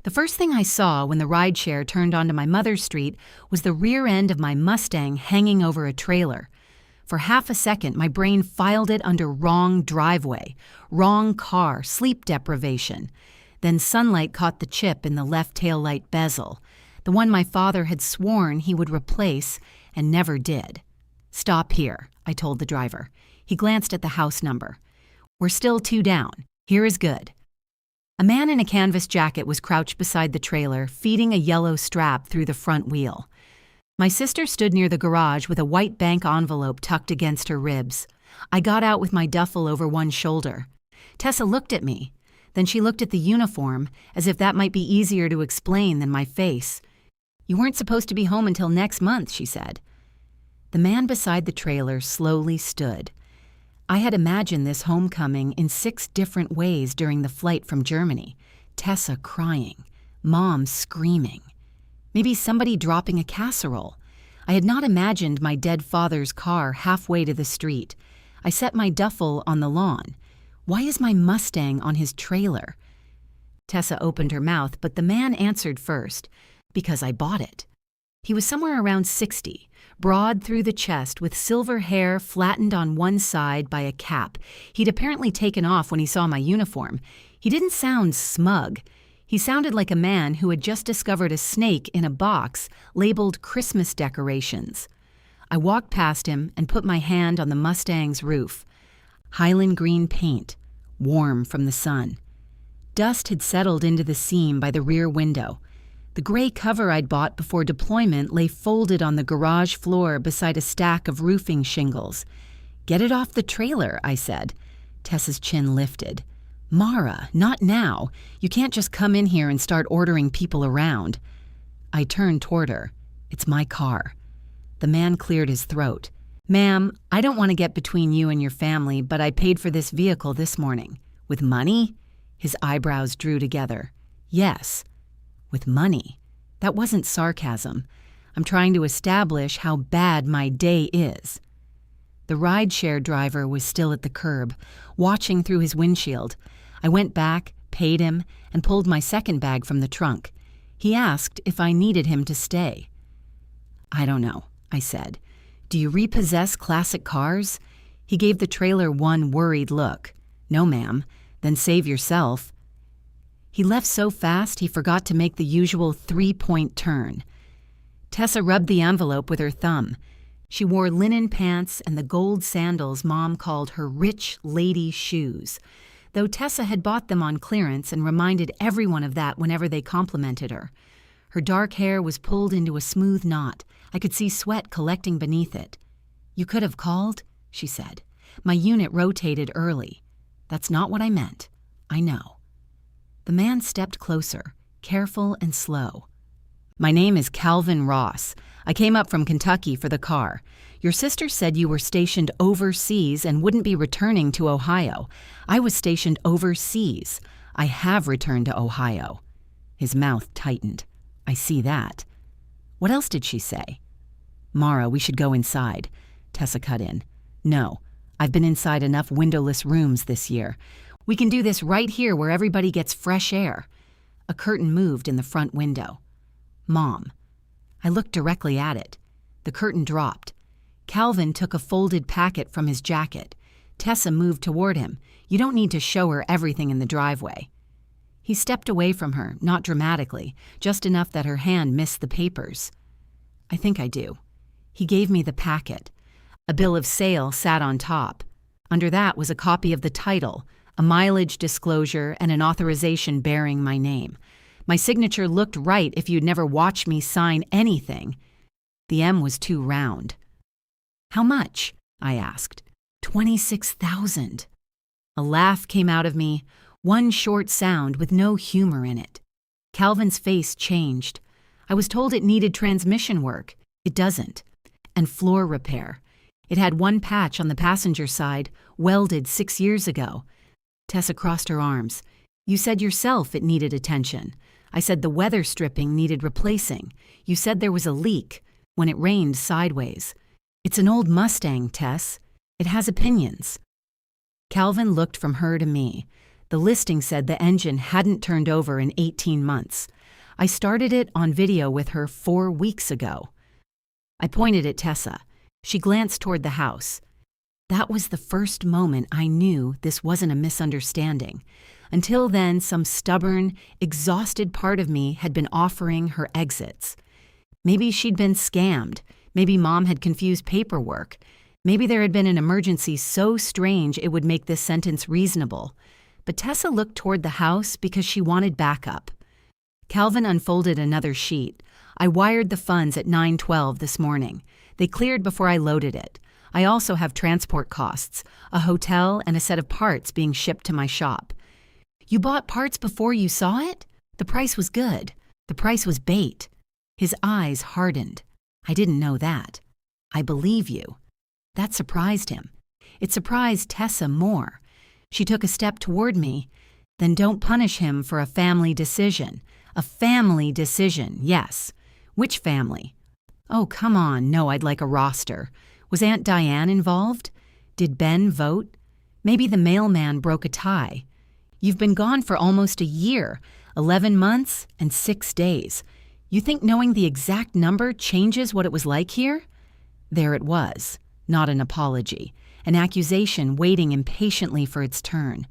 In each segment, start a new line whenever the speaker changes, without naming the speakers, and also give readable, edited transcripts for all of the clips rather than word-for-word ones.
The first thing I saw when the rideshare turned onto my mother's street was the rear end of my Mustang hanging over a trailer. For half a second, my brain filed it under wrong driveway, wrong car, sleep deprivation. Then sunlight caught the chip in the left taillight bezel, the one my father had sworn he would replace and never did. "Stop here," I told the driver. He glanced at the house number. "We're still 2 down. Here is good." A man in a canvas jacket was crouched beside the trailer, feeding a yellow strap through the front wheel. My sister stood near the garage with a white bank envelope tucked against her ribs. I got out with my duffel over one shoulder. Tessa looked at me. Then she looked at the uniform, as if that might be easier to explain than my face. "You weren't supposed to be home until next month," she said. The man beside the trailer slowly stood. I had imagined this homecoming in 6 different ways during the flight from Germany. Tessa crying, Mom screaming, maybe somebody dropping a casserole. I had not imagined my dead father's car halfway to the street. I set my duffel on the lawn. Why is my Mustang on his trailer? Tessa opened her mouth, but the man answered first. Because I bought it. He was somewhere around 60, broad through the chest with silver hair flattened on one side by a cap he'd apparently taken off when he saw my uniform. He didn't sound smug. He sounded like a man who had just discovered a snake in a box labeled Christmas decorations. I walked past him and put my hand on the Mustang's roof. Highland green paint, warm from the sun. Dust had settled into the seam by the rear window. The gray cover I'd bought before deployment lay folded on the garage floor beside a stack of roofing shingles. "Get it off the trailer," I said. Tessa's chin lifted. "Mara, not now. You can't just come in here and start ordering people around." I turned toward her. "It's my car." The man cleared his throat. "Ma'am, I don't want to get between you and your family, but I paid for this vehicle this morning." "With money?" His eyebrows drew together. "Yes. With money." That wasn't sarcasm. I'm trying to establish how bad my day is. The rideshare driver was still at the curb, watching through his windshield. I went back, paid him, and pulled my second bag from the trunk. He asked if I needed him to stay. "I don't know," I said. "Do you repossess classic cars?" He gave the trailer one worried look. "No, ma'am." "Then save yourself." He left so fast he forgot to make the usual 3-point turn. Tessa rubbed the envelope with her thumb. She wore linen pants and the gold sandals Mom called her rich lady shoes, though Tessa had bought them on clearance and reminded everyone of that whenever they complimented her. Her dark hair was pulled into a smooth knot. I could see sweat collecting beneath it. "You could have called," she said. "My unit rotated early." "That's not what I meant." "I know." The man stepped closer, careful and slow. "My name is Calvin Ross. I came up from Kentucky for the car. Your sister said you were stationed overseas and wouldn't be returning to Ohio. I was stationed overseas. I have returned to Ohio." His mouth tightened. "I see that." "What else did she say?" "Mara, we should go inside." Tessa cut in. "No, I've been inside enough windowless rooms this year. We can do this right here where everybody gets fresh air." A curtain moved in the front window. "Mom." I looked directly at it. The curtain dropped. Calvin took a folded packet from his jacket. Tessa moved toward him. "You don't need to show her everything in the driveway." He stepped away from her, not dramatically, just enough that her hand missed the papers. "I think I do." He gave me the packet. A bill of sale sat on top. Under that was a copy of the title, a mileage disclosure, and an authorization bearing my name. My signature looked right if you'd never watched me sign anything. The M was too round. "How much?" I asked. $26,000. A laugh came out of me, one short sound with no humor in it. Calvin's face changed. "I was told it needed transmission work. It doesn't. And floor repair. It had one patch on the passenger side, welded 6 years ago." Tessa crossed her arms. "You said yourself it needed attention. I said the weather stripping needed replacing. You said there was a leak when it rained sideways. It's an old Mustang, Tess. It has opinions." Calvin looked from her to me. The listing said the engine hadn't turned over in 18 months. I started it on video with her 4 weeks ago. I pointed at Tessa. She glanced toward the house. That was the first moment I knew this wasn't a misunderstanding. Until then, some stubborn, exhausted part of me had been offering her exits. Maybe she'd been scammed. Maybe Mom had confused paperwork. Maybe there had been an emergency so strange it would make this sentence reasonable. But Tessa looked toward the house because she wanted backup. Calvin unfolded another sheet. I wired the funds at 9:12 this morning. They cleared before I loaded it. I also have transport costs, a hotel, and a set of parts being shipped to my shop. You bought parts before you saw it? The price was good. The price was bait. His eyes hardened. I didn't know that. I believe you. That surprised him. It surprised Tessa more. She took a step toward me. Then don't punish him for a family decision. A family decision, yes. Which family? Oh, come on. No, I'd like a roster. Was Aunt Diane involved? Did Ben vote? Maybe the mailman broke a tie. You've been gone for almost a year, 11 months and 6 days. You think knowing the exact number changes what it was like here? There it was, not an apology, an accusation waiting impatiently for its turn.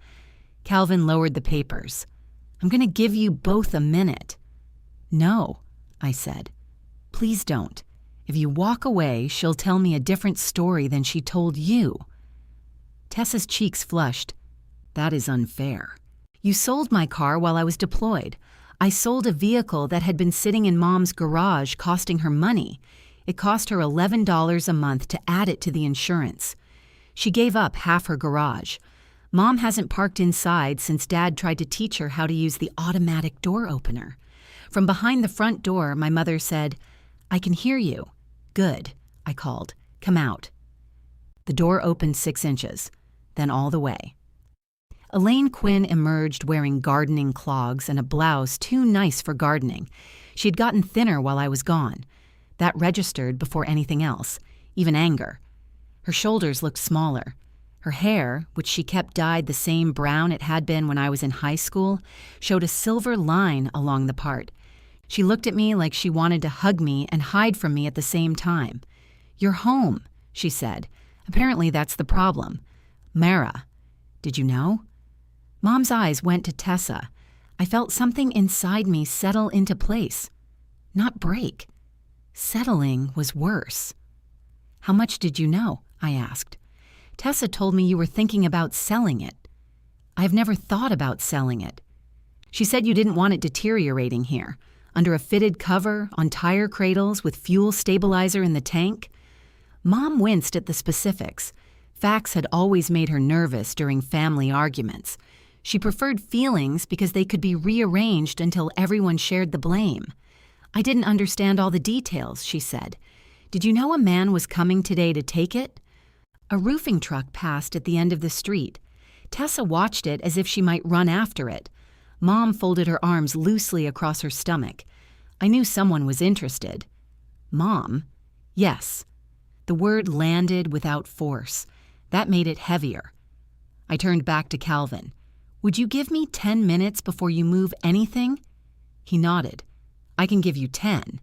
Calvin lowered the papers. I'm going to give you both a minute. No, I said. Please don't. If you walk away, she'll tell me a different story than she told you. Tessa's cheeks flushed. That is unfair. You sold my car while I was deployed. I sold a vehicle that had been sitting in Mom's garage costing her money. It cost her $11 a month to add it to the insurance. She gave up half her garage. Mom hasn't parked inside since Dad tried to teach her how to use the automatic door opener. From behind the front door, my mother said, I can hear you. Good, I called. Come out. The door opened 6 inches, then all the way. Elaine Quinn emerged wearing gardening clogs and a blouse too nice for gardening. She had gotten thinner while I was gone. That registered before anything else, even anger. Her shoulders looked smaller. Her hair, which she kept dyed the same brown it had been when I was in high school, showed a silver line along the part. She looked at me like she wanted to hug me and hide from me at the same time. You're home, she said. Apparently that's the problem. Mara. Did you know? Mom's eyes went to Tessa. I felt something inside me settle into place. Not break. Settling was worse. How much did you know? I asked. Tessa told me you were thinking about selling it. I've never thought about selling it. She said you didn't want it deteriorating here, under a fitted cover, on tire cradles, with fuel stabilizer in the tank. Mom winced at the specifics. Facts had always made her nervous during family arguments. She preferred feelings because they could be rearranged until everyone shared the blame. I didn't understand all the details, she said. Did you know a man was coming today to take it? A roofing truck passed at the end of the street. Tessa watched it as if she might run after it. Mom folded her arms loosely across her stomach. I knew someone was interested. Mom? Yes. The word landed without force. That made it heavier. I turned back to Calvin. Would you give me 10 minutes before you move anything? He nodded. I can give you 10.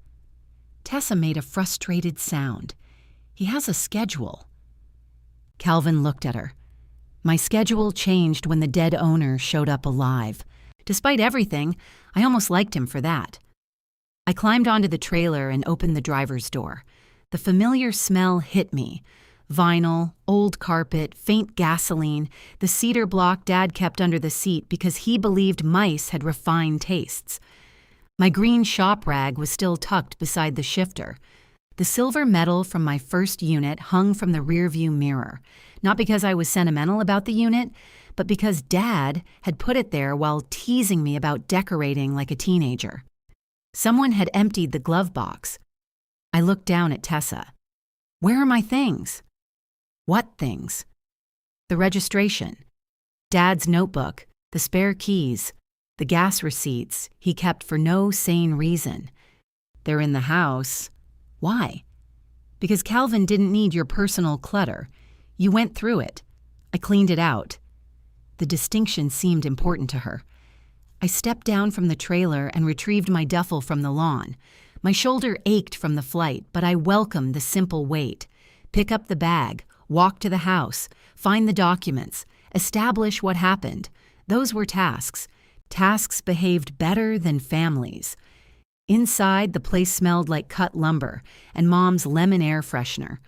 Tessa made a frustrated sound. He has a schedule. Calvin looked at her. My schedule changed when the dead owner showed up alive. Despite everything, I almost liked him for that. I climbed onto the trailer and opened the driver's door. The familiar smell hit me. Vinyl, old carpet, faint gasoline, the cedar block Dad kept under the seat because he believed mice had refined tastes. My green shop rag was still tucked beside the shifter. The silver medal from my first unit hung from the rearview mirror, not because I was sentimental about the unit, but because Dad had put it there while teasing me about decorating like a teenager. Someone had emptied the glove box. I looked down at Tessa. Where are my things? What things? The registration, Dad's notebook, the spare keys, the gas receipts he kept for no sane reason. They're in the house. Why? Because Calvin didn't need your personal clutter. You went through it. I cleaned it out. The distinction seemed important to her. I stepped down from the trailer and retrieved my duffel from the lawn. My shoulder ached from the flight, but I welcomed the simple wait. Pick up the bag, walk to the house, find the documents, establish what happened. Those were tasks. Tasks behaved better than families. Inside, the place smelled like cut lumber and Mom's lemon air freshener.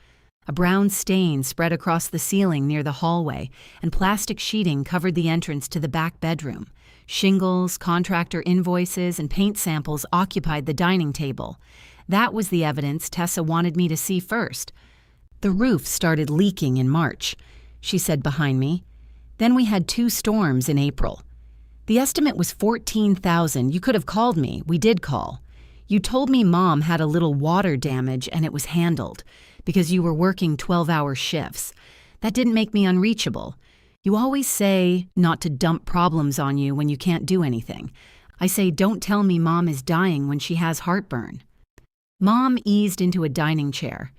A brown stain spread across the ceiling near the hallway, and plastic sheeting covered the entrance to the back bedroom. Shingles, contractor invoices, and paint samples occupied the dining table. That was the evidence Tessa wanted me to see first. The roof started leaking in March, she said behind me. Then we had 2 storms in April. The estimate was $14,000. You could have called me. We did call. You told me Mom had a little water damage and it was handled because you were working 12-hour shifts. That didn't make me unreachable. You always say not to dump problems on you when you can't do anything. I say don't tell me Mom is dying when she has heartburn. Mom eased into a dining chair.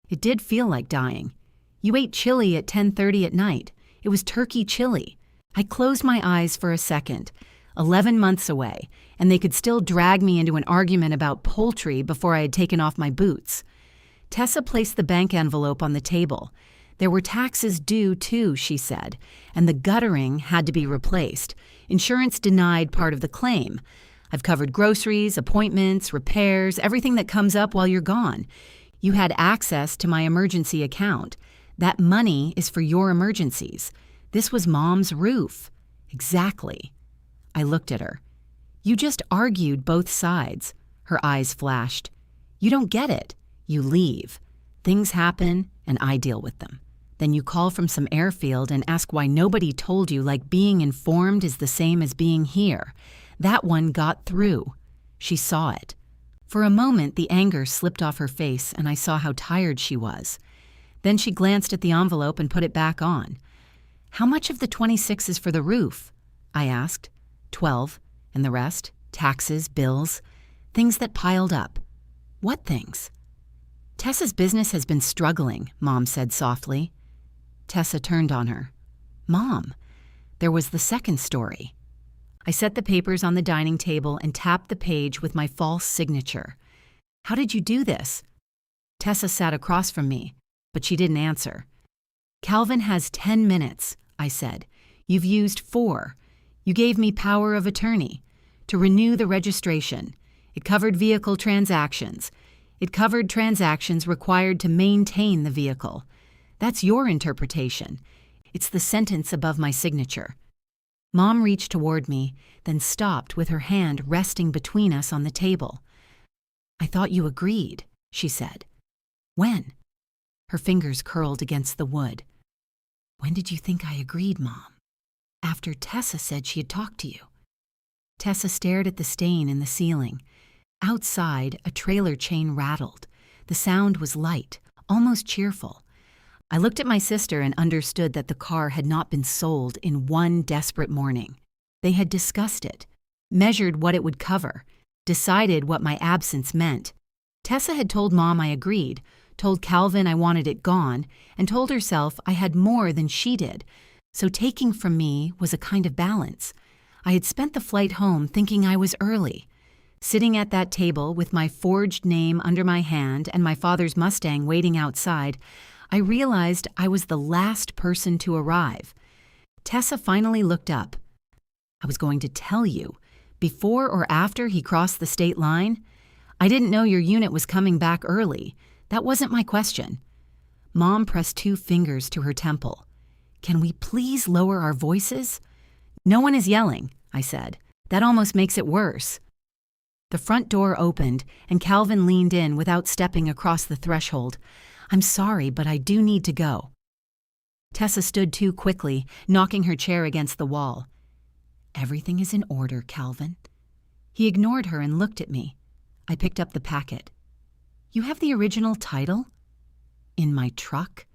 It did feel like dying. You ate chili at 10:30 at night. It was turkey chili. I closed my eyes for a second. 11 months away, and they could still drag me into an argument about poultry before I had taken off my boots. Tessa placed the bank envelope on the table. There were taxes due too, she said, and the guttering had to be replaced. Insurance denied part of the claim. I've covered groceries, appointments, repairs, everything that comes up while you're gone. You had access to my emergency account. That money is for your emergencies. This was Mom's roof. Exactly. I looked at her. You just argued both sides. Her eyes flashed. You don't get it. You leave. Things happen, and I deal with them. Then you call from some airfield and ask why nobody told you, like being informed is the same as being here. That one got through. She saw it. For a moment, the anger slipped off her face, and I saw how tired she was. Then she glanced at the envelope and put it back on. How much of the 26 is for the roof? I asked. 12, and the rest, taxes, bills, things that piled up. What things? Tessa's business has been struggling, Mom said softly. Tessa turned on her. Mom, there was the second story. I set the papers on the dining table and tapped the page with my false signature. How did you do this? Tessa sat across from me, but she didn't answer. Calvin has 10 minutes, I said. You've used 4. You gave me power of attorney to renew the registration. It covered vehicle transactions. It covered transactions required to maintain the vehicle. That's your interpretation. It's the sentence above my signature. Mom reached toward me, then stopped with her hand resting between us on the table. I thought you agreed, she said. When? Her fingers curled against the wood. When did you think I agreed, Mom? After Tessa said she had talked to you. Tessa stared at the stain in the ceiling. Outside, a trailer chain rattled. The sound was light, almost cheerful. I looked at my sister and understood that the car had not been sold in one desperate morning. They had discussed it, measured what it would cover, decided what my absence meant. Tessa had told Mom I agreed, told Calvin I wanted it gone, and told herself I had more than she did. So taking from me was a kind of balance. I had spent the flight home thinking I was early. Sitting at that table with my forged name under my hand and my father's Mustang waiting outside, I realized I was the last person to arrive. Tessa finally looked up. I was going to tell you, before or after he crossed the state line? I didn't know your unit was coming back early. That wasn't my question. Mom pressed 2 fingers to her temple. Can we please lower our voices? No one is yelling, I said. That almost makes it worse. The front door opened, and Calvin leaned in without stepping across the threshold. I'm sorry, but I do need to go. Tessa stood too quickly, knocking her chair against the wall. Everything is in order, Calvin. He ignored her and looked at me. I picked up the packet. You have the original title? In my truck?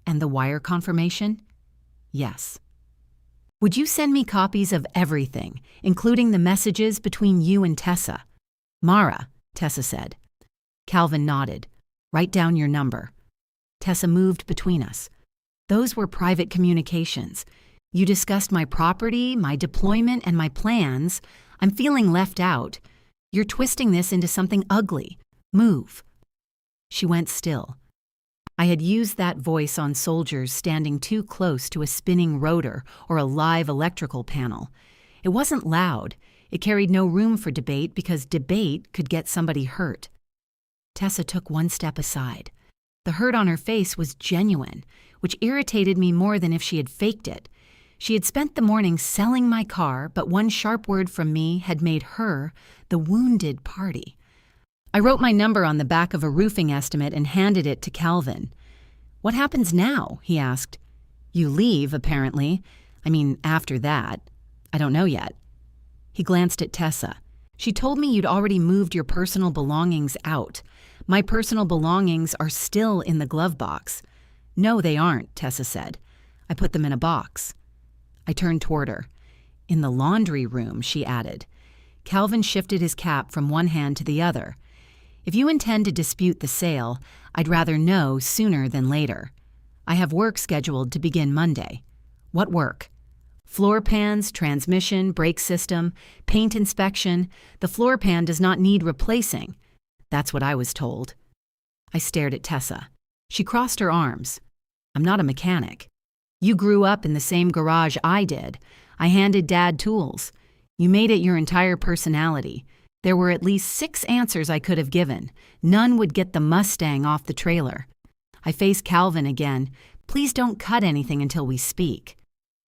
And the wire confirmation? Yes. Would you send me copies of everything, including the messages between you and Tessa? Mara, Tessa said. Calvin nodded. Write down your number. Tessa moved between us. Those were private communications. You discussed my property, my deployment, and my plans. I'm feeling left out. You're twisting this into something ugly. Move." She went still. I had used that voice on soldiers standing too close to a spinning rotor or a live electrical panel. It wasn't loud. It carried no room for debate because debate could get somebody hurt. Tessa took one step aside. The hurt on her face was genuine, which irritated me more than if she had faked it. She had spent the morning selling my car, but one sharp word from me had made her the wounded party. I wrote my number on the back of a roofing estimate and handed it to Calvin. "What happens now?" he asked. "You leave, apparently. I mean, after that. I don't know yet." He glanced at Tessa. "She told me you'd already moved your personal belongings out. My personal belongings are still in the glove box." "No, they aren't," Tessa said. "I put them in a box." I turned toward her. "In the laundry room," she added. Calvin shifted his cap from one hand to the other. "If you intend to dispute the sale, I'd rather know sooner than later. I have work scheduled to begin Monday." "What work?" "Floor pans, transmission, brake system, paint inspection. The floor pan does not need replacing." That's what I was told. I stared at Tessa. She crossed her arms. "I'm not a mechanic. You grew up in the same garage I did. I handed Dad tools. You made it your entire personality. There were at least 6 answers I could have given. None would get the Mustang off the trailer." I faced Calvin again. "Please don't cut anything until we speak."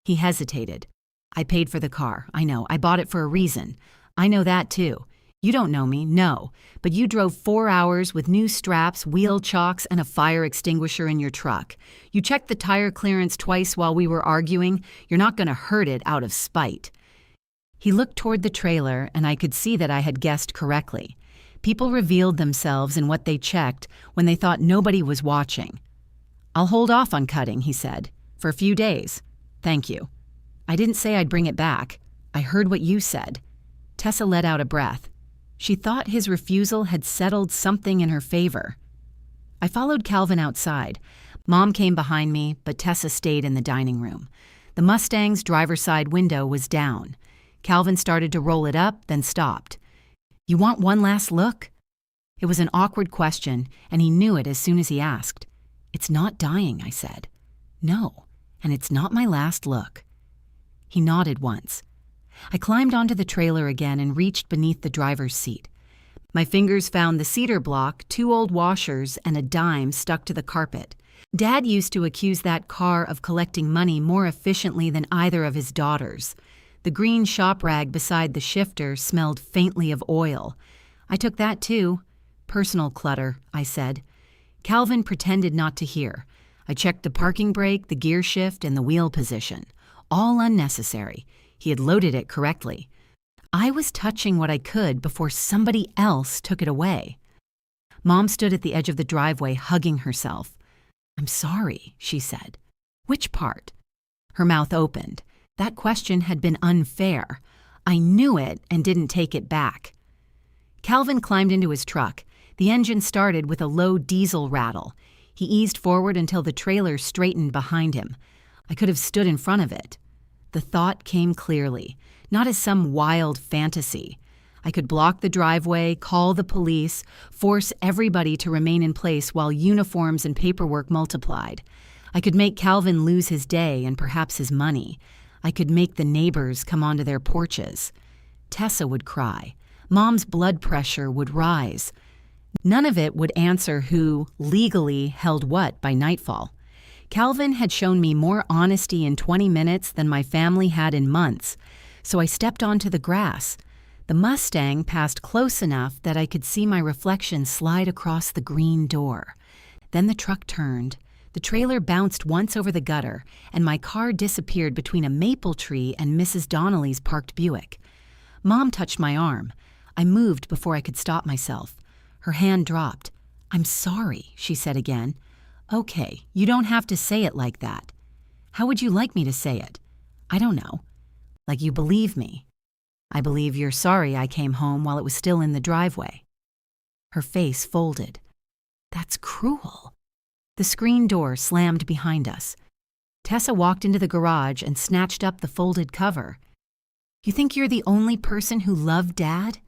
He hesitated. "I paid for the car. I know. I bought it for a reason. I know that too. You don't know me, no. But you drove 4 hours with new straps, wheel chocks, and a fire extinguisher in your truck. You checked the tire clearance twice while we were arguing. You're not going to hurt it out of spite." He looked toward the trailer, and I could see that I had guessed correctly. People revealed themselves in what they checked when they thought nobody was watching. "I'll hold off on cutting," he said, "for a few days. Thank you." "I didn't say I'd bring it back. I heard what you said." Tessa let out a breath. She thought his refusal had settled something in her favor. I followed Calvin outside. Mom came behind me, but Tessa stayed in the dining room. The Mustang's driver's side window was down. Calvin started to roll it up, then stopped. "You want one last look?" It was an awkward question, and he knew it as soon as he asked. "It's not dying," I said. "No, and it's not my last look." He nodded once. I climbed onto the trailer again and reached beneath the driver's seat. My fingers found the cedar block, 2 old washers, and a dime stuck to the carpet. Dad used to accuse that car of collecting money more efficiently than either of his daughters. The green shop rag beside the shifter smelled faintly of oil. I took that too. "Personal clutter," I said. Calvin pretended not to hear. I checked the parking brake, the gear shift, and the wheel position. All unnecessary. He had loaded it correctly. I was touching what I could before somebody else took it away. Mom stood at the edge of the driveway, hugging herself. "I'm sorry," she said. "Which part?" Her mouth opened. That question had been unfair. I knew it and didn't take it back. Calvin climbed into his truck. The engine started with a low diesel rattle. He eased forward until the trailer straightened behind him. I could have stood in front of it. The thought came clearly, not as some wild fantasy. I could block the driveway, call the police, force everybody to remain in place while uniforms and paperwork multiplied. I could make Calvin lose his day and perhaps his money. I could make the neighbors come onto their porches. Tessa would cry. Mom's blood pressure would rise. None of it would answer who legally held what by nightfall. Calvin had shown me more honesty in 20 minutes than my family had in months, so I stepped onto the grass. The Mustang passed close enough that I could see my reflection slide across the green door. Then the truck turned. The trailer bounced once over the gutter, and my car disappeared between a maple tree and Mrs. Donnelly's parked Buick. Mom touched my arm. I moved before I could stop myself. Her hand dropped. "I'm sorry," she said again. "Okay, you don't have to say it like that." "How would you like me to say it?" "I don't know." "Like you believe me." "I believe you're sorry I came home while it was still in the driveway." Her face folded. "That's cruel." The screen door slammed behind us. Tessa walked into the garage and snatched up the folded cover. "You think you're the only person who loved Dad?"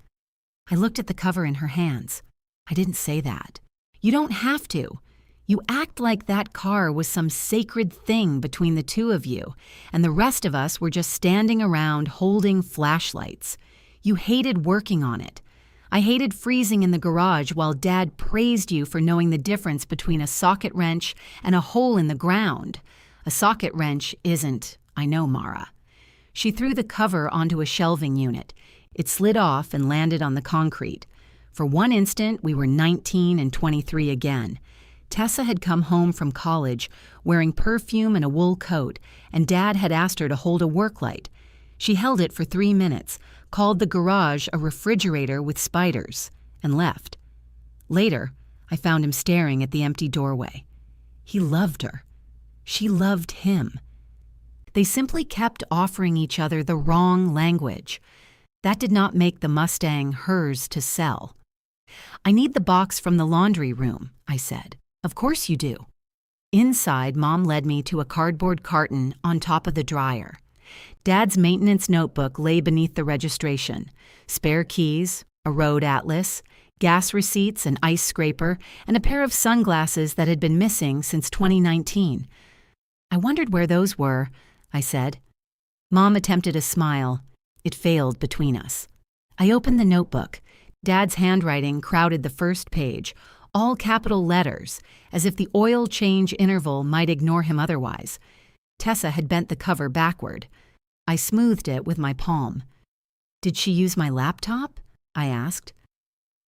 I looked at the cover in her hands. "I didn't say that. You don't have to. You act like that car was some sacred thing between the two of you, and the rest of us were just standing around holding flashlights. You hated working on it. I hated freezing in the garage while Dad praised you for knowing the difference between a socket wrench and a hole in the ground. A socket wrench isn't, I know, Mara." She threw the cover onto a shelving unit. It slid off and landed on the concrete. For one instant, we were 19 and 23 again. Tessa had come home from college wearing perfume and a wool coat, and Dad had asked her to hold a work light. She held it for 3 minutes, called the garage a refrigerator with spiders, and left. Later, I found him staring at the empty doorway. He loved her. She loved him. They simply kept offering each other the wrong language. That did not make the Mustang hers to sell. "I need the box from the laundry room," I said. "Of course you do." Inside, Mom led me to a cardboard carton on top of the dryer. Dad's maintenance notebook lay beneath the registration. Spare keys, a road atlas, gas receipts, an ice scraper, and a pair of sunglasses that had been missing since 2019. "I wondered where those were," I said. Mom attempted a smile. It failed between us. I opened the notebook. Dad's handwriting crowded the first page, all capital letters, as if the oil change interval might ignore him otherwise. Tessa had bent the cover backward. I smoothed it with my palm. "Did she use my laptop?" I asked.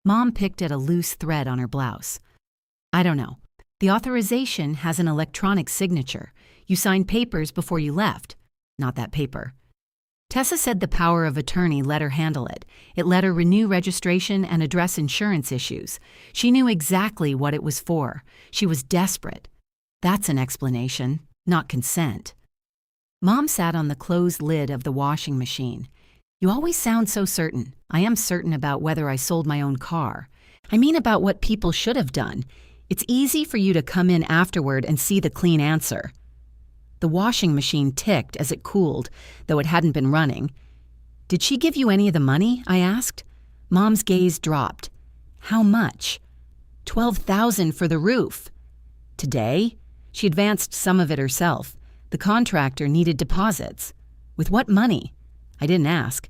Mom picked at a loose thread on her blouse. "I don't know. The authorization has an electronic signature. You signed papers before you left. Not that paper." Tessa said the power of attorney let her handle it. It let her renew registration and address insurance issues. She knew exactly what it was for. She was desperate. That's an explanation, not consent. Mom sat on the closed lid of the washing machine. "You always sound so certain. I am certain about whether I sold my own car. I mean about what people should have done. It's easy for you to come in afterward and see the clean answer." The washing machine ticked as it cooled, though it hadn't been running. "Did she give you any of the money?" I asked. Mom's gaze dropped. "How much?" $12,000 for the roof." "Today?" She advanced some of it herself. The contractor needed deposits. "With what money?" I didn't ask.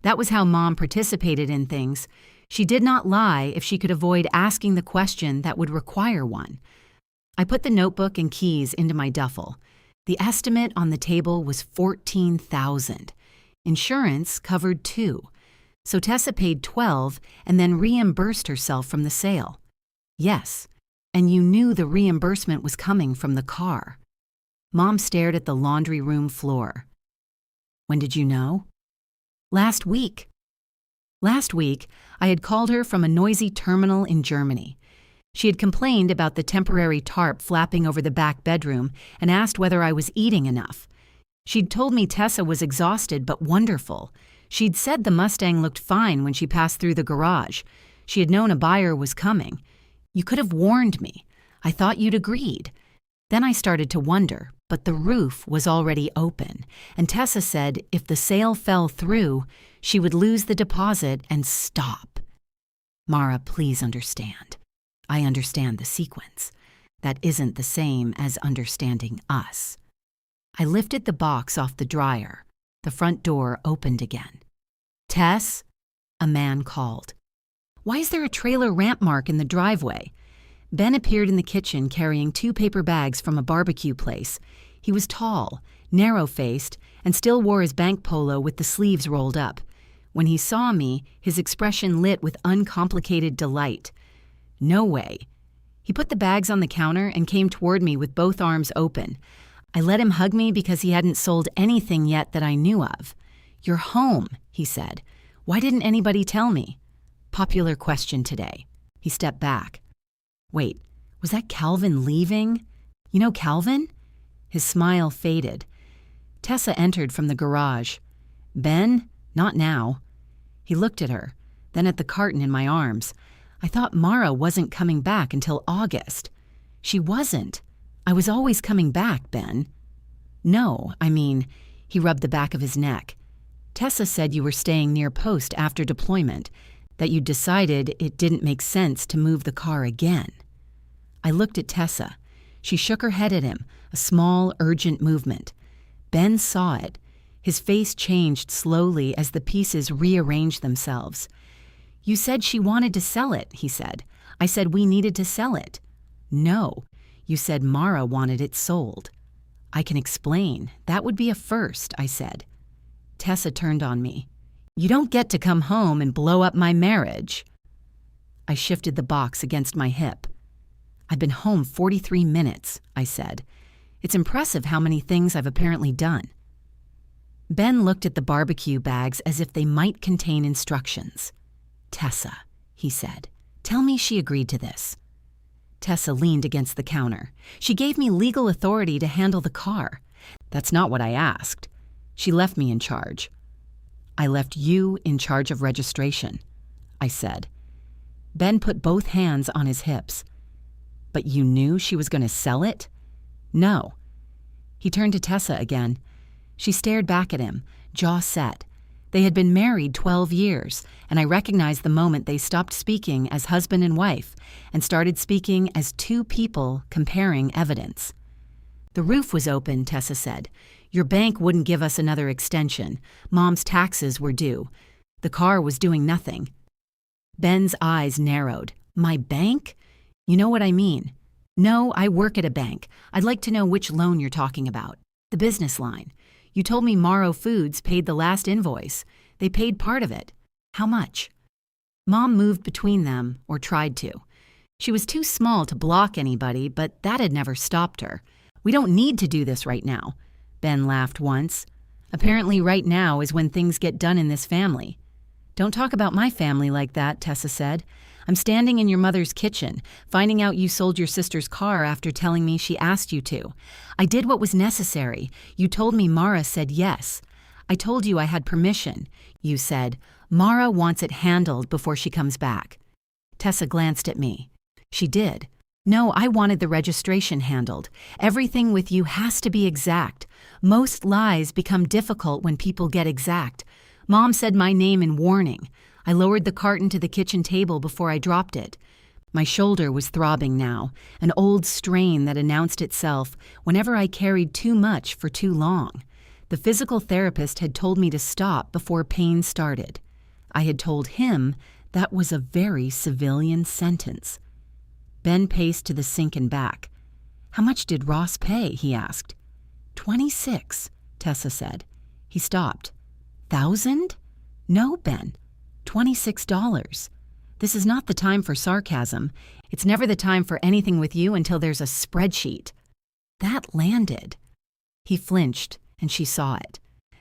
That was how Mom participated in things. She did not lie if she could avoid asking the question that would require one. I put the notebook and keys into my duffel. The estimate on the table was $14,000. Insurance covered $2,000. So Tessa paid $12,000 and then reimbursed herself from the sale. Yes, and you knew the reimbursement was coming from the car. Mom stared at the laundry room floor. "When did you know?" Last week. Last week, I had called her from a noisy terminal in Germany. She had complained about the temporary tarp flapping over the back bedroom and asked whether I was eating enough. She'd told me Tessa was exhausted but wonderful. She'd said the Mustang looked fine when she passed through the garage. She had known a buyer was coming. "You could have warned me. I thought you'd agreed." Then I started to wonder, but the roof was already open, and Tessa said if the sale fell through, she would lose the deposit and stop. "Mara, please understand. I understand the sequence. That isn't the same as understanding us." I lifted the box off the dryer. The front door opened again. "Tess?" A man called. "Why is there a trailer ramp mark in the driveway?" Ben appeared in the kitchen carrying 2 paper bags from a barbecue place. He was tall, narrow-faced, and still wore his bank polo with the sleeves rolled up. When he saw me, his expression lit with uncomplicated delight. "No way." He put the bags on the counter and came toward me with both arms open. I let him hug me because he hadn't sold anything yet that I knew of. "You're home," he said. "Why didn't anybody tell me?" Popular question today. He stepped back. "Wait, was that Calvin leaving? You know Calvin?" His smile faded. Tessa entered from the garage. "Ben? Not now." He looked at her, then at the carton in my arms. "I thought Mara wasn't coming back until August." "She wasn't. I was always coming back, Ben." No, I mean, he rubbed the back of his neck. Tessa said you were staying near post after deployment, that you decided it didn't make sense to move the car again. I looked at Tessa. She shook her head at him, a small, urgent movement. Ben saw it. His face changed slowly as the pieces rearranged themselves. You said she wanted to sell it, he said. I said we needed to sell it. No, you said Mara wanted it sold. I can explain. That would be a first, I said. Tessa turned on me. You don't get to come home and blow up my marriage. I shifted the box against my hip. I've been home 43 minutes, I said. It's impressive how many things I've apparently done. Ben looked at the barbecue bags as if they might contain instructions. Tessa, he said, tell me she agreed to this. Tessa leaned against the counter. She gave me legal authority to handle the car. That's not what I asked. She left me in charge. I left you in charge of registration, I said. Ben put both hands on his hips. But you knew she was going to sell it? No. He turned to Tessa again. She stared back at him, jaw set. They had been married 12 years, and I recognized the moment they stopped speaking as husband and wife and started speaking as two people comparing evidence. The roof was open, Tessa said. Your bank wouldn't give us another extension. Mom's taxes were due. The car was doing nothing. Ben's eyes narrowed. My bank? You know what I mean. No, I work at a bank. I'd like to know which loan you're talking about. The business line. You told me Morrow Foods paid the last invoice. They paid part of it. How much? Mom moved between them, or tried to. She was too small to block anybody, but that had never stopped her. We don't need to do this right now. Ben laughed once. Apparently right now is when things get done in this family. Don't talk about my family like that, Tessa said. I'm standing in your mother's kitchen, finding out you sold your sister's car after telling me she asked you to. I did what was necessary. You told me Mara said yes. I told you I had permission. You said, Mara wants it handled before she comes back. Tessa glanced at me. She did. No, I wanted the registration handled. Everything with you has to be exact. Most lies become difficult when people get exact. Mom said my name in warning. I lowered the carton to the kitchen table before I dropped it. My shoulder was throbbing now, an old strain that announced itself whenever I carried too much for too long. The physical therapist had told me to stop before pain started. I had told him that was a very civilian sentence. Ben paced to the sink and back. How much did Ross pay? He asked. 26, Tessa said. He stopped. 1,000? No, Ben. $26. This is not the time for sarcasm. It's never the time for anything with you until there's a spreadsheet. That landed. He flinched, and she saw it.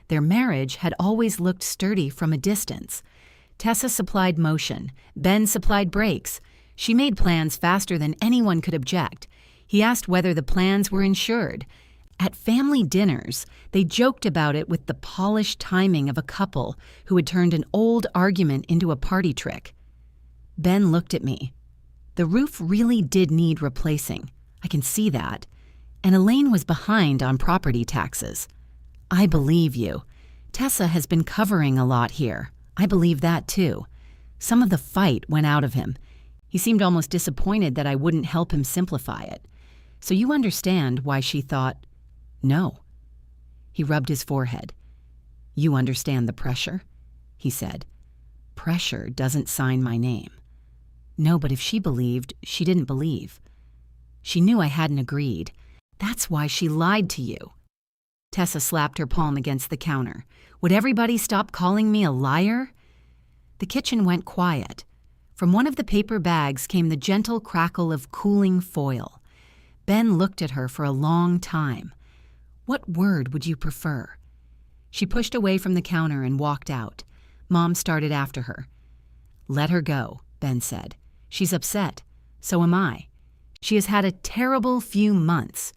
Their marriage had always looked sturdy from a distance. Tessa supplied motion. Ben supplied brakes. She made plans faster than anyone could object. He asked whether the plans were insured. At family dinners, they joked about it with the polished timing of a couple who had turned an old argument into a party trick. Ben looked at me. The roof really did need replacing. I can see that. And Elaine was behind on property taxes. I believe you. Tessa has been covering a lot here. I believe that too. Some of the fight went out of him. He seemed almost disappointed that I wouldn't help him simplify it. So you understand why she thought, no. He rubbed his forehead. You understand the pressure? He said. Pressure doesn't sign my name. No, but if she believed, she didn't believe. She knew I hadn't agreed. That's why she lied to you. Tessa slapped her palm against the counter. Would everybody stop calling me a liar? The kitchen went quiet. From one of the paper bags came the gentle crackle of cooling foil. Ben looked at her for a long time. What word would you prefer? She pushed away from the counter and walked out. Mom started after her. Let her go, Ben said. She's upset. So am I. She has had a terrible few months.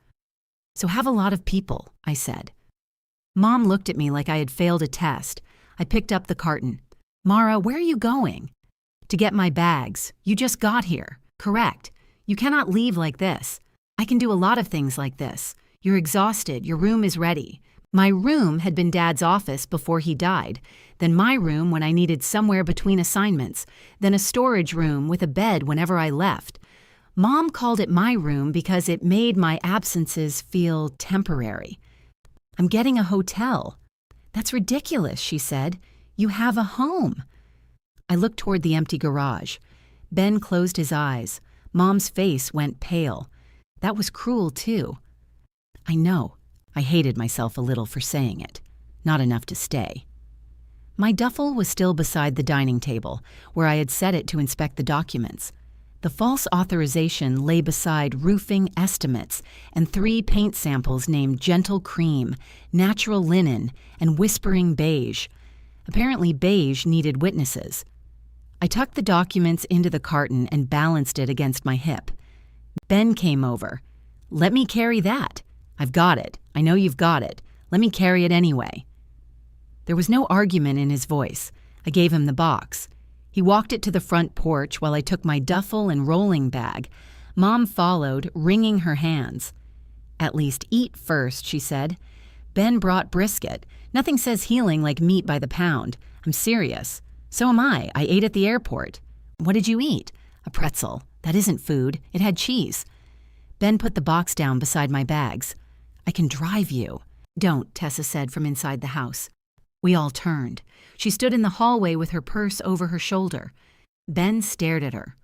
So have a lot of people, I said. Mom looked at me like I had failed a test. I picked up the carton. Mara, where are you going? To get my bags. You just got here. Correct. You cannot leave like this. I can do a lot of things like this. "You're exhausted. Your room is ready." My room had been Dad's office before he died, then my room when I needed somewhere between assignments, then a storage room with a bed whenever I left. Mom called it my room because it made my absences feel temporary. "I'm getting a hotel." "That's ridiculous," she said. "You have a home." I looked toward the empty garage. Ben closed his eyes. Mom's face went pale. That was cruel, too. I know. I hated myself a little for saying it. Not enough to stay. My duffel was still beside the dining table, where I had set it to inspect the documents. The false authorization lay beside roofing estimates and 3 paint samples named Gentle Cream, Natural Linen, and Whispering Beige. Apparently beige needed witnesses. I tucked the documents into the carton and balanced it against my hip. Ben came over. "Let me carry that." "I've got it. I know you've got it. Let me carry it anyway." There was no argument in his voice. I gave him the box. He walked it to the front porch while I took my duffel and rolling bag. Mom followed, wringing her hands. "At least eat first," she said. "Ben brought brisket. Nothing says healing like meat by the pound. I'm serious. So am I. I ate at the airport." "What did you eat?" "A pretzel. That isn't food. It had cheese." Ben put the box down beside my bags. "I can drive you." "Don't," Tessa said from inside the house. We all turned. She stood in the hallway with her purse over her shoulder. Ben stared at her.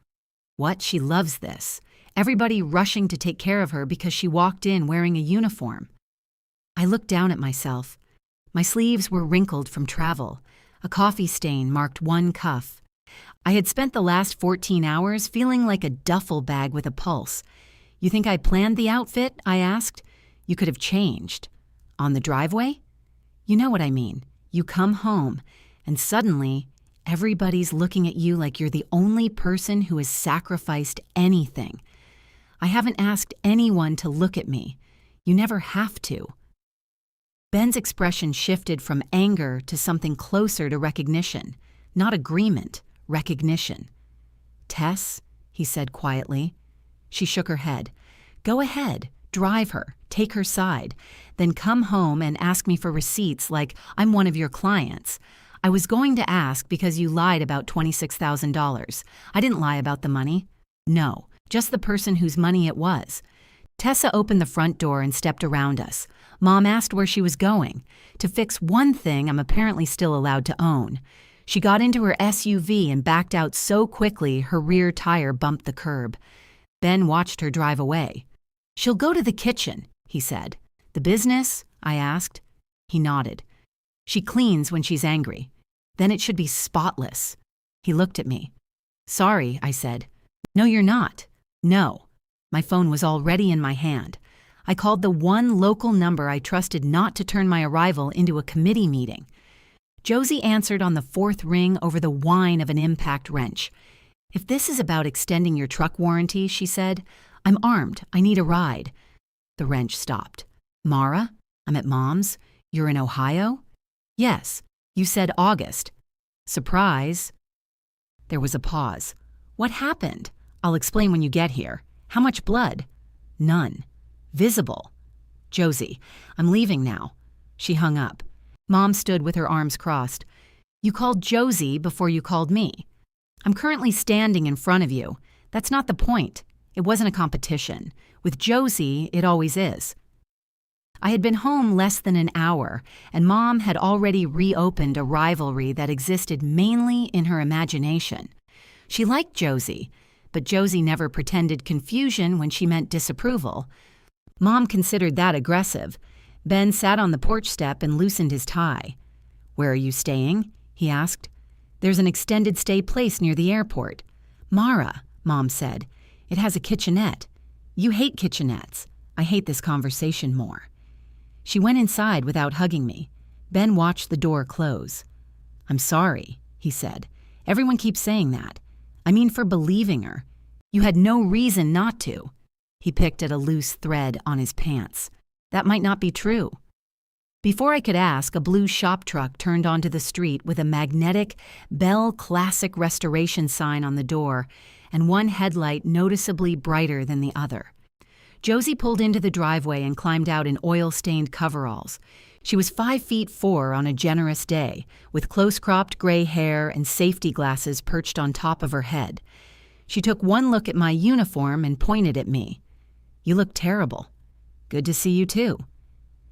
What? She loves this. Everybody rushing to take care of her because she walked in wearing a uniform. I looked down at myself. My sleeves were wrinkled from travel. A coffee stain marked one cuff. I had spent the last 14 hours feeling like a duffel bag with a pulse. "You think I planned the outfit?" I asked. "You could have changed." "On the driveway?" "You know what I mean. You come home, and suddenly, everybody's looking at you like you're the only person who has sacrificed anything. I haven't asked anyone to look at me. You never have to." Ben's expression shifted from anger to something closer to recognition. Not agreement, recognition. "Tess," he said quietly. She shook her head. "Go ahead. Drive her, take her side, then come home and ask me for receipts like I'm one of your clients. I was going to ask because you lied about $26,000. I didn't lie about the money. No, just the person whose money it was." Tessa opened the front door and stepped around us. Mom asked where she was going. To fix one thing I'm apparently still allowed to own. She got into her SUV and backed out so quickly her rear tire bumped the curb. Ben watched her drive away. "She'll go to the kitchen," he said. "The business?" I asked. He nodded. "She cleans when she's angry. Then it should be spotless." He looked at me. "Sorry," I said. "No, you're not." "No." My phone was already in my hand. I called the one local number I trusted not to turn my arrival into a committee meeting. Josie answered on the 4th ring over the whine of an impact wrench. "If this is about extending your truck warranty," she said, "I'm armed. I need a ride." The wrench stopped. "Mara? I'm at Mom's. You're in Ohio?" "Yes. You said August." "Surprise." There was a pause. "What happened?" "I'll explain when you get here." "How much blood?" "None." "Visible." "Josie, I'm leaving now." She hung up. Mom stood with her arms crossed. "You called Josie before you called me." "I'm currently standing in front of you. That's not the point. It wasn't a competition. With Josie, it always is." I had been home less than an hour, and Mom had already reopened a rivalry that existed mainly in her imagination. She liked Josie, but Josie never pretended confusion when she meant disapproval. Mom considered that aggressive. Ben sat on the porch step and loosened his tie. "Where are you staying?" he asked. "There's an extended stay place near the airport." "Mara," Mom said. "It has a kitchenette. You hate kitchenettes. I hate this conversation more." She went inside without hugging me. Ben watched the door close. "I'm sorry," he said. "Everyone keeps saying that. I mean for believing her. You had no reason not to." He picked at a loose thread on his pants. "That might not be true." Before I could ask, a blue shop truck turned onto the street with a magnetic Bell Classic Restoration sign on the door and one headlight noticeably brighter than the other. Josie pulled into the driveway and climbed out in oil-stained coveralls. She was 5'4" on a generous day, with close-cropped gray hair and safety glasses perched on top of her head. She took one look at my uniform and pointed at me. "You look terrible." "Good to see you too."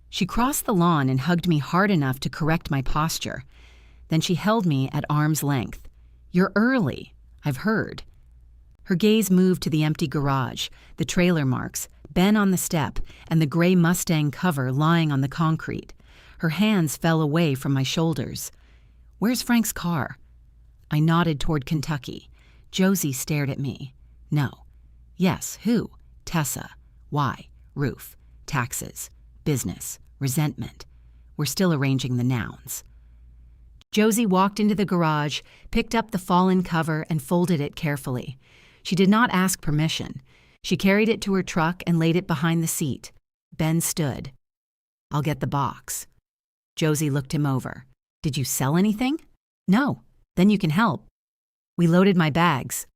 She crossed the lawn and hugged me hard enough to correct my posture. Then she held me at arm's length. "You're early, I've heard." Her gaze moved to the empty garage, the trailer marks, Ben on the step, and the gray Mustang cover lying on the concrete. Her hands fell away from my shoulders. "Where's Frank's car?" I nodded toward Kentucky. Josie stared at me. "No." "Yes, who?" "Tessa." "Why?" "Roof." "Taxes." "Business." "Resentment." We're still arranging the nouns. Josie walked into the garage, picked up the fallen cover, and folded it carefully. She did not ask permission. She carried it to her truck and laid it behind the seat. Ben stood. "I'll get the box." Josie looked him over. "Did you sell anything?" "No." "Then you can help." We loaded my bags.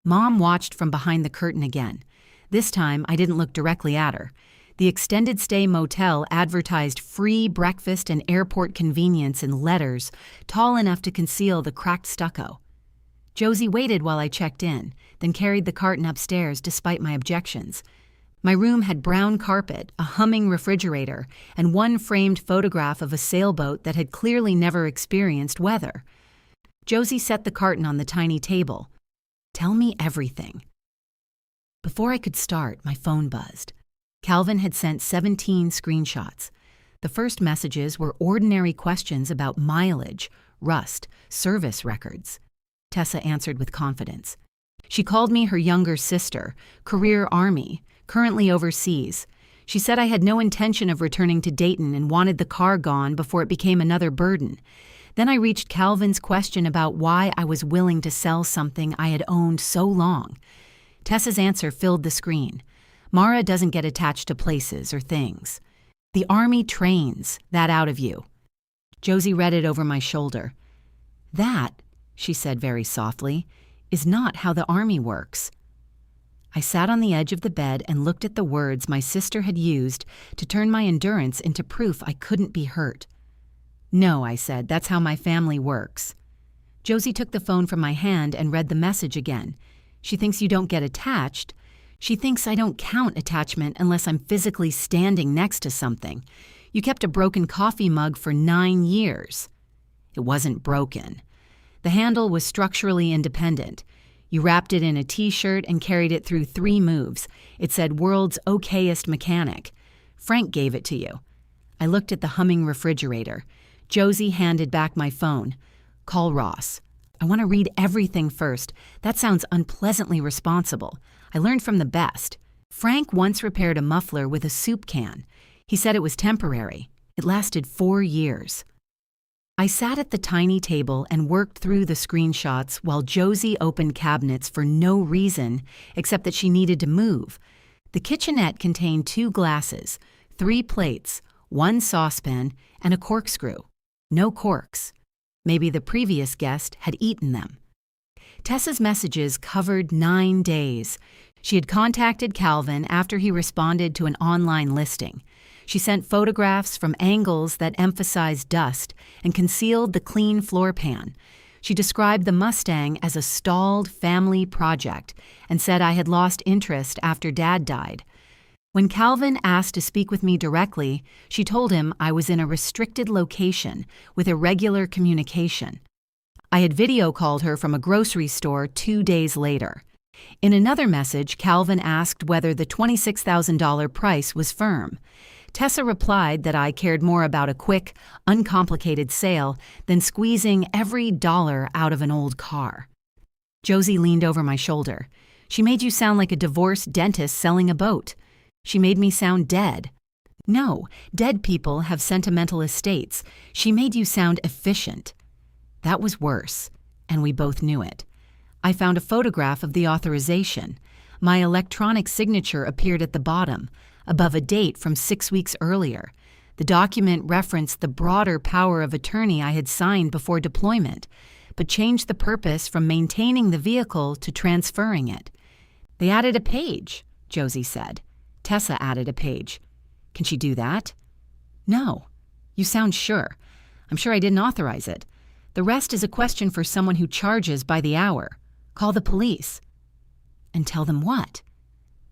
Mom watched from behind the curtain again. This time, I didn't look directly at her. The extended stay motel advertised free breakfast and airport convenience in letters tall enough to conceal the cracked stucco. Josie waited while I checked in, then carried the carton upstairs despite my objections. My room had brown carpet, a humming refrigerator, and one framed photograph of a sailboat that had clearly never experienced weather. Josie set the carton on the tiny table. "Tell me everything." Before I could start, my phone buzzed. Calvin had sent 17 screenshots. The first messages were ordinary questions about mileage, rust, service records. Tessa answered with confidence. She called me her younger sister, career Army, currently overseas. She said I had no intention of returning to Dayton and wanted the car gone before it became another burden. Then I reached Calvin's question about why I was willing to sell something I had owned so long. Tessa's answer filled the screen. "Mara doesn't get attached to places or things. The Army trains that out of you." Josie read it over my shoulder. "That," she said very softly, "is not how the Army works." I sat on the edge of the bed and looked at the words my sister had used to turn my endurance into proof I couldn't be hurt. "No," I said, "that's how my family works." Josie took the phone from my hand and read the message again. "She thinks you don't get attached. She thinks I don't count attachment unless I'm physically standing next to something. You kept a broken coffee mug for 9 years. It wasn't broken. The handle was structurally independent. You wrapped it in a t-shirt and carried it through 3 moves. It said world's okayest mechanic. Frank gave it to you." I looked at the humming refrigerator. Josie handed back my phone. "Call Ross. I want to read everything first. That sounds unpleasantly responsible. I learned from the best. Frank once repaired a muffler with a soup can. He said it was temporary. It lasted 4 years. I sat at the tiny table and worked through the screenshots while Josie opened cabinets for no reason except that she needed to move. The kitchenette contained 2 glasses, 3 plates, 1 saucepan, and a corkscrew. No corks. Maybe the previous guest had eaten them. Tessa's messages covered 9 days. She had contacted Calvin after he responded to an online listing. She sent photographs from angles that emphasized dust and concealed the clean floor pan. She described the Mustang as a stalled family project and said I had lost interest after Dad died. When Calvin asked to speak with me directly, she told him I was in a restricted location with irregular communication. I had video called her from a grocery store 2 days later. In another message, Calvin asked whether the $26,000 price was firm. Tessa replied that I cared more about a quick, uncomplicated sale than squeezing every dollar out of an old car. Josie leaned over my shoulder. "She made you sound like a divorced dentist selling a boat. She made me sound dead." "No, dead people have sentimental estates. She made you sound efficient." That was worse, and we both knew it. I found a photograph of the authorization. My electronic signature appeared at the bottom, above a date from 6 weeks earlier. The document referenced the broader power of attorney I had signed before deployment, but changed the purpose from maintaining the vehicle to transferring it. "They added a page," Josie said. Tessa added a page. Can she do that? No. You sound sure. I'm sure I didn't authorize it. The rest is a question for someone who charges by the hour. Call the police. And tell them what?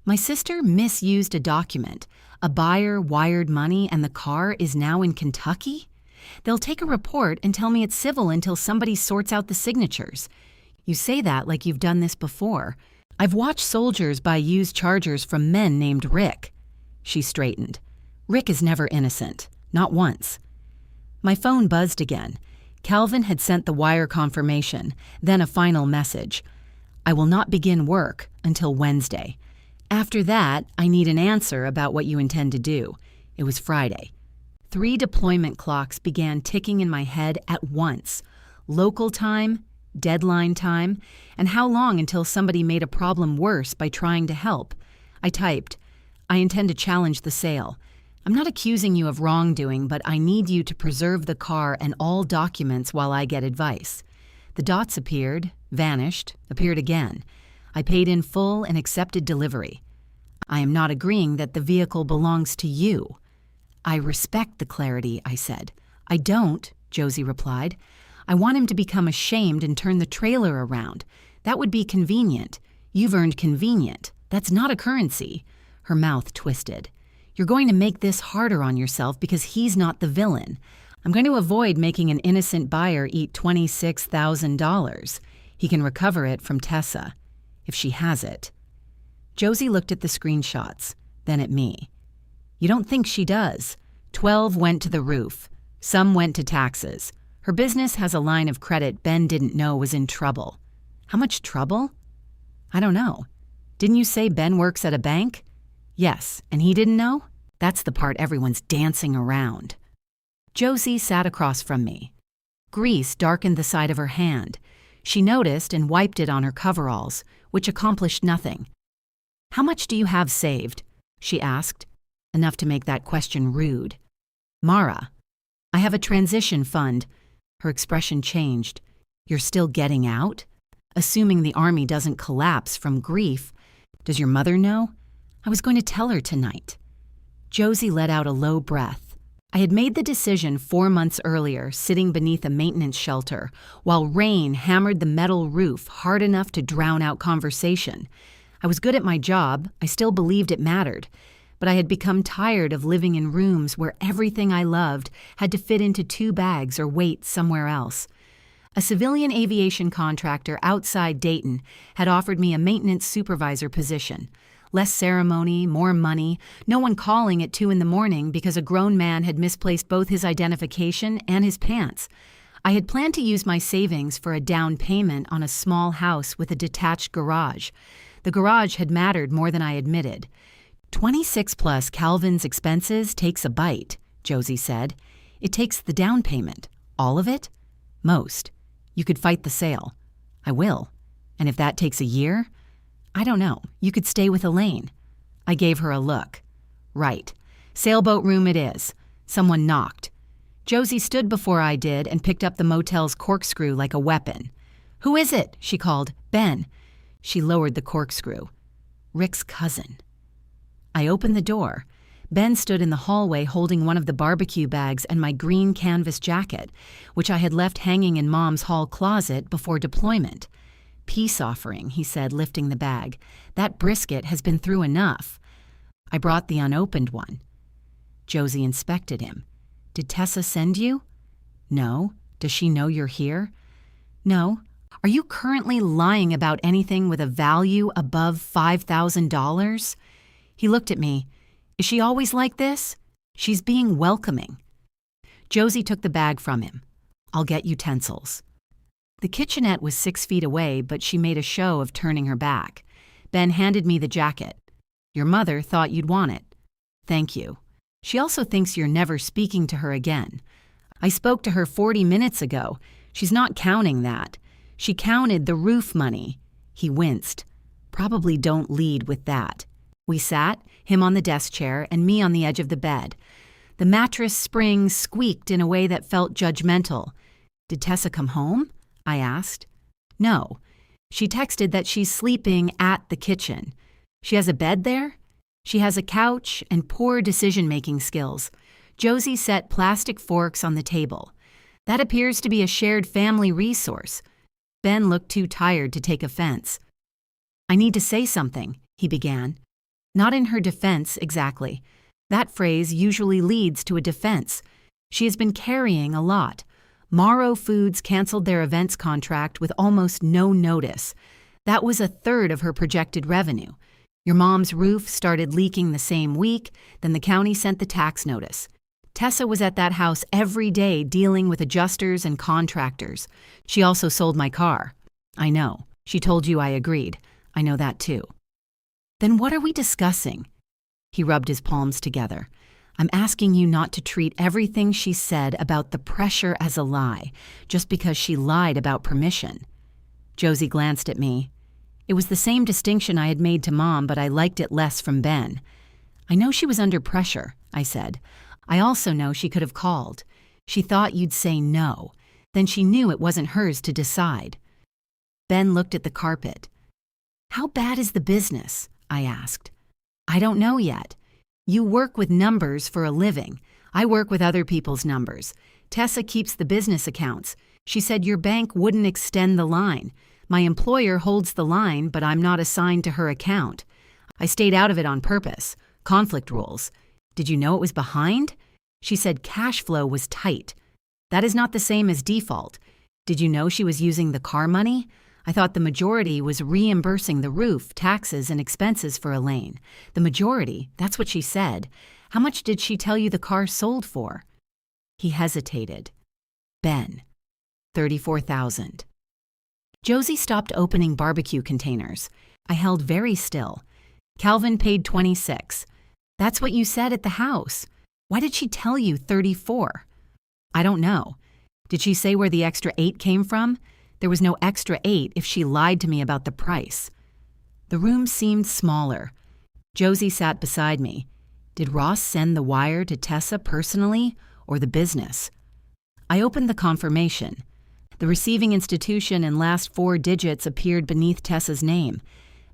My sister misused a document. A buyer wired money and the car is now in Kentucky? They'll take a report and tell me it's civil until somebody sorts out the signatures. You say that like you've done this before. I've watched soldiers buy used chargers from men named Rick. She straightened. Rick is never innocent. Not once. My phone buzzed again. Calvin had sent the wire confirmation, then a final message. I will not begin work until Wednesday. After that, I need an answer about what you intend to do. It was Friday. 3 deployment clocks began ticking in my head at once. Local time, deadline time, and how long until somebody made a problem worse by trying to help. I typed, I intend to challenge the sale. I'm not accusing you of wrongdoing, but I need you to preserve the car and all documents while I get advice. The dots appeared, vanished, appeared again. I paid in full and accepted delivery. I am not agreeing that the vehicle belongs to you. I respect the clarity, I said. I don't, Josie replied. I want him to become ashamed and turn the trailer around. That would be convenient. You've earned convenient. That's not a currency. Her mouth twisted. You're going to make this harder on yourself because he's not the villain. I'm going to avoid making an innocent buyer eat $26,000. He can recover it from Tessa, if she has it. Josie looked at the screenshots, then at me. You don't think she does. 12 went to the roof. Some went to taxes. Her business has a line of credit Ben didn't know was in trouble. How much trouble? I don't know. Didn't you say Ben works at a bank? Yes, and he didn't know? That's the part everyone's dancing around. Josie sat across from me. Grease darkened the side of her hand. She noticed and wiped it on her coveralls, which accomplished nothing. How much do you have saved? She asked, enough to make that question rude. Mara, I have a transition fund. Her expression changed. You're still getting out? Assuming the army doesn't collapse from grief. Does your mother know? I was going to tell her tonight. Josie let out a low breath. I had made the decision 4 months earlier, sitting beneath a maintenance shelter, while rain hammered the metal roof hard enough to drown out conversation. I was good at my job, I still believed it mattered, but I had become tired of living in rooms where everything I loved had to fit into 2 bags or wait somewhere else. A civilian aviation contractor outside Dayton had offered me a maintenance supervisor position. Less ceremony, more money, no one calling at 2 a.m. because a grown man had misplaced both his identification and his pants. I had planned to use my savings for a down payment on a small house with a detached garage. The garage had mattered more than I admitted. 26 plus Calvin's expenses takes a bite, Josie said. It takes the down payment. All of it? Most. You could fight the sale. I will. And if that takes a year? I don't know. You could stay with Elaine. I gave her a look. Right. Sailboat room it is. Someone knocked. Josie stood before I did and picked up the motel's corkscrew like a weapon. Who is it? She called. Ben. She lowered the corkscrew. Rick's cousin. I opened the door. Ben stood in the hallway holding one of the barbecue bags and my green canvas jacket, which I had left hanging in Mom's hall closet before deployment. Peace offering, he said, lifting the bag. That brisket has been through enough. I brought the unopened one. Josie inspected him. Did Tessa send you? No. Does she know you're here? No. Are you currently lying about anything with a value above $5,000? He looked at me. Is she always like this? She's being welcoming. Josie took the bag from him. I'll get utensils. The kitchenette was 6 feet away, but she made a show of turning her back. Ben handed me the jacket. Your mother thought you'd want it. Thank you. She also thinks you're never speaking to her again. I spoke to her 40 minutes ago. She's not counting that. She counted the roof money. He winced. Probably don't lead with that. We sat, him on the desk chair and me on the edge of the bed. The mattress springs squeaked in a way that felt judgmental. Did Tessa come home? I asked. No. She texted that she's sleeping at the kitchen. She has a bed there? She has a couch and poor decision-making skills. Josie set plastic forks on the table. That appears to be a shared family resource. Ben looked too tired to take offense. I need to say something, he began. Not in her defense, exactly. That phrase usually leads to a defense. She has been carrying a lot. Morrow Foods canceled their events contract with almost no notice. That was a third of her projected revenue. Your mom's roof started leaking the same week, then the county sent the tax notice. Tessa was at that house every day dealing with adjusters and contractors. She also sold my car. I know. She told you I agreed. I know that too. Then what are we discussing? He rubbed his palms together. I'm asking you not to treat everything she said about the pressure as a lie, just because she lied about permission. Josie glanced at me. It was the same distinction I had made to Mom, but I liked it less from Ben. I know she was under pressure, I said. I also know she could have called. She thought you'd say no. Then she knew it wasn't hers to decide. Ben looked at the carpet. How bad is the business? I asked. I don't know yet. You work with numbers for a living. I work with other people's numbers. Tessa keeps the business accounts. She said your bank wouldn't extend the line. My employer holds the line, but I'm not assigned to her account. I stayed out of it on purpose. Conflict rules. Did you know it was behind? She said cash flow was tight. That is not the same as default. Did you know she was using the car money? I thought the majority was reimbursing the roof, taxes, and expenses for Elaine. The majority, that's what she said. How much did she tell you the car sold for? He hesitated. Ben. $34,000. Josie stopped opening barbecue containers. I held very still. Calvin paid $26. That's what you said at the house. Why did she tell you $34? I don't know. Did she say where the extra $8 came from? There was no extra $8 if she lied to me about the price. The room seemed smaller. Josie sat beside me. Did Ross send the wire to Tessa personally or the business? I opened the confirmation. The receiving institution and last 4 digits appeared beneath Tessa's name.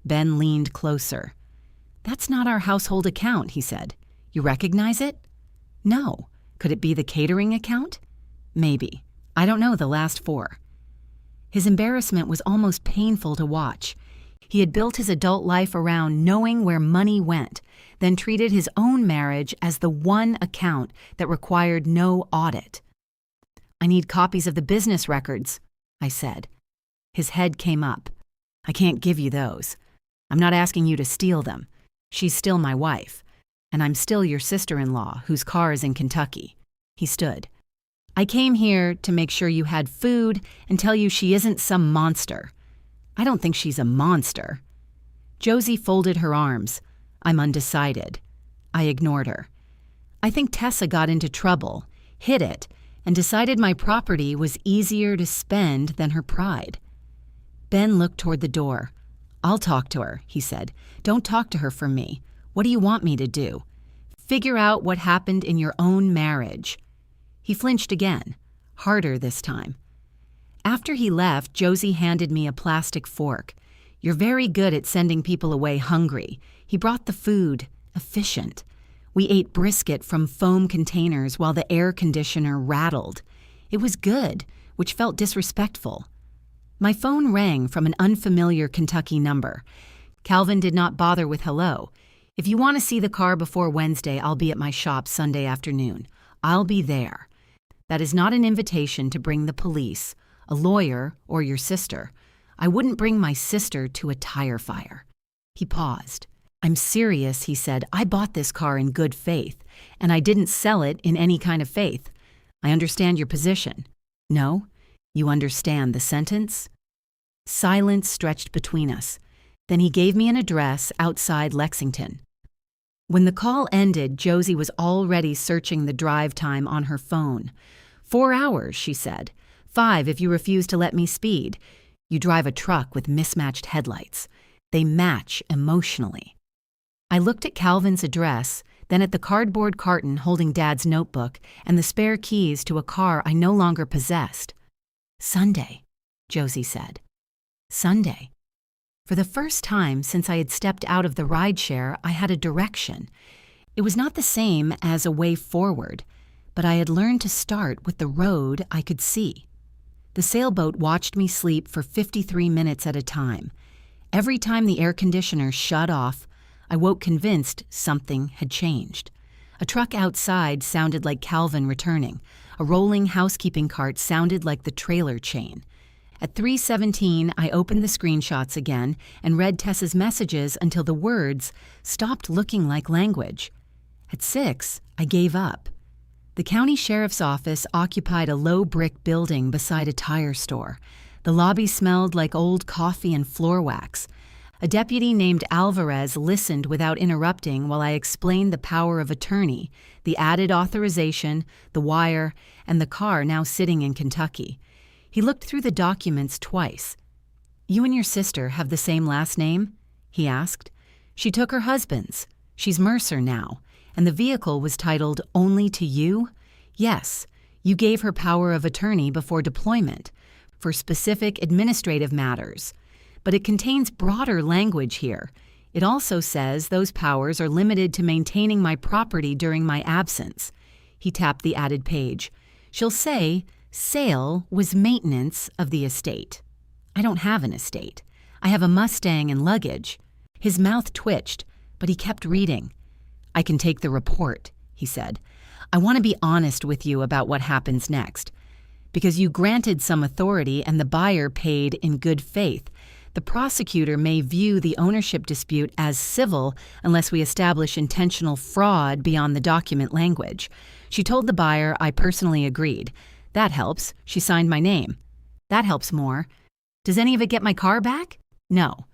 Ben leaned closer. That's not our household account, he said. You recognize it? No. Could it be the catering account? Maybe. I don't know the last 4. His embarrassment was almost painful to watch. He had built his adult life around knowing where money went, then treated his own marriage as the one account that required no audit. I need copies of the business records, I said. His head came up. I can't give you those. I'm not asking you to steal them. She's still my wife, and I'm still your sister-in-law whose car is in Kentucky. He stood. I came here to make sure you had food and tell you she isn't some monster. I don't think she's a monster. Josie folded her arms. I'm undecided. I ignored her. I think Tessa got into trouble, hid it, and decided my property was easier to spend than her pride. Ben looked toward the door. I'll talk to her, he said. Don't talk to her for me. What do you want me to do? Figure out what happened in your own marriage. He flinched again, harder this time. After he left, Josie handed me a plastic fork. You're very good at sending people away hungry. He brought the food, efficient. We ate brisket from foam containers while the air conditioner rattled. It was good, which felt disrespectful. My phone rang from an unfamiliar Kentucky number. Calvin did not bother with hello. If you want to see the car before Wednesday, I'll be at my shop Sunday afternoon. I'll be there. That is not an invitation to bring the police, a lawyer, or your sister. I wouldn't bring my sister to a tire fire. He paused. I'm serious, he said. I bought this car in good faith, and I didn't sell it in any kind of faith. I understand your position. No? You understand the sentence? Silence stretched between us. Then he gave me an address outside Lexington. When the call ended, Josie was already searching the drive time on her phone. 4 hours, she said. 5 if you refuse to let me speed. You drive a truck with mismatched headlights. They match emotionally. I looked at Calvin's address, then at the cardboard carton holding Dad's notebook and the spare keys to a car I no longer possessed. Sunday, Josie said. Sunday. For the first time since I had stepped out of the rideshare, I had a direction. It was not the same as a way forward, but I had learned to start with the road I could see. The sailboat watched me sleep for 53 minutes at a time. Every time the air conditioner shut off, I woke convinced something had changed. A truck outside sounded like Calvin returning. A rolling housekeeping cart sounded like the trailer chain. At 3:17, I opened the screenshots again and read Tessa's messages until the words stopped looking like language. At 6, I gave up. The county sheriff's office occupied a low brick building beside a tire store. The lobby smelled like old coffee and floor wax. A deputy named Alvarez listened without interrupting while I explained the power of attorney, the added authorization, the wire, and the car now sitting in Kentucky. He looked through the documents twice. "You and your sister have the same last name?" he asked. "She took her husband's. She's Mercer now. And the vehicle was titled Only to You?" "Yes. You gave her power of attorney before deployment for specific administrative matters. But it contains broader language here. It also says those powers are limited to maintaining my property during my absence." He tapped the added page. "She'll say sale was maintenance of the estate. I don't have an estate. I have a Mustang and luggage." His mouth twitched, but he kept reading. "I can take the report," he said. "I want to be honest with you about what happens next. Because you granted some authority and the buyer paid in good faith, the prosecutor may view the ownership dispute as civil unless we establish intentional fraud beyond the document language. She told the buyer I personally agreed. That helps. She signed my name. That helps more. Does any of it get my car back? No.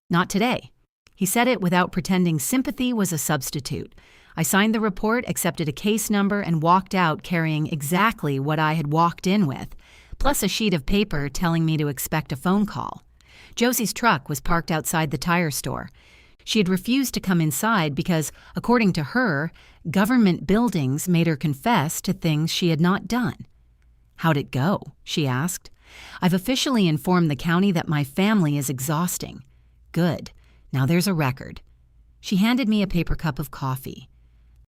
Not today." He said it without pretending sympathy was a substitute. I signed the report, accepted a case number, and walked out carrying exactly what I had walked in with, plus a sheet of paper telling me to expect a phone call. Josie's truck was parked outside the tire store. She had refused to come inside because, according to her, government buildings made her confess to things she had not done. "How'd it go?" she asked. "I've officially informed the county that my family is exhausting." "Good. Now there's a record." She handed me a paper cup of coffee.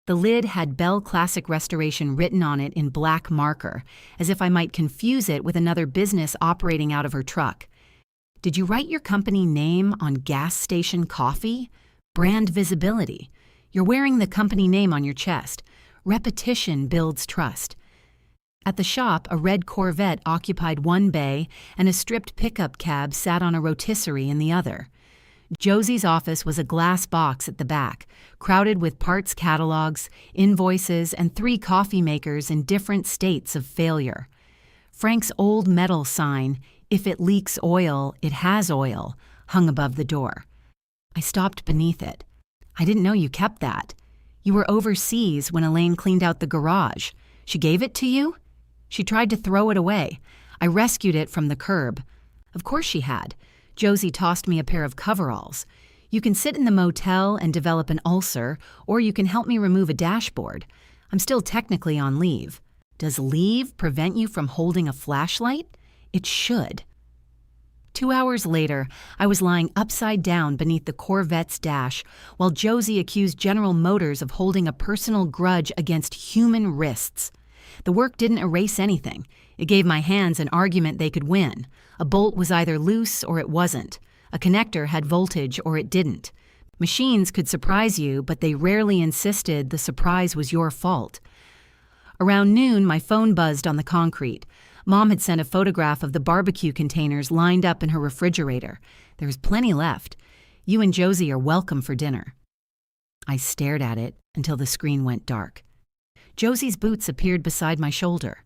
The lid had Bell Classic Restoration written on it in black marker, as if I might confuse it with another business operating out of her truck. "Did you write your company name on gas station coffee? Brand visibility. You're wearing the company name on your chest. Repetition builds trust." At the shop, a red Corvette occupied one bay and a stripped pickup cab sat on a rotisserie in the other. Josie's office was a glass box at the back, crowded with parts catalogs, invoices, and 3 coffee makers in different states of failure. Frank's old metal sign, "If it leaks oil, it has oil," hung above the door. I stopped beneath it. "I didn't know you kept that. You were overseas when Elaine cleaned out the garage. She gave it to you?" She tried to throw it away. I rescued it from the curb. Of course she had. Josie tossed me a pair of coveralls. "You can sit in the motel and develop an ulcer, or you can help me remove a dashboard. I'm still technically on leave." "Does leave prevent you from holding a flashlight?" "It should." 2 hours later, I was lying upside down beneath the Corvette's dash, while Josie accused General Motors of holding a personal grudge against human wrists. The work didn't erase anything. It gave my hands an argument they could win. A bolt was either loose or it wasn't. A connector had voltage or it didn't. Machines could surprise you, but they rarely insisted the surprise was your fault. Around noon, my phone buzzed on the concrete. Mom had sent a photograph of the barbecue containers lined up in her refrigerator. "There's plenty left. You and Josie are welcome for dinner." I stared at it until the screen went dark. Josie's boots appeared beside my shoulder.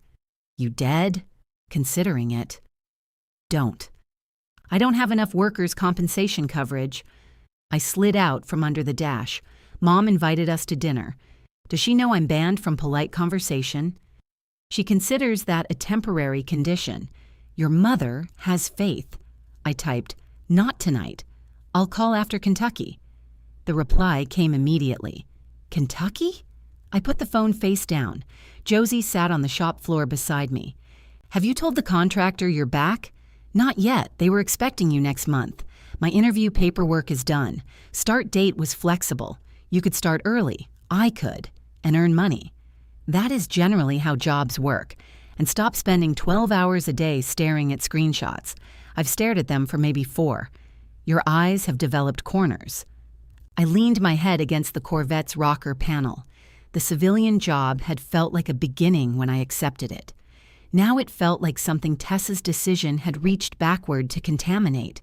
"You dead?" "Considering it." "Don't." "I don't have enough workers' compensation coverage." I slid out from under the dash. Mom invited us to dinner. Does she know I'm banned from polite conversation? She considers that a temporary condition. Your mother has faith. I typed, "Not tonight. I'll call after Kentucky." The reply came immediately. "Kentucky?" I put the phone face down. Josie sat on the shop floor beside me. "Have you told the contractor you're back?" "Not yet. They were expecting you next month. My interview paperwork is done. Start date was flexible. You could start early. I could. And earn money. That is generally how jobs work. And stop spending 12 hours a day staring at screenshots. I've stared at them for maybe 4. Your eyes have developed corners. I leaned my head against the Corvette's rocker panel. The civilian job had felt like a beginning when I accepted it. Now it felt like something Tessa's decision had reached backward to contaminate.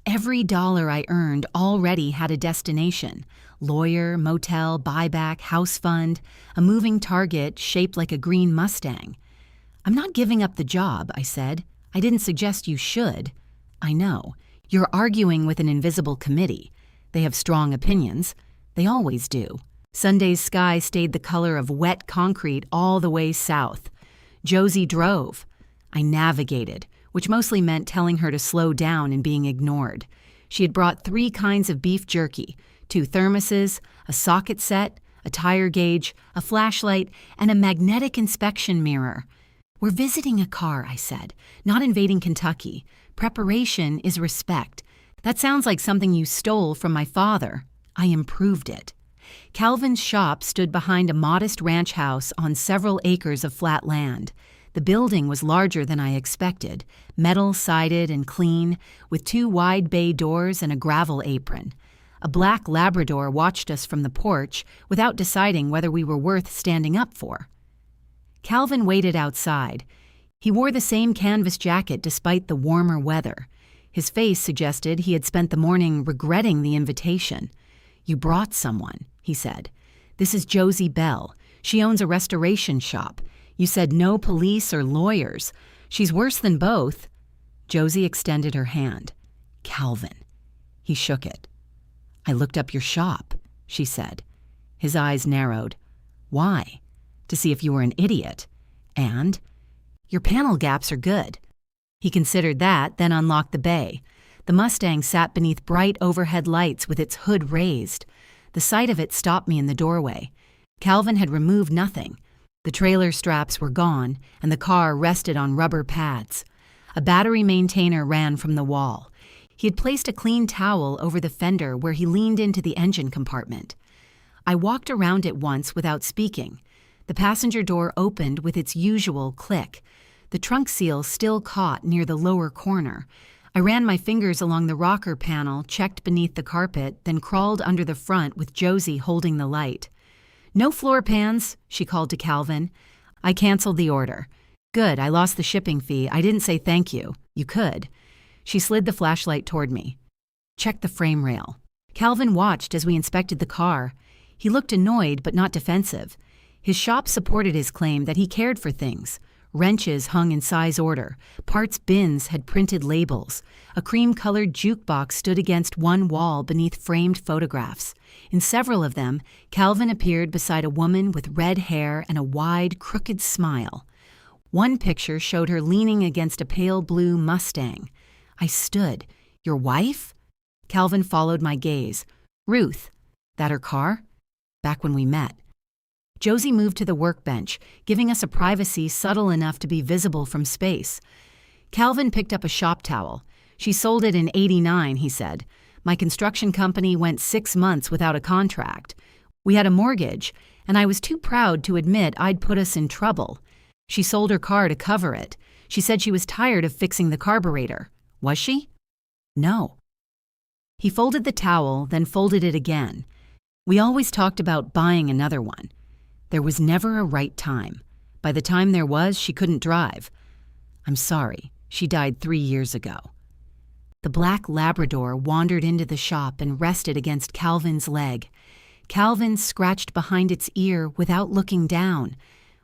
Every dollar I earned already had a destination. Lawyer, motel, buyback, house fund, a moving target shaped like a green Mustang. I'm not giving up the job, I said. I didn't suggest you should. I know. You're arguing with an invisible committee. They have strong opinions. They always do. Sunday's sky stayed the color of wet concrete all the way south. Josie drove. I navigated, which mostly meant telling her to slow down and being ignored. She had brought 3 kinds of beef jerky, 2 thermoses, a socket set, a tire gauge, a flashlight, and a magnetic inspection mirror. We're visiting a car, I said, not invading Kentucky. Preparation is respect. That sounds like something you stole from my father. I improved it. Calvin's shop stood behind a modest ranch house on several acres of flat land. The building was larger than I expected, metal-sided and clean, with 2 wide bay doors and a gravel apron. A black Labrador watched us from the porch without deciding whether we were worth standing up for. Calvin waited outside. He wore the same canvas jacket despite the warmer weather. His face suggested he had spent the morning regretting the invitation. "You brought someone," he said. "This is Josie Bell. She owns a restoration shop. You said no police or lawyers. She's worse than both." Josie extended her hand. "Calvin." He shook it. "I looked up your shop," she said. His eyes narrowed. "Why? To see if you were an idiot. And your panel gaps are good." He considered that, then unlocked the bay. The Mustang sat beneath bright overhead lights with its hood raised. The sight of it stopped me in the doorway. Calvin had removed nothing. The trailer straps were gone, and the car rested on rubber pads. A battery maintainer ran from the wall. He had placed a clean towel over the fender where he leaned into the engine compartment. I walked around it once without speaking. The passenger door opened with its usual click. The trunk seal still caught near the lower corner. I ran my fingers along the rocker panel, checked beneath the carpet, then crawled under the front with Josie holding the light. "No floor pans," she called to Calvin. I canceled the order. "Good, I lost the shipping fee. I didn't say thank you. You could." She slid the flashlight toward me. "Check the frame rail." Calvin watched as we inspected the car. He looked annoyed but not defensive. His shop supported his claim that he cared for things. Wrenches hung in size order. Parts bins had printed labels. A cream-colored jukebox stood against one wall beneath framed photographs. In several of them, Calvin appeared beside a woman with red hair and a wide, crooked smile. One picture showed her leaning against a pale blue Mustang. I stood. "Your wife?" Calvin followed my gaze. "Ruth. That her car?" "Back when we met." Josie moved to the workbench, giving us a privacy subtle enough to be visible from space. Calvin picked up a shop towel. "She sold it in '89, he said. "My construction company went 6 months without a contract. We had a mortgage, and I was too proud to admit I'd put us in trouble. She sold her car to cover it. She said she was tired of fixing the carburetor. Was she?" "No." He folded the towel, then folded it again. "We always talked about buying another one. There was never a right time. By the time there was, she couldn't drive. I'm sorry. She died 3 years ago." The black Labrador wandered into the shop and rested against Calvin's leg. Calvin scratched behind its ear without looking down.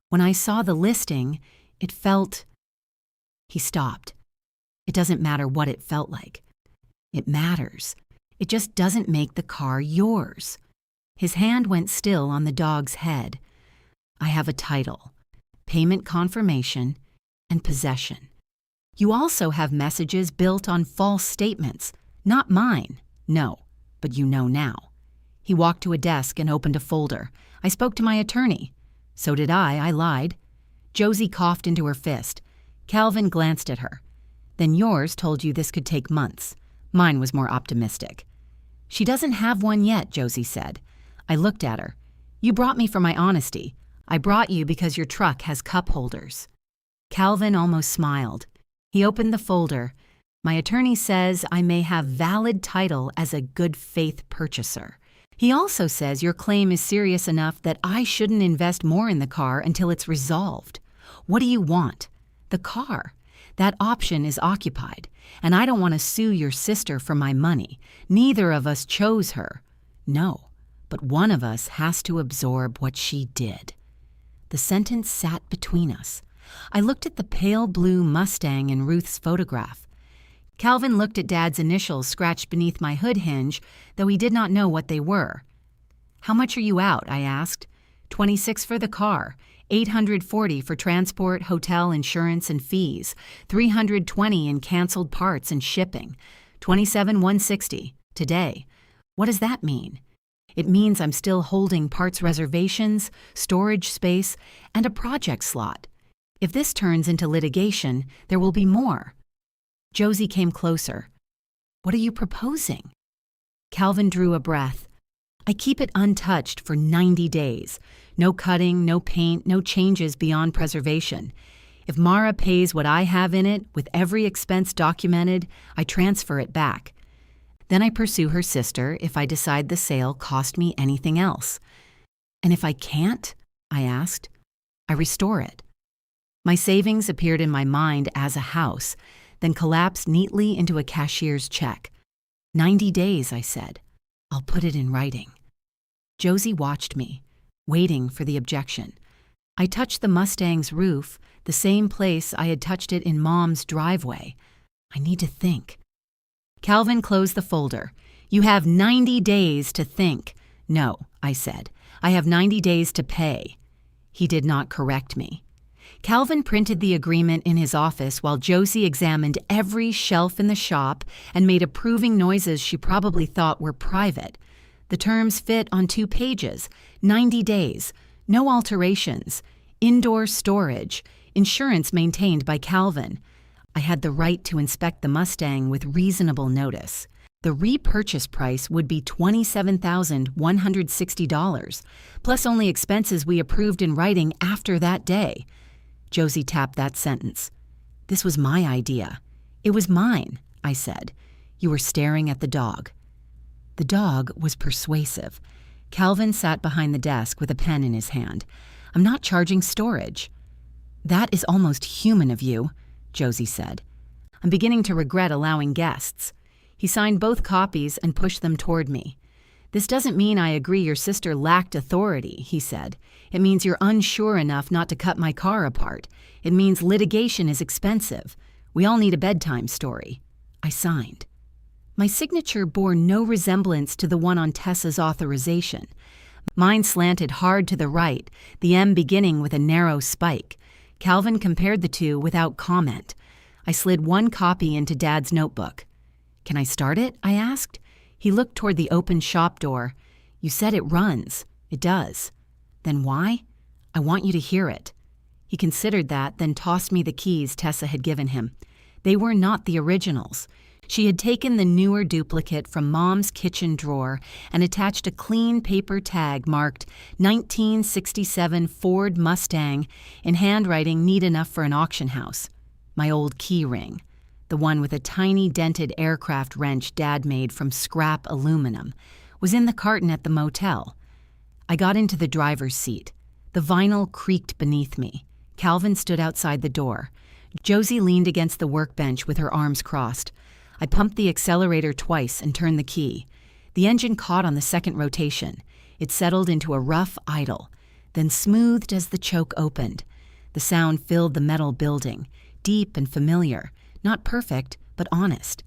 When I saw the listing, it felt... He stopped. "It doesn't matter what it felt like. It matters. It just doesn't make the car yours." His hand went still on the dog's head. "I have a title, payment confirmation, and possession. You also have messages built on false statements. Not mine, no, but you know now." He walked to a desk and opened a folder. "I spoke to my attorney." "So did I lied." Josie coughed into her fist. Calvin glanced at her. "Then yours told you this could take months. Mine was more optimistic. "She doesn't have one yet," Josie said. I looked at her. "You brought me for my honesty. I brought you because your truck has cup holders." Calvin almost smiled. He opened the folder. "My attorney says I may have valid title as a good faith purchaser. He also says your claim is serious enough that I shouldn't invest more in the car until it's resolved. What do you want?" "The car. That option is occupied, and I don't want to sue your sister for my money. Neither of us chose her." "No, but one of us has to absorb what she did." The sentence sat between us. I looked at the pale blue Mustang in Ruth's photograph. Calvin looked at Dad's initials scratched beneath my hood hinge, though he did not know what they were. "How much are you out?" I asked. "$26 for the car, $840 for transport, hotel, insurance, and fees, $320 in canceled parts and shipping, $27,160 today." "What does that mean?" "It means I'm still holding parts reservations, storage space, and a project slot. If this turns into litigation, there will be more." Josie came closer. "What are you proposing?" Calvin drew a breath. "I keep it untouched for 90 days. No cutting, no paint, no changes beyond preservation. If Mara pays what I have in it, with every expense documented, I transfer it back. Then I pursue her sister if I decide the sale cost me anything else." "And if I can't?" I asked. "I restore it." My savings appeared in my mind as a house, then collapsed neatly into a cashier's check. 90 days, I said. "I'll put it in writing." Josie watched me, waiting for the objection. I touched the Mustang's roof, the same place I had touched it in Mom's driveway. I need to think. Calvin closed the folder. "You have 90 days to think." "No," I said. "I have 90 days to pay." He did not correct me. Calvin printed the agreement in his office while Josie examined every shelf in the shop and made approving noises she probably thought were private. The terms fit on 2 pages. 90 days, no alterations, indoor storage, insurance maintained by Calvin. I had the right to inspect the Mustang with reasonable notice. The repurchase price would be $27,160, plus only expenses we approved in writing after that day. Josie tapped that sentence. "This was my idea." "It was mine," I said. "You were staring at the dog." The dog was persuasive. Calvin sat behind the desk with a pen in his hand. "I'm not charging storage." "That is almost human of you," Josie said. "I'm beginning to regret allowing guests." He signed both copies and pushed them toward me. "This doesn't mean I agree your sister lacked authority," he said. "It means you're unsure enough not to cut my car apart. It means litigation is expensive. We all need a bedtime story." I signed. My signature bore no resemblance to the one on Tessa's authorization. Mine slanted hard to the right, the M beginning with a narrow spike. Calvin compared the two without comment. I slid one copy into Dad's notebook. "Can I start it?" I asked. He looked toward the open shop door. "You said it runs." "It does." "Then why?" "I want you to hear it." He considered that, then tossed me the keys Tessa had given him. They were not the originals. She had taken the newer duplicate from Mom's kitchen drawer and attached a clean paper tag marked 1967 Ford Mustang in handwriting neat enough for an auction house. My old key ring, the one with a tiny dented aircraft wrench Dad made from scrap aluminum, was in the carton at the motel. I got into the driver's seat. The vinyl creaked beneath me. Calvin stood outside the door. Josie leaned against the workbench with her arms crossed. I pumped the accelerator twice and turned the key. The engine caught on the second rotation. It settled into a rough idle, then smoothed as the choke opened. The sound filled the metal building, deep and familiar, not perfect, but honest.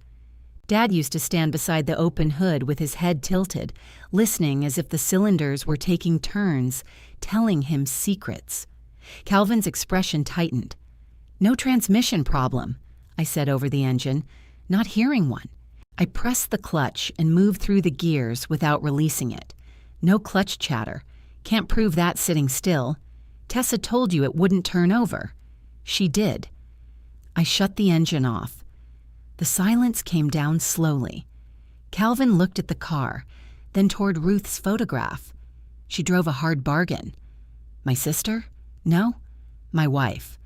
Dad used to stand beside the open hood with his head tilted, listening as if the cylinders were taking turns, telling him secrets. Calvin's expression tightened. "No transmission problem," I said over the engine, not hearing one. I pressed the clutch and moved through the gears without releasing it. No clutch chatter. Can't prove that sitting still. Tessa told you it wouldn't turn over. She did. I shut the engine off. The silence came down slowly. Calvin looked at the car, then toward Ruth's photograph. She drove a hard bargain. My sister? No, my wife.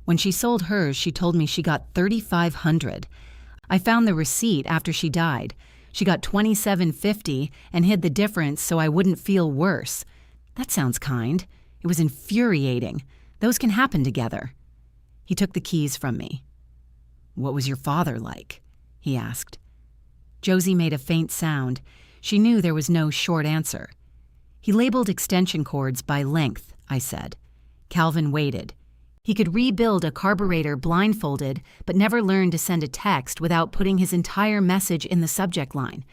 When she sold hers, she told me she got $3,500. I found the receipt after she died. She got $2,750 and hid the difference so I wouldn't feel worse. That sounds kind. It was infuriating. Those can happen together. He took the keys from me. What was your father like? He asked. Josie made a faint sound. She knew there was no short answer. He labeled extension cords by length, I said. Calvin waited. He could rebuild a carburetor blindfolded, but never learned to send a text without putting his entire message in the subject line.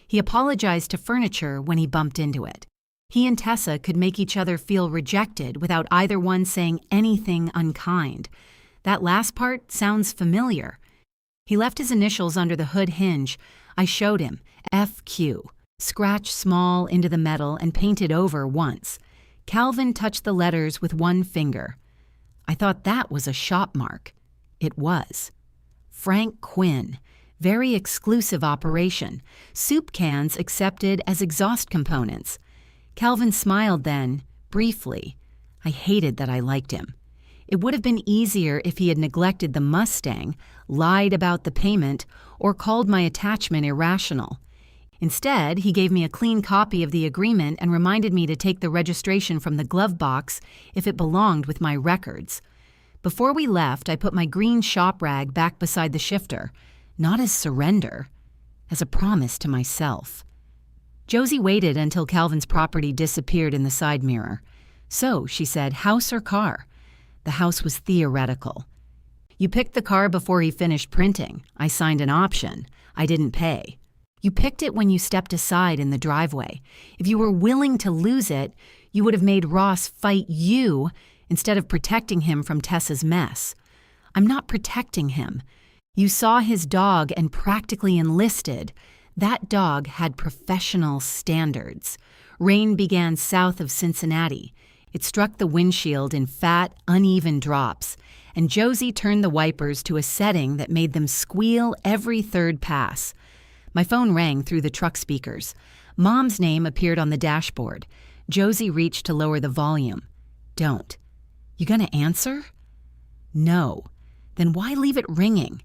He apologized to furniture when he bumped into it. He and Tessa could make each other feel rejected without either one saying anything unkind. That last part sounds familiar. He left his initials under the hood hinge. I showed him, FQ, scratched small into the metal and painted over once. Calvin touched the letters with one finger. I thought that was a shop mark. It was. Frank Quinn. Very exclusive operation. Soup cans accepted as exhaust components. Calvin smiled then, briefly. I hated that I liked him. It would have been easier if he had neglected the Mustang, lied about the payment, or called my attachment irrational. Instead, he gave me a clean copy of the agreement and reminded me to take the registration from the glove box if it belonged with my records. Before we left, I put my green shop rag back beside the shifter, not as surrender, as a promise to myself. Josie waited until Calvin's property disappeared in the side mirror. So, she said, house or car? The house was theoretical. You picked the car before he finished printing. I signed an option. I didn't pay. You picked it when you stepped aside in the driveway. If you were willing to lose it, you would have made Ross fight you instead of protecting him from Tessa's mess. I'm not protecting him. You saw his dog and practically enlisted. That dog had professional standards. Rain began south of Cincinnati. It struck the windshield in fat, uneven drops, and Josie turned the wipers to a setting that made them squeal every third pass. My phone rang through the truck speakers. Mom's name appeared on the dashboard. Josie reached to lower the volume. Don't. You gonna answer? No. Then why leave it ringing?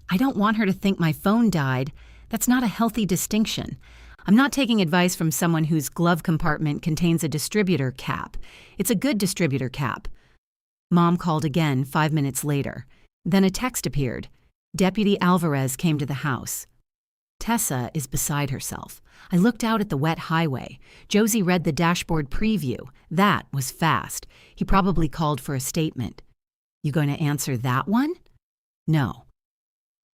I don't want her to think my phone died. That's not a healthy distinction. I'm not taking advice from someone whose glove compartment contains a distributor cap. It's a good distributor cap. Mom called again 5 minutes later. Then a text appeared. Deputy Alvarez came to the house. Tessa is beside herself. I looked out at the wet highway. Josie read the dashboard preview. That was fast. He probably called for a statement. You going to answer that one? No.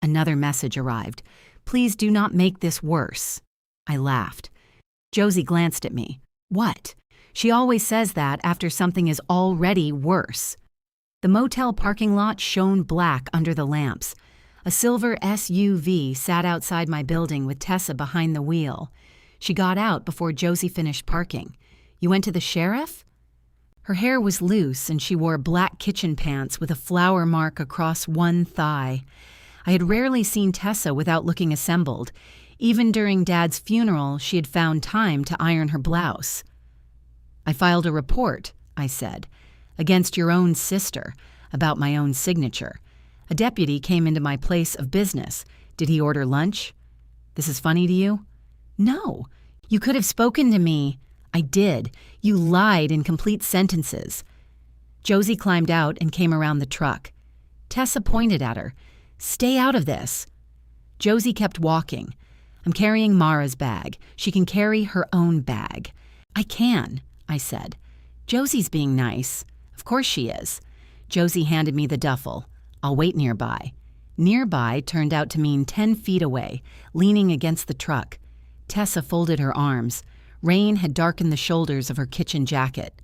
Another message arrived. Please do not make this worse. I laughed. Josie glanced at me. What? She always says that after something is already worse. The motel parking lot shone black under the lamps. A silver SUV sat outside my building with Tessa behind the wheel. She got out before Josie finished parking. You went to the sheriff? Her hair was loose and she wore black kitchen pants with a flower mark across one thigh. I had rarely seen Tessa without looking assembled. Even during Dad's funeral, she had found time to iron her blouse. I filed a report, I said, against your own sister, about my own signature. A deputy came into my place of business. Did he order lunch? This is funny to you? No. You could have spoken to me. I did. You lied in complete sentences. Josie climbed out and came around the truck. Tessa pointed at her. Stay out of this. Josie kept walking. I'm carrying Mara's bag. She can carry her own bag. I can, I said. Josie's being nice. Of course she is. Josie handed me the duffel. I'll wait nearby. Nearby turned out to mean 10 feet away, leaning against the truck. Tessa folded her arms. Rain had darkened the shoulders of her kitchen jacket.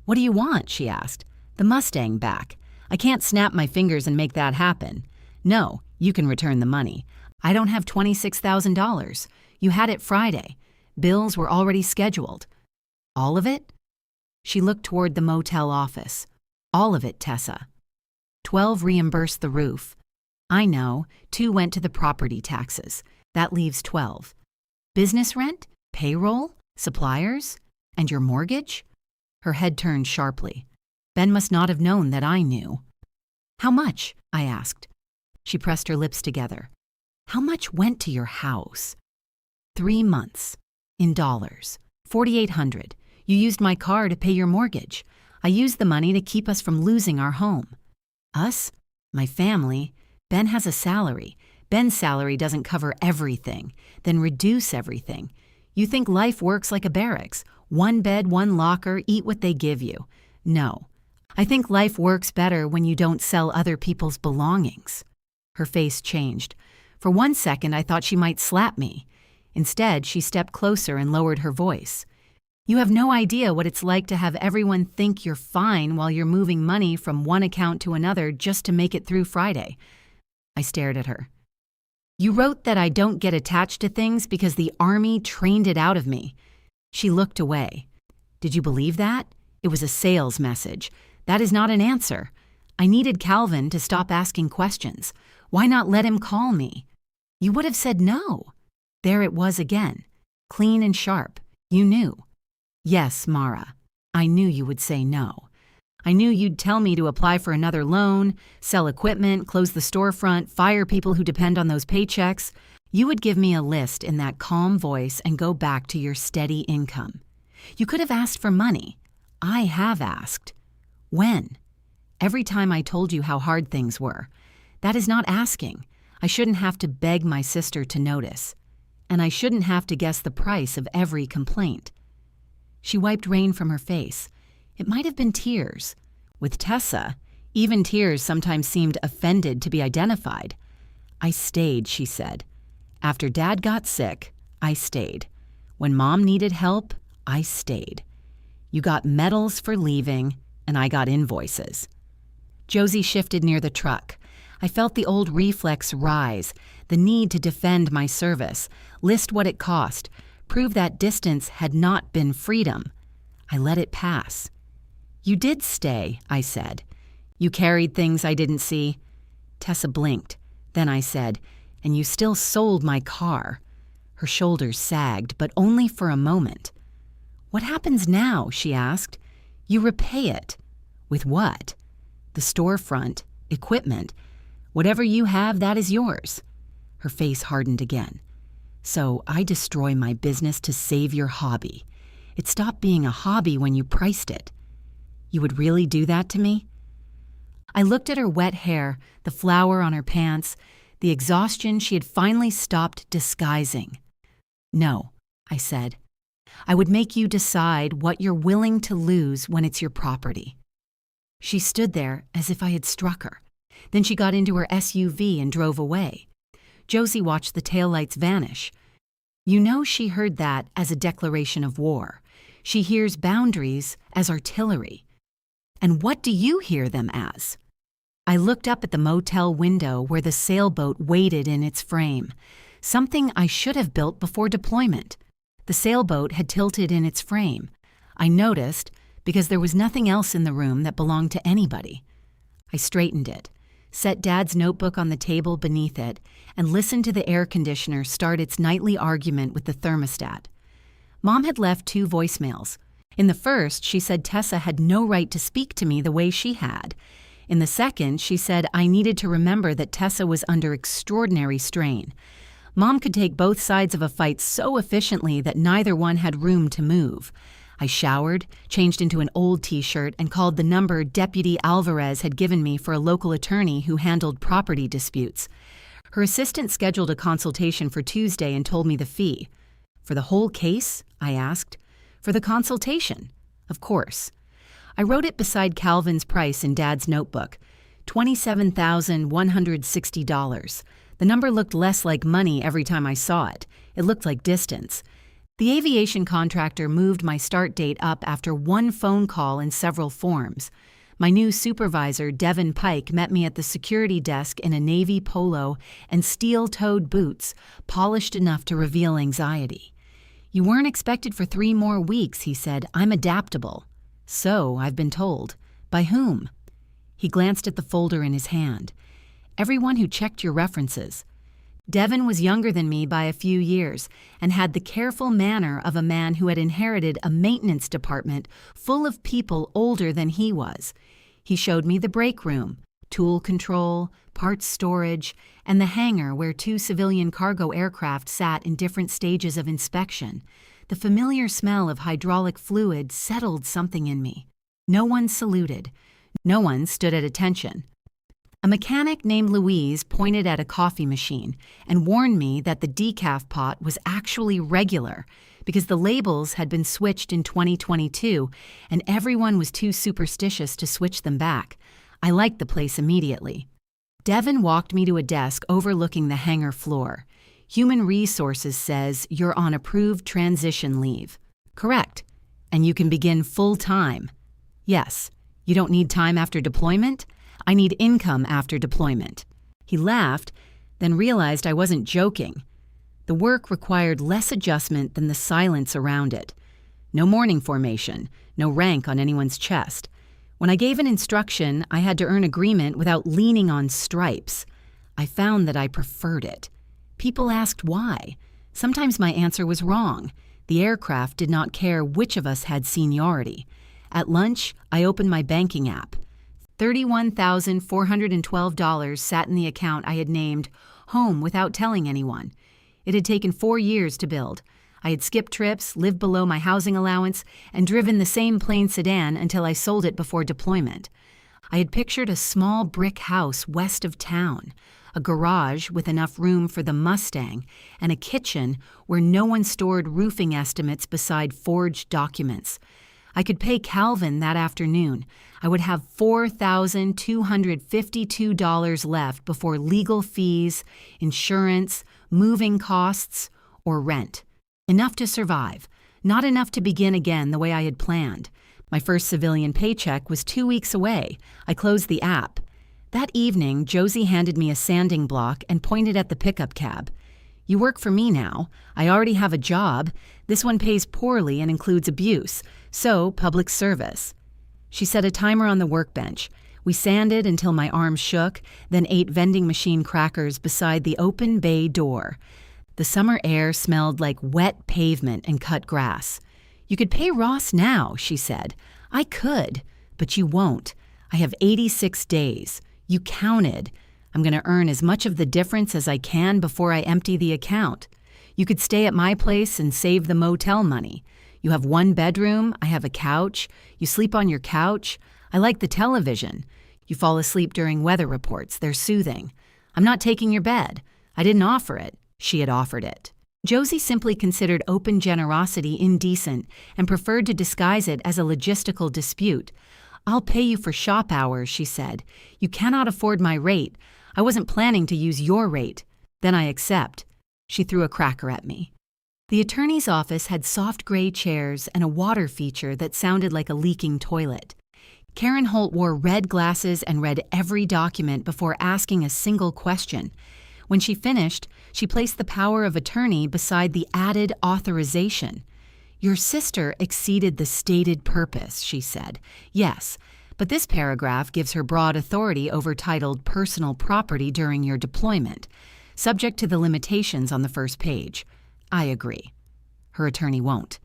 What do you want? She asked. The Mustang back. I can't snap my fingers and make that happen. No, you can return the money. I don't have $26,000. You had it Friday. Bills were already scheduled. All of it? She looked toward the motel office. All of it, Tessa. 12 reimbursed the roof. I know, 2 went to the property taxes. That leaves 12. Business rent, payroll, suppliers, and your mortgage? Her head turned sharply. Ben must not have known that I knew. How much? I asked. She pressed her lips together. How much went to your house? 3 months. In dollars. $4,800. You used my car to pay your mortgage. I used the money to keep us from losing our home. Us? My family. Ben has a salary. Ben's salary doesn't cover everything. Then reduce everything. You think life works like a barracks. 1 bed, 1 locker, eat what they give you. No. I think life works better when you don't sell other people's belongings. Her face changed. For 1 second, I thought she might slap me. Instead, she stepped closer and lowered her voice. You have no idea what it's like to have everyone think you're fine while you're moving money from one account to another just to make it through Friday. I stared at her. You wrote that I don't get attached to things because the Army trained it out of me. She looked away. Did you believe that? It was a sales message. That is not an answer. I needed Calvin to stop asking questions. Why not let him call me? You would have said no. There it was again, clean and sharp. You knew. Yes, Mara. I knew you would say no. I knew you'd tell me to apply for another loan, sell equipment, close the storefront, fire people who depend on those paychecks. You would give me a list in that calm voice and go back to your steady income. You could have asked for money. I have asked. When? Every time I told you how hard things were. That is not asking. I shouldn't have to beg my sister to notice. And I shouldn't have to guess the price of every complaint. She wiped rain from her face. It might have been tears. With Tessa, even tears sometimes seemed offended to be identified. I stayed, she said. After Dad got sick, I stayed. When Mom needed help, I stayed. You got medals for leaving, and I got invoices. Josie shifted near the truck. I felt the old reflex rise, the need to defend my service, list what it cost, prove that distance had not been freedom. I let it pass. You did stay, I said. You carried things I didn't see. Tessa blinked. Then I said, and you still sold my car. Her shoulders sagged, but only for a moment. What happens now? She asked. You repay it. With what? The storefront, equipment. Whatever you have, that is yours. Her face hardened again. So I destroy my business to save your hobby. It stopped being a hobby when you priced it. You would really do that to me? I looked at her wet hair, the flour on her pants, the exhaustion she had finally stopped disguising. No, I said. I would make you decide what you're willing to lose when it's your property. She stood there as if I had struck her. Then she got into her SUV and drove away. Josie watched the taillights vanish. You know she heard that as a declaration of war. She hears boundaries as artillery. And what do you hear them as? I looked up at the motel window where the sailboat waited in its frame, something I should have built before deployment. The sailboat had tilted in its frame. I noticed because there was nothing else in the room that belonged to anybody. I straightened it, set Dad's notebook on the table beneath it, and listened to the air conditioner start its nightly argument with the thermostat. Mom had left 2 voicemails. In the first, she said Tessa had no right to speak to me the way she had. In the second, she said I needed to remember that Tessa was under extraordinary strain. Mom could take both sides of a fight so efficiently that neither one had room to move. I showered, changed into an old T-shirt, and called the number Deputy Alvarez had given me for a local attorney who handled property disputes. Her assistant scheduled a consultation for Tuesday and told me the fee. For the whole case? I asked. For the consultation. Of course. I wrote it beside Calvin's price in Dad's notebook, $27,160. The number looked less like money every time I saw it. It looked like distance. The aviation contractor moved my start date up after 1 phone call and several forms. My new supervisor, Devin Pike, met me at the security desk in a navy polo and steel-toed boots, polished enough to reveal anxiety. You weren't expected for 3 more weeks, he said. I'm adaptable. So, I've been told. By whom? He glanced at the folder in his hand. everyone who checked your references. Devin was younger than me by a few years and had the careful manner of a man who had inherited a maintenance department full of people older than he was. He showed me the break room, tool control, parts storage, and the hangar where 2 civilian cargo aircraft sat in different stages of inspection. The familiar smell of hydraulic fluid settled something in me. No one saluted. No one stood at attention. A mechanic named Louise pointed at a coffee machine and warned me that the decaf pot was actually regular because the labels had been switched in 2022 and everyone was too superstitious to switch them back. I liked the place immediately. Devin walked me to a desk overlooking the hangar floor. Human Resources says you're on approved transition leave. Correct. And you can begin full-time. Yes. You don't need time after deployment? I need income after deployment. He laughed, then realized I wasn't joking. The work required less adjustment than the silence around it. No morning formation, no rank on anyone's chest. When I gave an instruction, I had to earn agreement without leaning on stripes. I found that I preferred it. People asked why. Sometimes my answer was wrong. The aircraft did not care which of us had seniority. At lunch, I opened my banking app. $31,412 sat in the account I had named Home without telling anyone. It had taken 4 years to build. I had skipped trips, lived below my housing allowance, and driven the same plain sedan until I sold it before deployment. I had pictured a small brick house west of town, a garage with enough room for the Mustang, and a kitchen where no one stored roofing estimates beside forged documents. I could pay Calvin that afternoon. I would have $4,252 left before legal fees, insurance, moving costs, or rent. Enough to survive, not enough to begin again the way I had planned. My first civilian paycheck was 2 weeks away. I closed the app. That evening, Josie handed me a sanding block and pointed at the pickup cab. You work for me now. I already have a job. This one pays poorly and includes abuse, so public service. She set a timer on the workbench. We sanded until my arms shook, then ate vending machine crackers beside the open bay door. The summer air smelled like wet pavement and cut grass. You could pay Ross now, she said. I could, but you won't. I have 86 days. You counted. I'm going to earn as much of the difference as I can before I empty the account. You could stay at my place and save the motel money. You have 1 bedroom, I have a couch. You sleep on your couch. I like the television. You fall asleep during weather reports. They're soothing. I'm not taking your bed. I didn't offer it. She had offered it. Josie simply considered open generosity indecent and preferred to disguise it as a logistical dispute. I'll pay you for shop hours, she said. You cannot afford my rate. I wasn't planning to use your rate. Then I accept. She threw a cracker at me. The attorney's office had soft gray chairs and a water feature that sounded like a leaking toilet. Karen Holt wore red glasses and read every document before asking a single question. When she finished, she placed the power of attorney beside the added authorization. Your sister exceeded the stated purpose, she said. Yes, but this paragraph gives her broad authority over titled personal property during your deployment, subject to the limitations on the first page. I agree. Her attorney won't.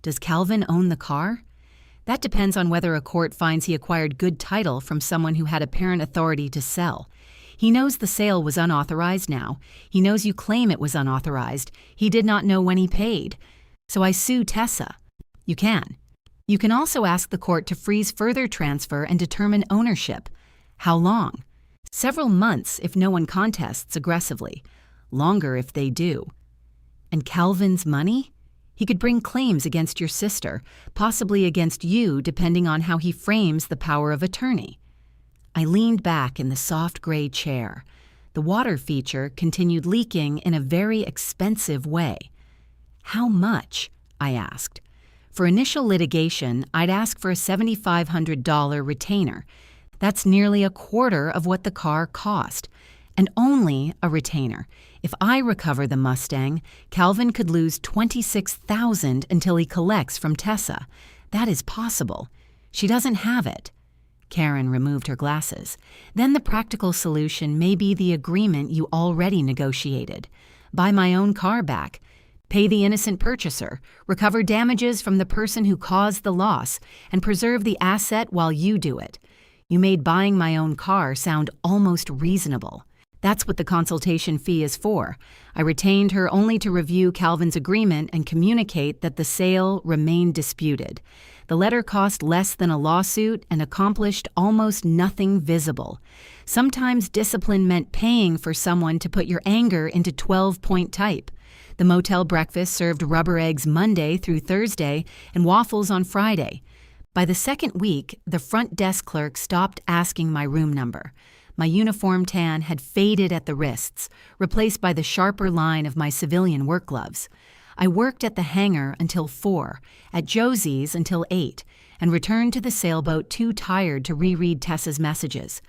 Does Calvin own the car? That depends on whether a court finds he acquired good title from someone who had apparent authority to sell. He knows the sale was unauthorized now. He knows you claim it was unauthorized. He did not know when he paid. So I sue Tessa. You can. You can also ask the court to freeze further transfer and determine ownership. How long? Several months if no one contests aggressively. Longer if they do. And Calvin's money? He could bring claims against your sister, possibly against you depending on how he frames the power of attorney. I leaned back in the soft gray chair. The water feature continued leaking in a very expensive way. How much? I asked. For initial litigation, I'd ask for a $7,500 retainer. That's nearly a quarter of what the car cost. And only a retainer. If I recover the Mustang, Calvin could lose $26,000 until he collects from Tessa. That is possible. She doesn't have it. Karen removed her glasses. Then the practical solution may be the agreement you already negotiated. Buy my own car back. Pay the innocent purchaser, recover damages from the person who caused the loss, and preserve the asset while you do it. You made buying my own car sound almost reasonable. That's what the consultation fee is for. I retained her only to review Calvin's agreement and communicate that the sale remained disputed. The letter cost less than a lawsuit and accomplished almost nothing visible. Sometimes discipline meant paying for someone to put your anger into 12-point type. The motel breakfast served rubber eggs Monday through Thursday and waffles on Friday. By the second week, the front desk clerk stopped asking my room number. My uniform tan had faded at the wrists, replaced by the sharper line of my civilian work gloves. I worked at the hangar until 4, at Josie's until 8, and returned to the sailboat too tired to reread Tessa's messages.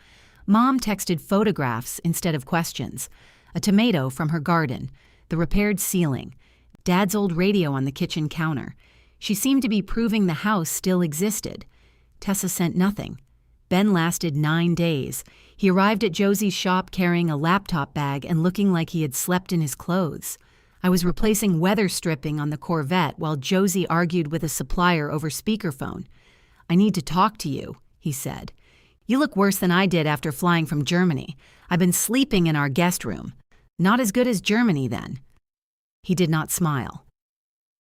Mom texted photographs instead of questions. A tomato from her garden, the repaired ceiling, Dad's old radio on the kitchen counter. She seemed to be proving the house still existed. Tessa sent nothing. Ben lasted 9 days. He arrived at Josie's shop carrying a laptop bag and looking like he had slept in his clothes. I was replacing weather stripping on the Corvette while Josie argued with a supplier over speakerphone. "I need to talk to you," he said. "You look worse than I did after flying from Germany. I've been sleeping in our guest room. Not as good as Germany, then." He did not smile.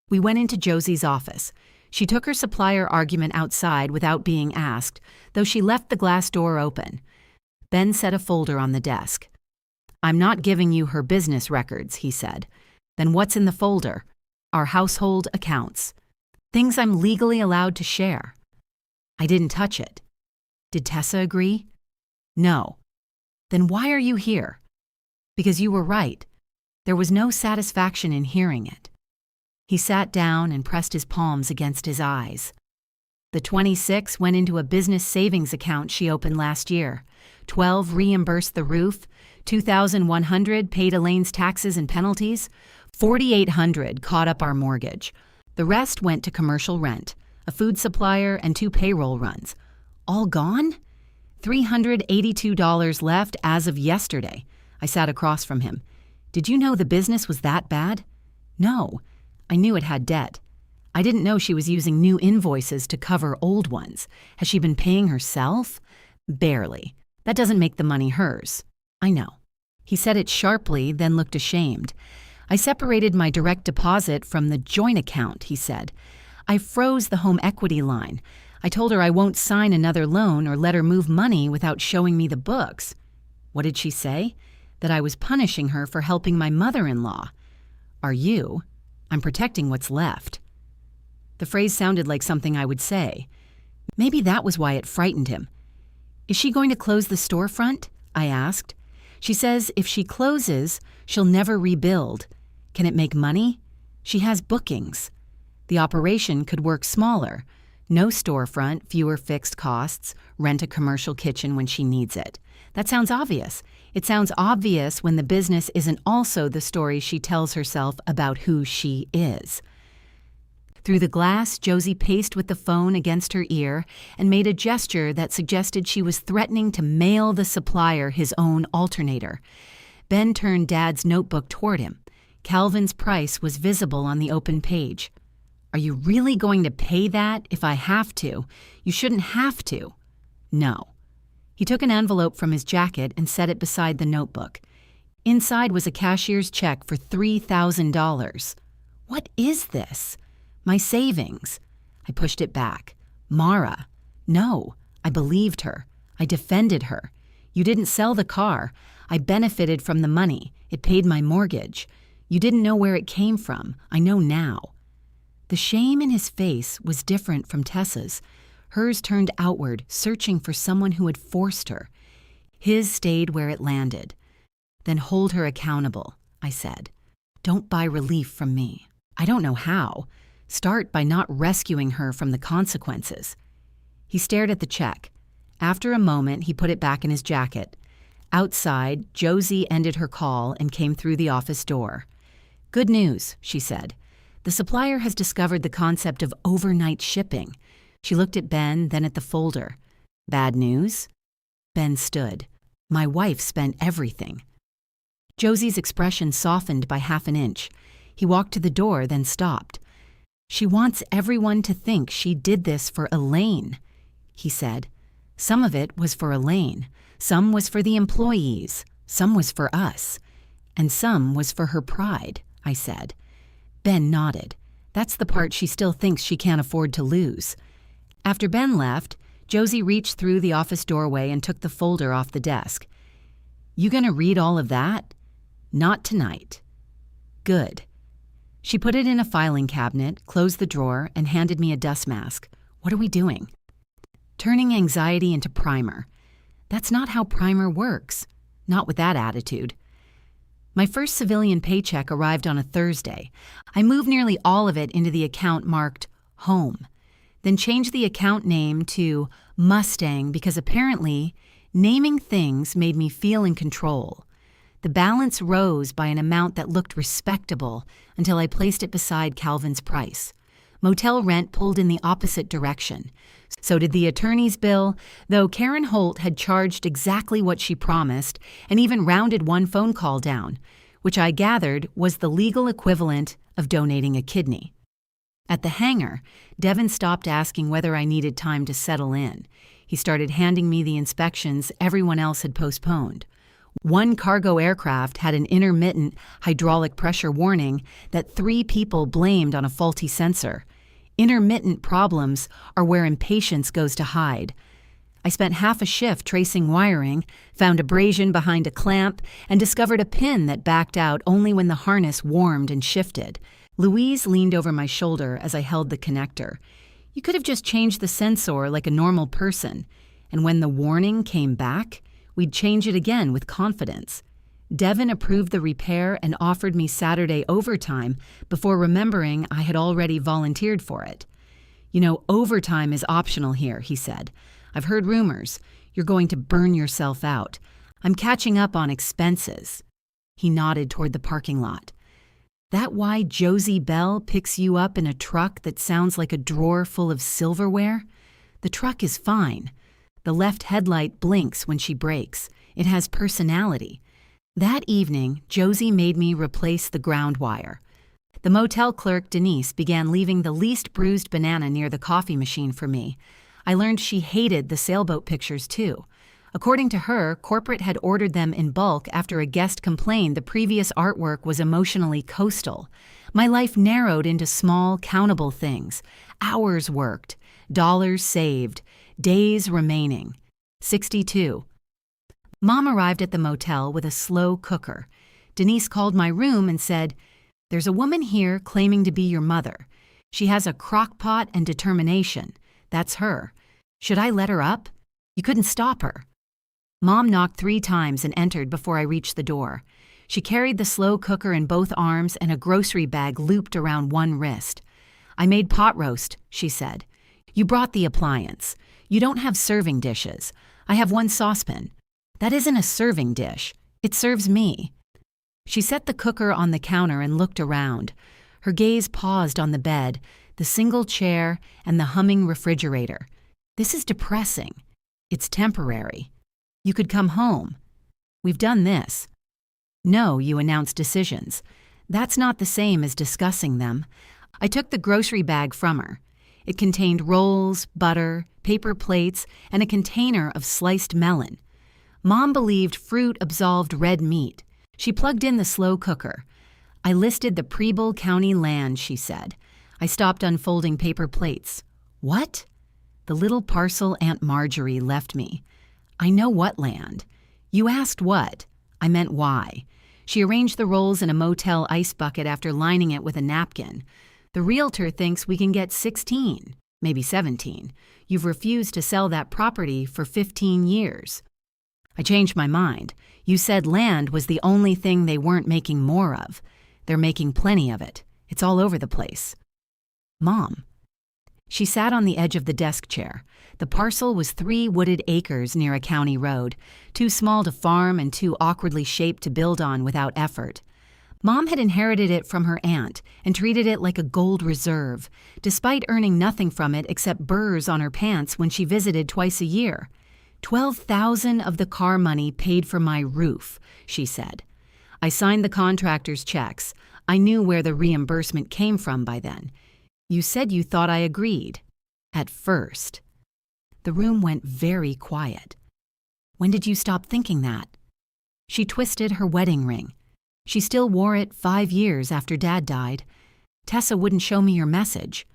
We went into Josie's office. She took her supplier argument outside without being asked, though she left the glass door open. Ben set a folder on the desk. "I'm not giving you her business records," he said. "Then what's in the folder?" "Our household accounts. Things I'm legally allowed to share." I didn't touch it. Did Tessa agree? No. Then why are you here? Because you were right. There was no satisfaction in hearing it. He sat down and pressed his palms against his eyes. The 26 went into a business savings account she opened last year. 12 reimbursed the roof. 2,100 paid Elaine's taxes and penalties. 4,800 caught up our mortgage. The rest went to commercial rent, a food supplier, and 2 payroll runs. All gone? $382 left as of yesterday. I sat across from him. Did you know the business was that bad? No. I knew it had debt. I didn't know she was using new invoices to cover old ones. Has she been paying herself? Barely. That doesn't make the money hers. I know. He said it sharply, then looked ashamed. I separated my direct deposit from the joint account, he said. I froze the home equity line. I told her I won't sign another loan or let her move money without showing me the books. What did she say? That I was punishing her for helping my mother-in-law. Are you? I'm protecting what's left. The phrase sounded like something I would say. Maybe that was why it frightened him. Is she going to close the storefront? I asked. She says if she closes, she'll never rebuild. Can it make money? She has bookings. The operation could work smaller. No storefront, fewer fixed costs, rent a commercial kitchen when she needs it. That sounds obvious. It sounds obvious when the business isn't also the story she tells herself about who she is. Through the glass, Josie paced with the phone against her ear and made a gesture that suggested she was threatening to mail the supplier his own alternator. Ben turned Dad's notebook toward him. Calvin's price was visible on the open page. Are you really going to pay that if I have to? You shouldn't have to. No. He took an envelope from his jacket and set it beside the notebook. Inside was a cashier's check for $3,000. What is this? My savings. I pushed it back. Mara. No, I believed her. I defended her. You didn't sell the car. I benefited from the money. It paid my mortgage. You didn't know where it came from. I know now. The shame in his face was different from Tessa's. Hers turned outward, searching for someone who had forced her. His stayed where it landed. Then hold her accountable, I said. Don't buy relief from me. I don't know how. Start by not rescuing her from the consequences. He stared at the check. After a moment, he put it back in his jacket. Outside, Josie ended her call and came through the office door. Good news, she said. The supplier has discovered the concept of overnight shipping. She looked at Ben, then at the folder. Bad news? Ben stood. My wife spent everything. Josie's expression softened by half an inch. He walked to the door, then stopped. She wants everyone to think she did this for Elaine, he said. Some of it was for Elaine. Some was for the employees. Some was for us. And some was for her pride, I said. Ben nodded. That's the part she still thinks she can't afford to lose. After Ben left, Josie reached through the office doorway and took the folder off the desk. You gonna read all of that? Not tonight. Good. She put it in a filing cabinet, closed the drawer, and handed me a dust mask. What are we doing? Turning anxiety into primer. That's not how primer works. Not with that attitude. My first civilian paycheck arrived on a Thursday. I moved nearly all of it into the account marked Home, then changed the account name to Mustang because apparently naming things made me feel in control. The balance rose by an amount that looked respectable until I placed it beside Calvin's price. Motel rent pulled in the opposite direction. So did the attorney's bill, though Karen Holt had charged exactly what she promised and even rounded one phone call down, which I gathered was the legal equivalent of donating a kidney. At the hangar, Devin stopped asking whether I needed time to settle in. He started handing me the inspections everyone else had postponed. One cargo aircraft had an intermittent hydraulic pressure warning that 3 people blamed on a faulty sensor. Intermittent problems are where impatience goes to hide. I spent half a shift tracing wiring, found abrasion behind a clamp, and discovered a pin that backed out only when the harness warmed and shifted. Louise leaned over my shoulder as I held the connector. You could have just changed the sensor like a normal person, and when the warning came back, we'd change it again with confidence. Devin approved the repair and offered me Saturday overtime before remembering I had already volunteered for it. You know, overtime is optional here, he said. I've heard rumors. You're going to burn yourself out. I'm catching up on expenses. He nodded toward the parking lot. That why Josie Bell picks you up in a truck that sounds like a drawer full of silverware? The truck is fine. The left headlight blinks when she brakes. It has personality. That evening, Josie made me replace the ground wire. The motel clerk, Denise, began leaving the least bruised banana near the coffee machine for me. I learned she hated the sailboat pictures, too. According to her, corporate had ordered them in bulk after a guest complained the previous artwork was emotionally coastal. My life narrowed into small, countable things. Hours worked, dollars saved, days remaining. 62. Mom arrived at the motel with a slow cooker. Denise called my room and said, "There's a woman here claiming to be your mother. She has a crock pot and determination. That's her. Should I let her up? You couldn't stop her." Mom knocked 3 times and entered before I reached the door. She carried the slow cooker in both arms and a grocery bag looped around one wrist. "I made pot roast," she said. "You brought the appliance. You don't have serving dishes. I have 1 saucepan. That isn't a serving dish. It serves me." She set the cooker on the counter and looked around. Her gaze paused on the bed, the single chair, and the humming refrigerator. "This is depressing. It's temporary. You could come home. We've done this." "No," you announced decisions. "That's not the same as discussing them." I took the grocery bag from her. It contained rolls, butter, paper plates, and a container of sliced melon. Mom believed fruit absolved red meat. She plugged in the slow cooker. "I listed the Preble County land," she said. I stopped unfolding paper plates. "What?" "The little parcel Aunt Marjorie left me." "I know what land." "You asked what." "I meant why." She arranged the rolls in a motel ice bucket after lining it with a napkin. "The realtor thinks we can get 16, maybe 17. You've refused to sell that property for 15 years. I changed my mind. You said land was the only thing they weren't making more of. They're making plenty of it. It's all over the place." "Mom." She sat on the edge of the desk chair. The parcel was 3 wooded acres near a county road, too small to farm and too awkwardly shaped to build on without effort. Mom had inherited it from her aunt and treated it like a gold reserve, despite earning nothing from it except burrs on her pants when she visited twice a year. $12,000 of the car money paid for my roof, she said. I signed the contractor's checks. I knew where the reimbursement came from by then. You said you thought I agreed. At first. The room went very quiet. When did you stop thinking that? She twisted her wedding ring. She still wore it 5 years after Dad died. Tessa wouldn't show me your message.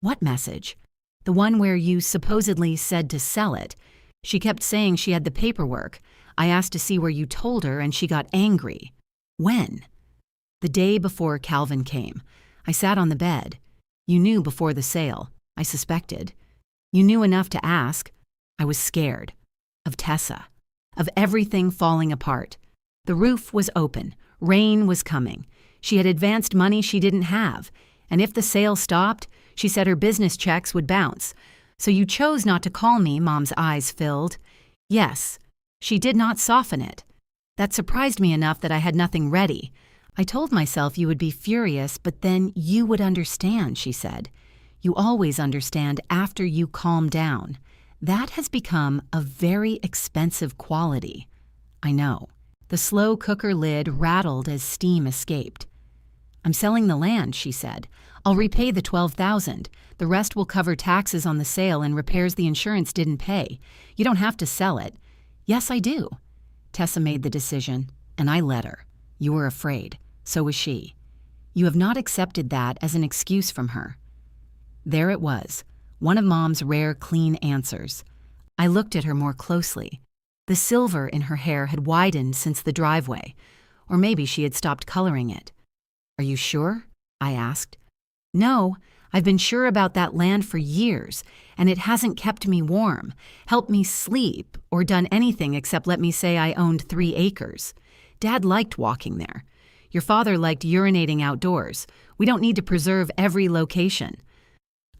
What message? The one where you supposedly said to sell it. She kept saying she had the paperwork. I asked to see where you told her, and she got angry. When? The day before Calvin came. I sat on the bed. You knew before the sale. I suspected. You knew enough to ask. I was scared. Of Tessa. Of everything falling apart. The roof was open. Rain was coming. She had advanced money she didn't have. And if the sale stopped, she said her business checks would bounce. So you chose not to call me, Mom's eyes filled. Yes. She did not soften it. That surprised me enough that I had nothing ready. I told myself you would be furious, but then you would understand, she said. You always understand after you calm down. That has become a very expensive quality. I know. The slow cooker lid rattled as steam escaped. I'm selling the land, she said. I'll repay the $12,000. The rest will cover taxes on the sale and repairs the insurance didn't pay. You don't have to sell it. Yes, I do. Tessa made the decision, and I let her. You were afraid. So was she. You have not accepted that as an excuse from her. There it was, one of Mom's rare clean answers. I looked at her more closely. The silver in her hair had widened since the driveway, or maybe she had stopped coloring it. Are you sure? I asked. No, I've been sure about that land for years, and it hasn't kept me warm, helped me sleep, or done anything except let me say I owned 3 acres. Dad liked walking there. Your father liked urinating outdoors. We don't need to preserve every location.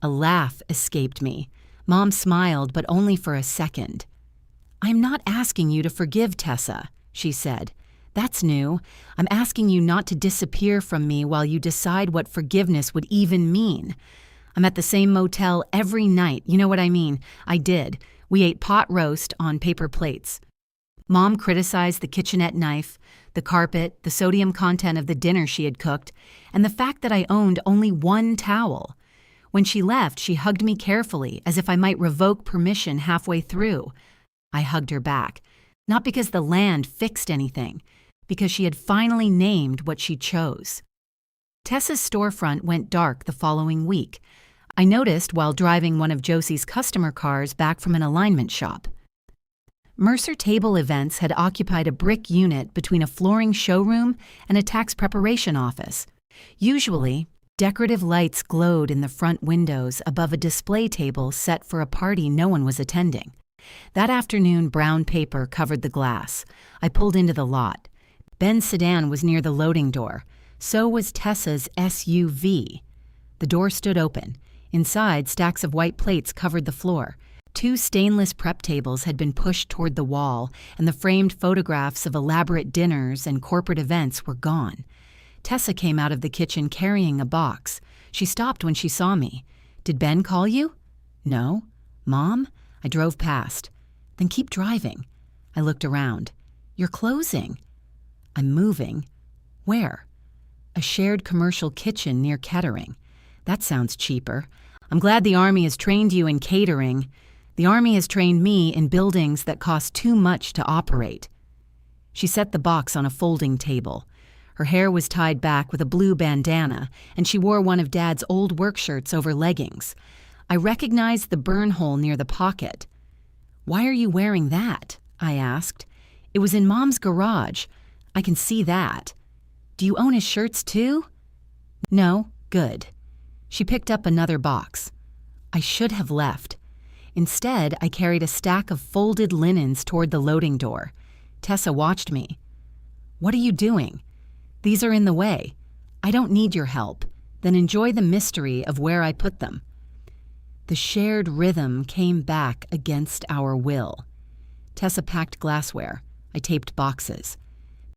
A laugh escaped me. Mom smiled, but only for a second. I'm not asking you to forgive Tessa, she said. That's new. I'm asking you not to disappear from me while you decide what forgiveness would even mean. I'm at the same motel every night. You know what I mean? I did. We ate pot roast on paper plates. Mom criticized the kitchenette knife, the carpet, the sodium content of the dinner she had cooked, and the fact that I owned only 1 towel. When she left, she hugged me carefully, as if I might revoke permission halfway through. I hugged her back, not because the land fixed anything, because she had finally named what she chose. Tessa's storefront went dark the following week. I noticed while driving one of Josie's customer cars back from an alignment shop. Mercer Table Events had occupied a brick unit between a flooring showroom and a tax preparation office. Usually, decorative lights glowed in the front windows above a display table set for a party no one was attending. That afternoon, brown paper covered the glass. I pulled into the lot. Ben's sedan was near the loading door. So was Tessa's SUV. The door stood open. Inside, stacks of white plates covered the floor. 2 stainless prep tables had been pushed toward the wall, and the framed photographs of elaborate dinners and corporate events were gone. Tessa came out of the kitchen carrying a box. She stopped when she saw me. Did Ben call you? No. Mom? I drove past. Then keep driving. I looked around. You're closing. I'm moving. Where? A shared commercial kitchen near Kettering. That sounds cheaper. I'm glad the Army has trained you in catering. The Army has trained me in buildings that cost too much to operate. She set the box on a folding table. Her hair was tied back with a blue bandana, and she wore one of Dad's old work shirts over leggings. I recognized the burn hole near the pocket. Why are you wearing that? I asked. It was in Mom's garage. I can see that. Do you own his shirts too? No, good. She picked up another box. I should have left. Instead, I carried a stack of folded linens toward the loading door. Tessa watched me. What are you doing? These are in the way. I don't need your help. Then enjoy the mystery of where I put them. The shared rhythm came back against our will. Tessa packed glassware. I taped boxes.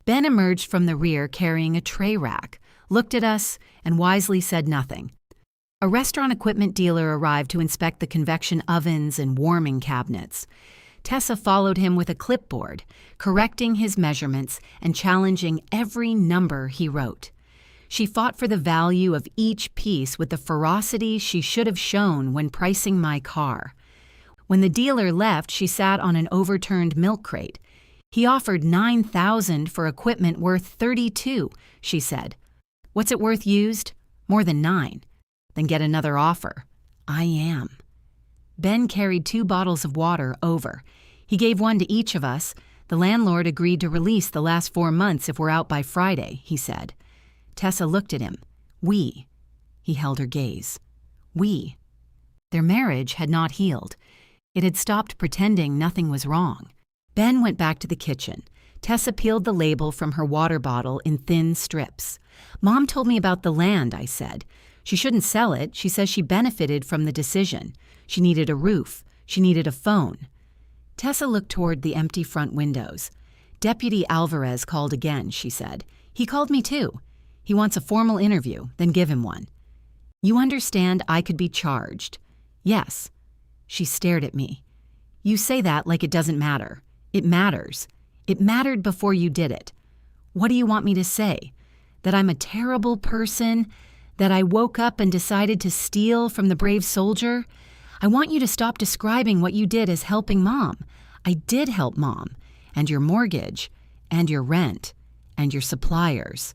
Ben emerged from the rear carrying a tray rack, looked at us, and wisely said nothing. A restaurant equipment dealer arrived to inspect the convection ovens and warming cabinets. Tessa followed him with a clipboard, correcting his measurements and challenging every number he wrote. She fought for the value of each piece with the ferocity she should have shown when pricing my car. When the dealer left, she sat on an overturned milk crate. He offered $9,000 for equipment worth $32,000, she said. What's it worth used? More than $9,000. Then get another offer. I am. Ben carried 2 bottles of water over. He gave one to each of us. The landlord agreed to release the last 4 months if we're out by Friday, he said. Tessa looked at him. We. He held her gaze. We. Their marriage had not healed. It had stopped pretending nothing was wrong. Ben went back to the kitchen. Tessa peeled the label from her water bottle in thin strips. Mom told me about the land, I said. She shouldn't sell it. She says she benefited from the decision. She needed a roof. She needed a phone. Tessa looked toward the empty front windows. Deputy Alvarez called again, she said. He called me too. He wants a formal interview, then give him one. You understand I could be charged? Yes. She stared at me. You say that like it doesn't matter. It matters. It mattered before you did it. What do you want me to say? That I'm a terrible person? That I woke up and decided to steal from the brave soldier? I want you to stop describing what you did as helping Mom. I did help Mom, and your mortgage, and your rent, and your suppliers.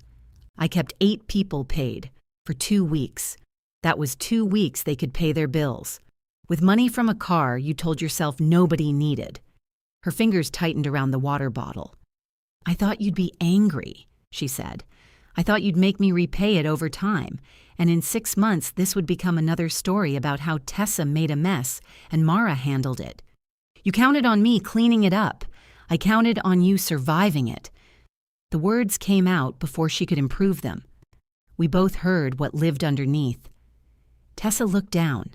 I kept 8 people paid for 2 weeks. That was 2 weeks they could pay their bills. With money from a car you told yourself nobody needed. Her fingers tightened around the water bottle. I thought you'd be angry, she said. I thought you'd make me repay it over time, and in 6 months this would become another story about how Tessa made a mess and Mara handled it. You counted on me cleaning it up. I counted on you surviving it. The words came out before she could improve them. We both heard what lived underneath. Tessa looked down.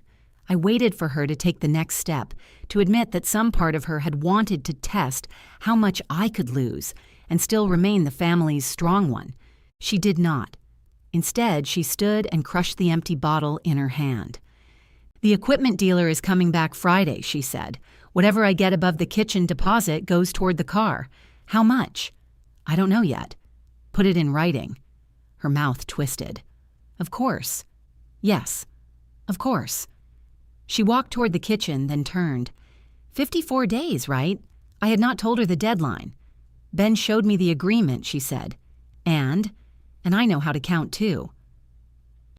I waited for her to take the next step, to admit that some part of her had wanted to test how much I could lose and still remain the family's strong one. She did not. Instead, she stood and crushed the empty bottle in her hand. The equipment dealer is coming back Friday, she said. Whatever I get above the kitchen deposit goes toward the car. How much? I don't know yet. Put it in writing. Her mouth twisted. Of course. Yes. Of course. She walked toward the kitchen, then turned. 54 days, right? I had not told her the deadline. Ben showed me the agreement, she said. And I know how to count too.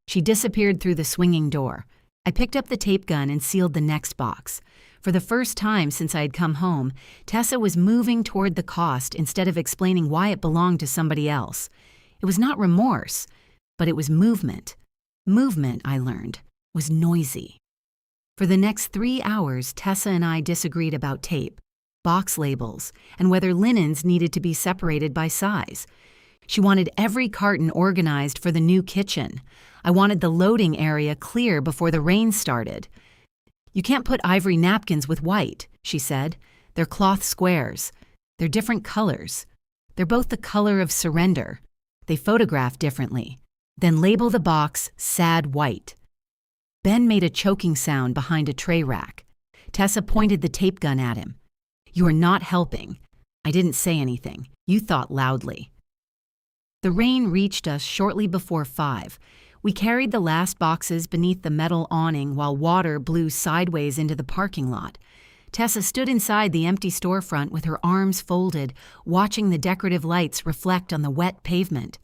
She disappeared through the swinging door. I picked up the tape gun and sealed the next box. For the first time since I had come home, Tessa was moving toward the cost instead of explaining why it belonged to somebody else. It was not remorse, but it was movement. Movement, I learned, was noisy. For the next 3 hours, Tessa and I disagreed about tape, box labels, and whether linens needed to be separated by size. She wanted every carton organized for the new kitchen. I wanted the loading area clear before the rain started. You can't put ivory napkins with white, she said. They're cloth squares. They're different colors. They're both the color of surrender. They photograph differently. Then label the box sad white. Ben made a choking sound behind a tray rack. Tessa pointed the tape gun at him. You are not helping. I didn't say anything. You thought loudly. The rain reached us shortly before 5. We carried the last boxes beneath the metal awning while water blew sideways into the parking lot. Tessa stood inside the empty storefront with her arms folded, watching the decorative lights reflect on the wet pavement.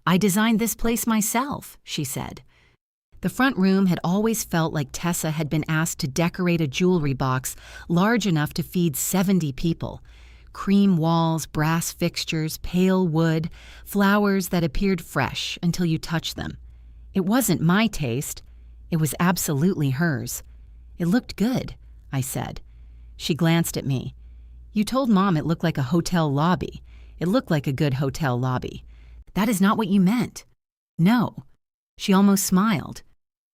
I designed this place myself, she said. The front room had always felt like Tessa had been asked to decorate a jewelry box large enough to feed 70 people. Cream walls, brass fixtures, pale wood, flowers that appeared fresh until you touched them. It wasn't my taste. It was absolutely hers. It looked good, I said. She glanced at me. You told Mom it looked like a hotel lobby. It looked like a good hotel lobby. That is not what you meant. No. She almost smiled.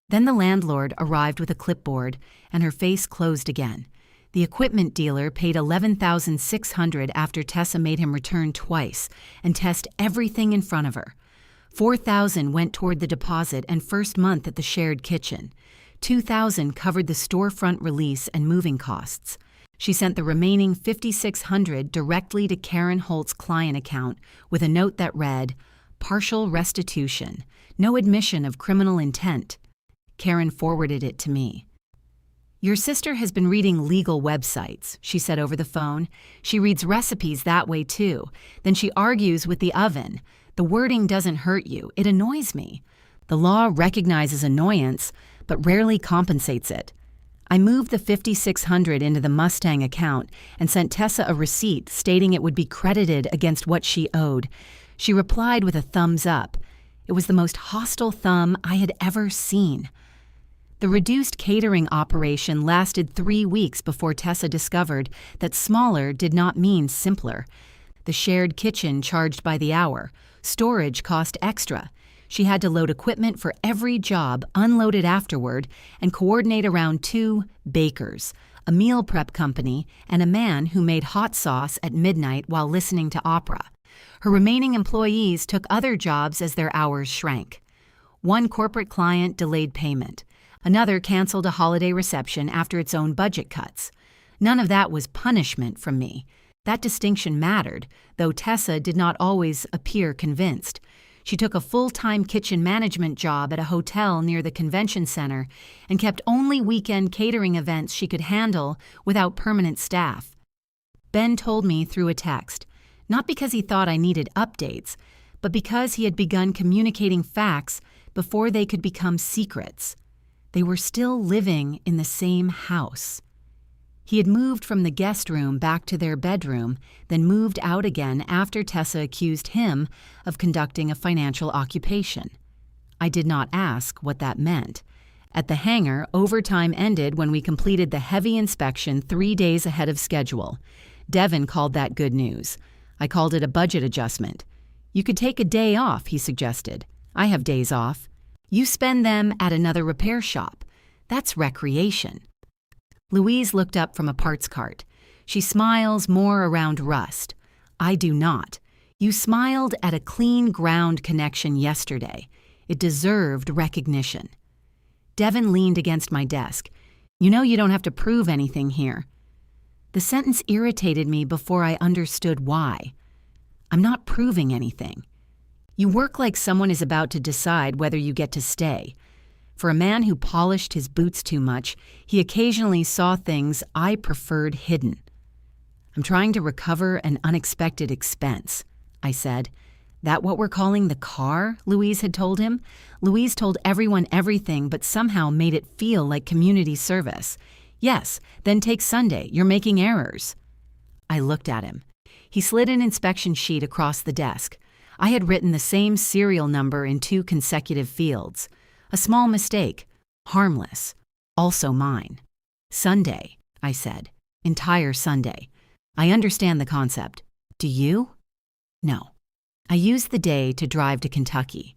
Then the landlord arrived with a clipboard, and her face closed again. The equipment dealer paid $11,600 after Tessa made him return twice and test everything in front of her. $4,000 went toward the deposit and first month at the shared kitchen. $2,000 covered the storefront release and moving costs. She sent the remaining $5,600 directly to Karen Holt's client account with a note that read, "Partial restitution, no admission of criminal intent." Karen forwarded it to me. "Your sister has been reading legal websites," she said over the phone. "She reads recipes that way too. Then she argues with the oven. The wording doesn't hurt you. It annoys me. The law recognizes annoyance, but rarely compensates it." I moved the $5,600 into the Mustang account and sent Tessa a receipt stating it would be credited against what she owed. She replied with a thumbs up. It was the most hostile thumb I had ever seen. The reduced catering operation lasted 3 weeks before Tessa discovered that smaller did not mean simpler. The shared kitchen charged by the hour. Storage cost extra. She had to load equipment for every job, unload it afterward, and coordinate around 2 bakers, a meal prep company, and a man who made hot sauce at midnight while listening to opera. Her remaining employees took other jobs as their hours shrank. One corporate client delayed payment. Another canceled a holiday reception after its own budget cuts. None of that was punishment from me. That distinction mattered, though Tessa did not always appear convinced. She took a full-time kitchen management job at a hotel near the convention center and kept only weekend catering events she could handle without permanent staff. Ben told me through a text, not because he thought I needed updates, but because he had begun communicating facts before they could become secrets. They were still living in the same house. He had moved from the guest room back to their bedroom, then moved out again after Tessa accused him of conducting a financial occupation. I did not ask what that meant. At the hangar, overtime ended when we completed the heavy inspection 3 days ahead of schedule. Devin called that good news. I called it a budget adjustment. "You could take a day off," he suggested. "I have days off. You spend them at another repair shop. That's recreation." Louise looked up from a parts cart. She smiles more around rust. I do not. You smiled at a clean ground connection yesterday. It deserved recognition. Devin leaned against my desk. "You know you don't have to prove anything here." The sentence irritated me before I understood why. I'm not proving anything. You work like someone is about to decide whether you get to stay. For a man who polished his boots too much, he occasionally saw things I preferred hidden. "I'm trying to recover an unexpected expense," I said. "That what we're calling the car?" Louise had told him. Louise told everyone everything but somehow made it feel like community service. "Yes, then take Sunday. You're making errors." I looked at him. He slid an inspection sheet across the desk. I had written the same serial number in 2 consecutive fields. A small mistake, harmless, also mine. "Sunday," I said. "Entire Sunday. I understand the concept. Do you?" "No." I used the day to drive to Kentucky.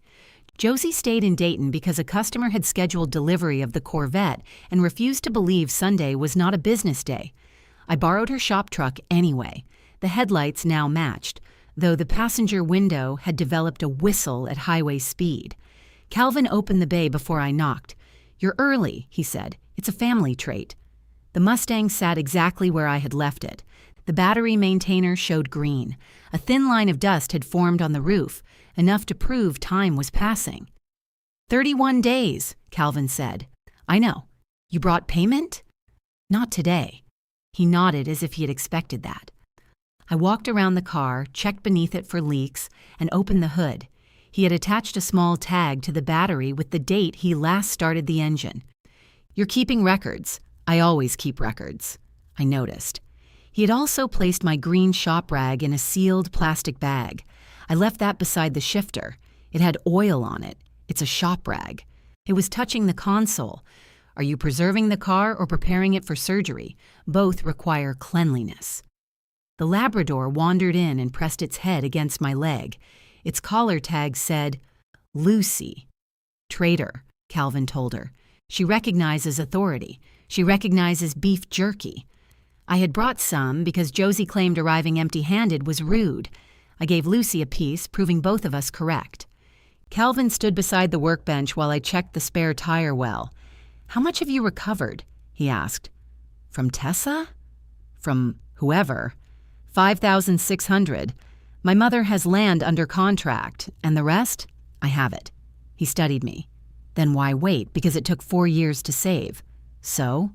Josie stayed in Dayton because a customer had scheduled delivery of the Corvette and refused to believe Sunday was not a business day. I borrowed her shop truck anyway. The headlights now matched, though the passenger window had developed a whistle at highway speed. Calvin opened the bay before I knocked. "You're early," he said. "It's a family trait." The Mustang sat exactly where I had left it. The battery maintainer showed green. A thin line of dust had formed on the roof, enough to prove time was passing. 31 days, Calvin said. "I know. You brought payment?" "Not today." He nodded as if he had expected that. I walked around the car, checked beneath it for leaks, and opened the hood. He had attached a small tag to the battery with the date he last started the engine. "You're keeping records." "I always keep records," I noticed. He had also placed my green shop rag in a sealed plastic bag. I left that beside the shifter. It had oil on it. It's a shop rag. It was touching the console. Are you preserving the car or preparing it for surgery? Both require cleanliness. The Labrador wandered in and pressed its head against my leg. Its collar tag said, "Lucy." "Traitor," Calvin told her. "She recognizes authority. She recognizes beef jerky." I had brought some because Josie claimed arriving empty-handed was rude. I gave Lucy a piece, proving both of us correct. Calvin stood beside the workbench while I checked the spare tire well. "How much have you recovered?" he asked. "From Tessa?" From whoever. 5,600. My mother has land under contract, and the rest? I have it. He studied me. Then why wait? Because it took 4 years to save. So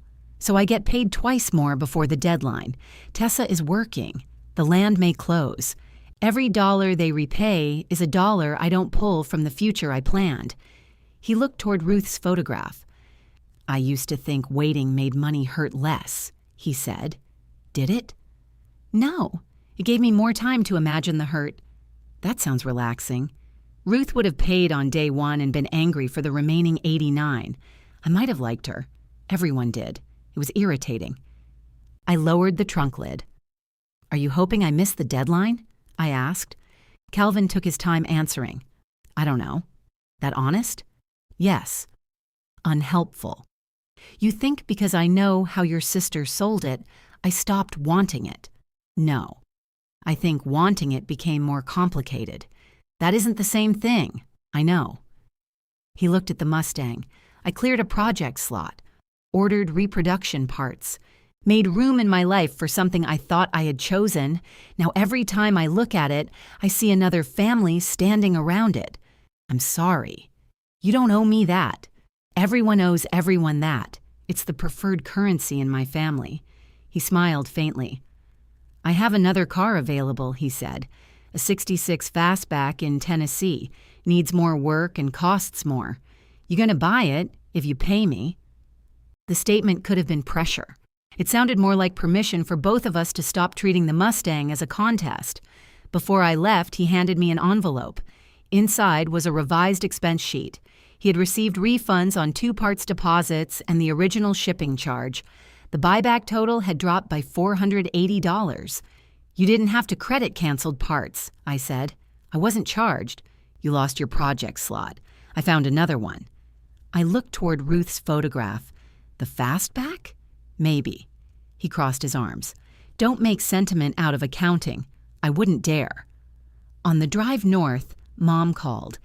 I get paid twice more before the deadline. Tessa is working. The land may close. Every dollar they repay is a dollar I don't pull from the future I planned. He looked toward Ruth's photograph. I used to think waiting made money hurt less, he said. Did it? No. It gave me more time to imagine the hurt. That sounds relaxing. Ruth would have paid on day 1 and been angry for the remaining 89. I might have liked her. Everyone did. It was irritating. I lowered the trunk lid. Are you hoping I missed the deadline? I asked. Calvin took his time answering. I don't know. That honest? Yes. Unhelpful. You think because I know how your sister sold it, I stopped wanting it. No. I think wanting it became more complicated. That isn't the same thing. I know. He looked at the Mustang. I cleared a project slot, ordered reproduction parts, made room in my life for something I thought I had chosen. Now every time I look at it, I see another family standing around it. I'm sorry. You don't owe me that. Everyone owes everyone that. It's the preferred currency in my family. He smiled faintly. I have another car available, he said. A 66 Fastback in Tennessee. Needs more work and costs more. You gonna buy it if you pay me? The statement could have been pressure. It sounded more like permission for both of us to stop treating the Mustang as a contest. Before I left, he handed me an envelope. Inside was a revised expense sheet. He had received refunds on 2 parts deposits and the original shipping charge. The buyback total had dropped by $480. You didn't have to credit canceled parts, I said. I wasn't charged. You lost your project slot. I found another one. I looked toward Ruth's photograph. The Fastback? Maybe. He crossed his arms. Don't make sentiment out of accounting. I wouldn't dare. On the drive north, Mom called.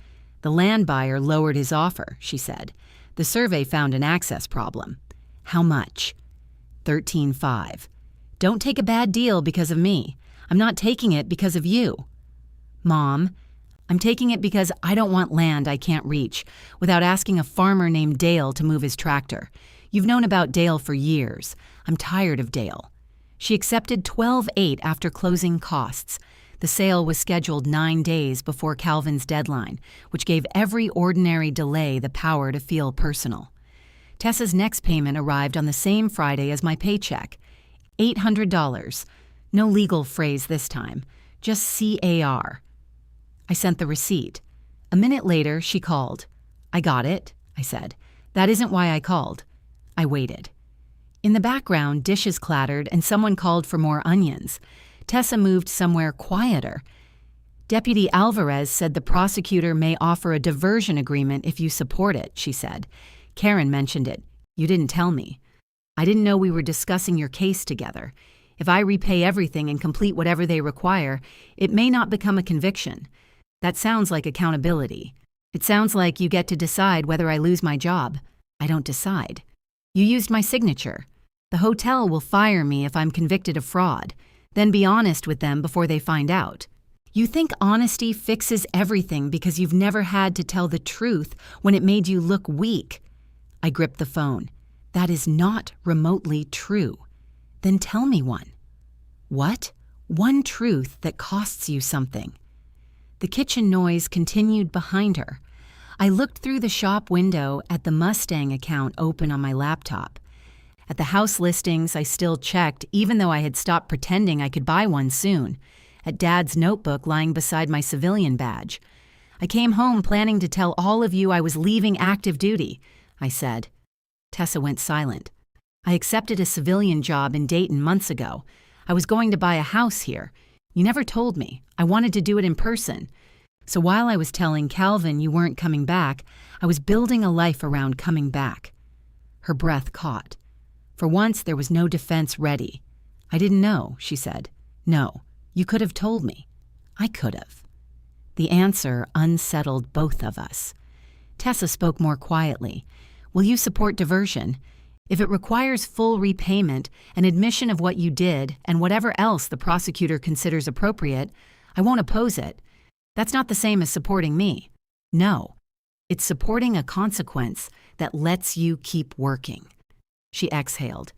The land buyer lowered his offer, she said. The survey found an access problem. How much? $13,500. Don't take a bad deal because of me. I'm not taking it because of you. Mom, I'm taking it because I don't want land I can't reach without asking a farmer named Dale to move his tractor. You've known about Dale for years. I'm tired of Dale. She accepted $12,800 after closing costs. The sale was scheduled 9 days before Calvin's deadline, which gave every ordinary delay the power to feel personal. Tessa's next payment arrived on the same Friday as my paycheck. $800. No legal phrase this time, just CAR. I sent the receipt. A minute later, she called. I got it, I said. That isn't why I called. I waited. In the background, dishes clattered and someone called for more onions. Tessa moved somewhere quieter. Deputy Alvarez said the prosecutor may offer a diversion agreement if you support it, she said. Karen mentioned it. You didn't tell me. I didn't know we were discussing your case together. If I repay everything and complete whatever they require, it may not become a conviction. That sounds like accountability. It sounds like you get to decide whether I lose my job. I don't decide. You used my signature. The hotel will fire me if I'm convicted of fraud. Then be honest with them before they find out. You think honesty fixes everything because you've never had to tell the truth when it made you look weak. I gripped the phone. That is not remotely true. Then tell me one. What? One truth that costs you something. The kitchen noise continued behind her. I looked through the shop window at the Mustang account open on my laptop. At the house listings, I still checked, even though I had stopped pretending I could buy one soon. At Dad's notebook lying beside my civilian badge. I came home planning to tell all of you I was leaving active duty, I said. Tessa went silent. I accepted a civilian job in Dayton months ago. I was going to buy a house here. You never told me. I wanted to do it in person. So while I was telling Calvin you weren't coming back, I was building a life around coming back. Her breath caught. For once, there was no defense ready. I didn't know, she said. No, you could have told me. I could have. The answer unsettled both of us. Tessa spoke more quietly. Will you support diversion? If it requires full repayment, an admission of what you did, and whatever else the prosecutor considers appropriate, I won't oppose it. That's not the same as supporting me. No, it's supporting a consequence that lets you keep working." She exhaled.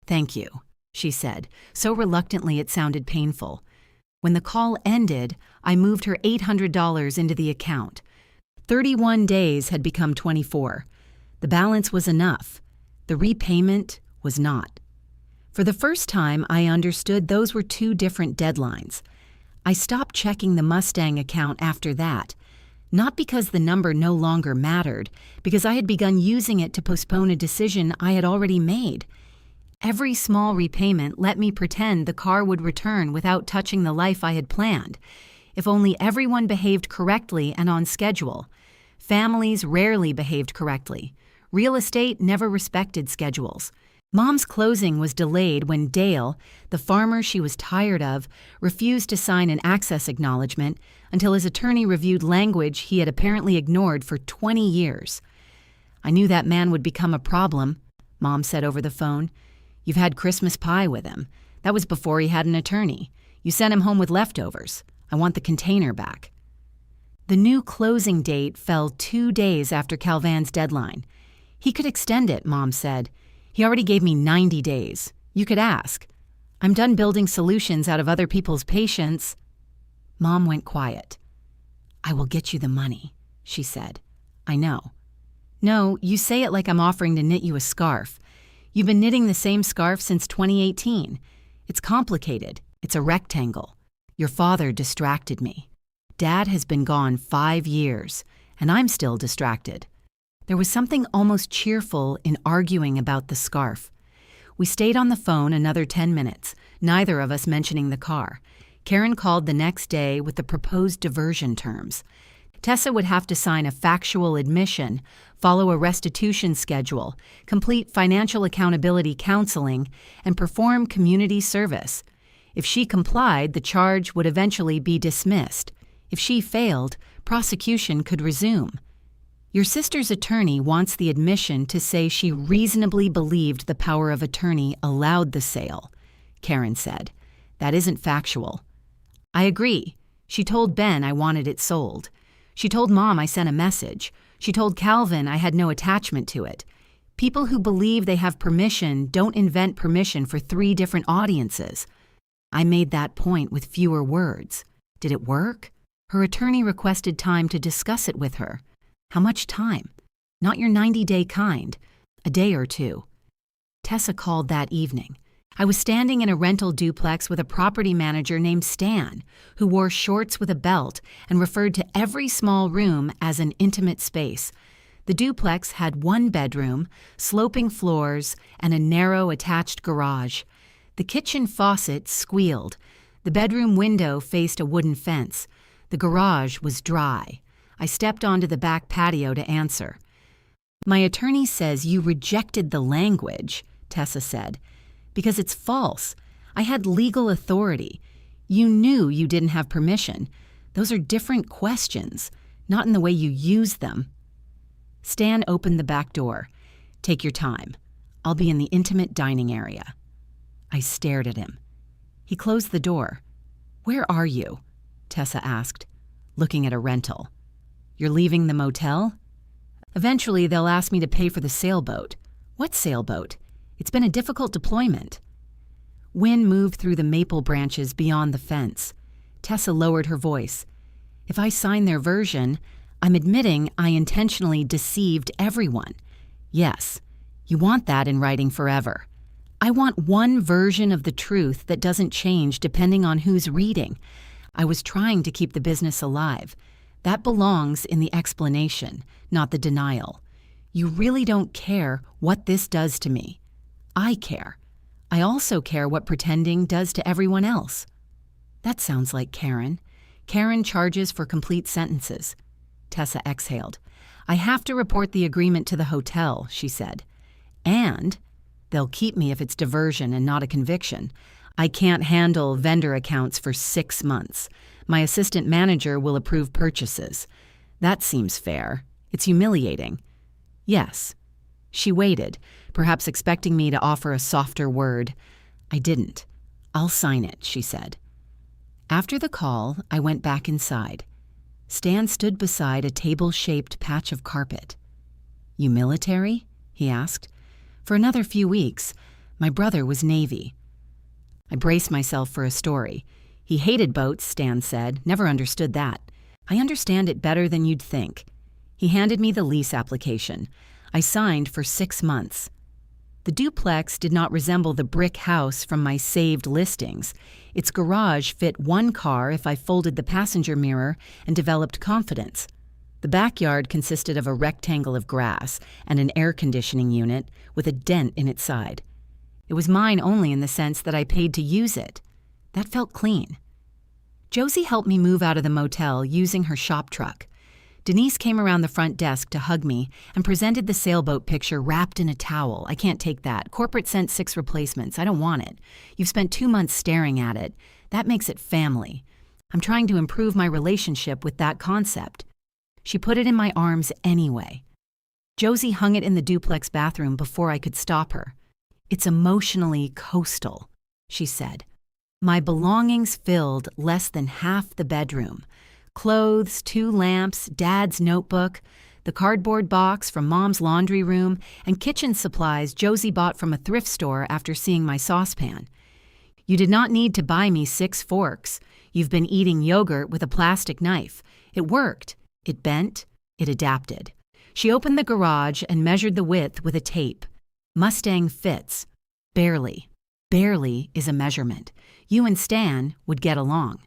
"Thank you," she said, so reluctantly it sounded painful. When the call ended, I moved her $800 into the account. 31 days had become 24. The balance was enough. The repayment was not. For the first time, I understood those were two different deadlines. I stopped checking the Mustang account after that, not because the number no longer mattered, because I had begun using it to postpone a decision I had already made. Every small repayment let me pretend the car would return without touching the life I had planned. If only everyone behaved correctly and on schedule. Families rarely behaved correctly. Real estate never respected schedules. Mom's closing was delayed when Dale, the farmer she was tired of, refused to sign an access acknowledgement until his attorney reviewed language he had apparently ignored for 20 years. "I knew that man would become a problem," Mom said over the phone. "You've had Christmas pie with him. That was before he had an attorney. You sent him home with leftovers. I want the container back." The new closing date fell 2 days after Calvan's deadline. "He could extend it," Mom said. "He already gave me 90 days. You could ask. I'm done building solutions out of other people's patience." Mom went quiet. "I will get you the money," she said. "I know." "No, you say it like I'm offering to knit you a scarf. You've been knitting the same scarf since 2018. It's complicated. It's a rectangle. Your father distracted me. Dad has been gone 5 years, and I'm still distracted." There was something almost cheerful in arguing about the scarf. We stayed on the phone another 10 minutes, neither of us mentioning the car. Karen called the next day with the proposed diversion terms. Tessa would have to sign a factual admission, follow a restitution schedule, complete financial accountability counseling, and perform community service. If she complied, the charge would eventually be dismissed. If she failed, prosecution could resume. "Your sister's attorney wants the admission to say she reasonably believed the power of attorney allowed the sale," Karen said. "That isn't factual." "I agree. She told Ben I wanted it sold. She told Mom I sent a message. She told Calvin I had no attachment to it. People who believe they have permission don't invent permission for 3 different audiences." I made that point with fewer words. Did it work? Her attorney requested time to discuss it with her. How much time? Not your 90-day kind. A day or 2. Tessa called that evening. I was standing in a rental duplex with a property manager named Stan, who wore shorts with a belt and referred to every small room as an intimate space. The duplex had 1 bedroom, sloping floors, and a narrow attached garage. The kitchen faucet squealed. The bedroom window faced a wooden fence. The garage was dry. I stepped onto the back patio to answer. "My attorney says you rejected the language," Tessa said, "because it's false. I had legal authority. You knew you didn't have permission. Those are different questions, not in the way you use them." Stan opened the back door. "Take your time. I'll be in the intimate dining area." I stared at him. He closed the door. "Where are you?" Tessa asked, looking at a rental. "You're leaving the motel?" "Eventually they'll ask me to pay for the sailboat." "What sailboat? It's been a difficult deployment." Wind moved through the maple branches beyond the fence. Tessa lowered her voice. "If I sign their version, I'm admitting I intentionally deceived everyone. Yes, you want that in writing forever. I want one version of the truth that doesn't change depending on who's reading. I was trying to keep the business alive. That belongs in the explanation, not the denial. You really don't care what this does to me. I care. I also care what pretending does to everyone else." That sounds like Karen. Karen charges for complete sentences. Tessa exhaled. "I have to report the agreement to the hotel," she said. "And they'll keep me if it's diversion and not a conviction. I can't handle vendor accounts for 6 months. My assistant manager will approve purchases. That seems fair. It's humiliating." "Yes." She waited, perhaps expecting me to offer a softer word. I didn't. "I'll sign it," she said. After the call, I went back inside. Stan stood beside a table-shaped patch of carpet. "You military?" he asked. "For another few weeks. My brother was Navy." I braced myself for a story. "He hated boats," Stan said. "Never understood that." "I understand it better than you'd think." He handed me the lease application. I signed for 6 months. The duplex did not resemble the brick house from my saved listings. Its garage fit one car if I folded the passenger mirror and developed confidence. The backyard consisted of a rectangle of grass and an air conditioning unit with a dent in its side. It was mine only in the sense that I paid to use it. That felt clean. Josie helped me move out of the motel using her shop truck. Denise came around the front desk to hug me and presented the sailboat picture wrapped in a towel. "I can't take that. Corporate sent 6 replacements. I don't want it. You've spent 2 months staring at it. That makes it family. I'm trying to improve my relationship with that concept." She put it in my arms anyway. Josie hung it in the duplex bathroom before I could stop her. "It's emotionally coastal," she said. My belongings filled less than half the bedroom. Clothes, 2 lamps, Dad's notebook, the cardboard box from Mom's laundry room, and kitchen supplies Josie bought from a thrift store after seeing my saucepan. "You did not need to buy me 6 forks. You've been eating yogurt with a plastic knife. It worked. It bent. It adapted." She opened the garage and measured the width with a tape. "Mustang fits. Barely. Barely is a measurement. You and Stan would get along."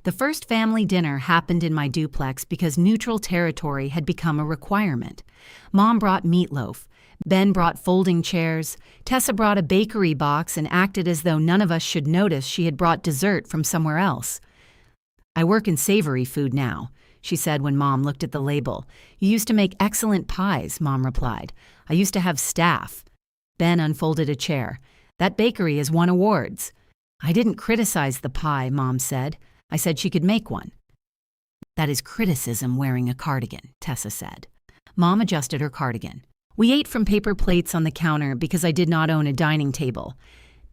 The first family dinner happened in my duplex because neutral territory had become a requirement. Mom brought meatloaf. Ben brought folding chairs. Tessa brought a bakery box and acted as though none of us should notice she had brought dessert from somewhere else. "I work in savory food now," she said when Mom looked at the label. "You used to make excellent pies," Mom replied. "I used to have staff." Ben unfolded a chair. "That bakery has won awards." "I didn't criticize the pie," Mom said. "I said she could make one." "That is criticism wearing a cardigan," Tessa said. Mom adjusted her cardigan. We ate from paper plates on the counter because I did not own a dining table.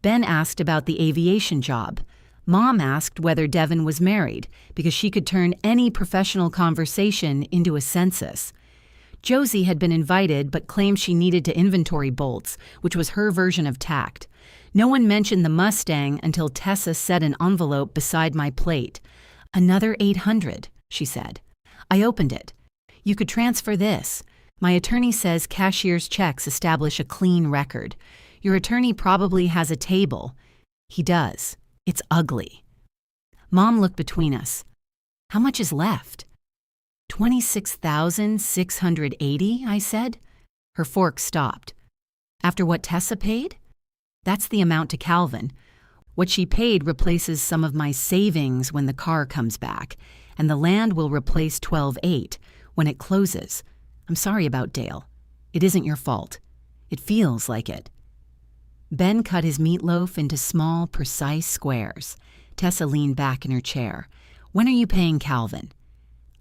Ben asked about the aviation job. Mom asked whether Devin was married because she could turn any professional conversation into a census. Josie had been invited but claimed she needed to inventory bolts, which was her version of tact. No one mentioned the Mustang until Tessa set an envelope beside my plate. "Another 800, she said. I opened it. "You could transfer this. My attorney says cashier's checks establish a clean record. Your attorney probably has a table." "He does. It's ugly." Mom looked between us. "How much is left?" $26,680, I said. Her fork stopped. "After what Tessa paid?" "That's the amount to Calvin. What she paid replaces some of my savings when the car comes back, and the land will replace 12.8 when it closes. I'm sorry about Dale. It isn't your fault. It feels like it." Ben cut his meatloaf into small, precise squares. Tessa leaned back in her chair. "When are you paying Calvin?"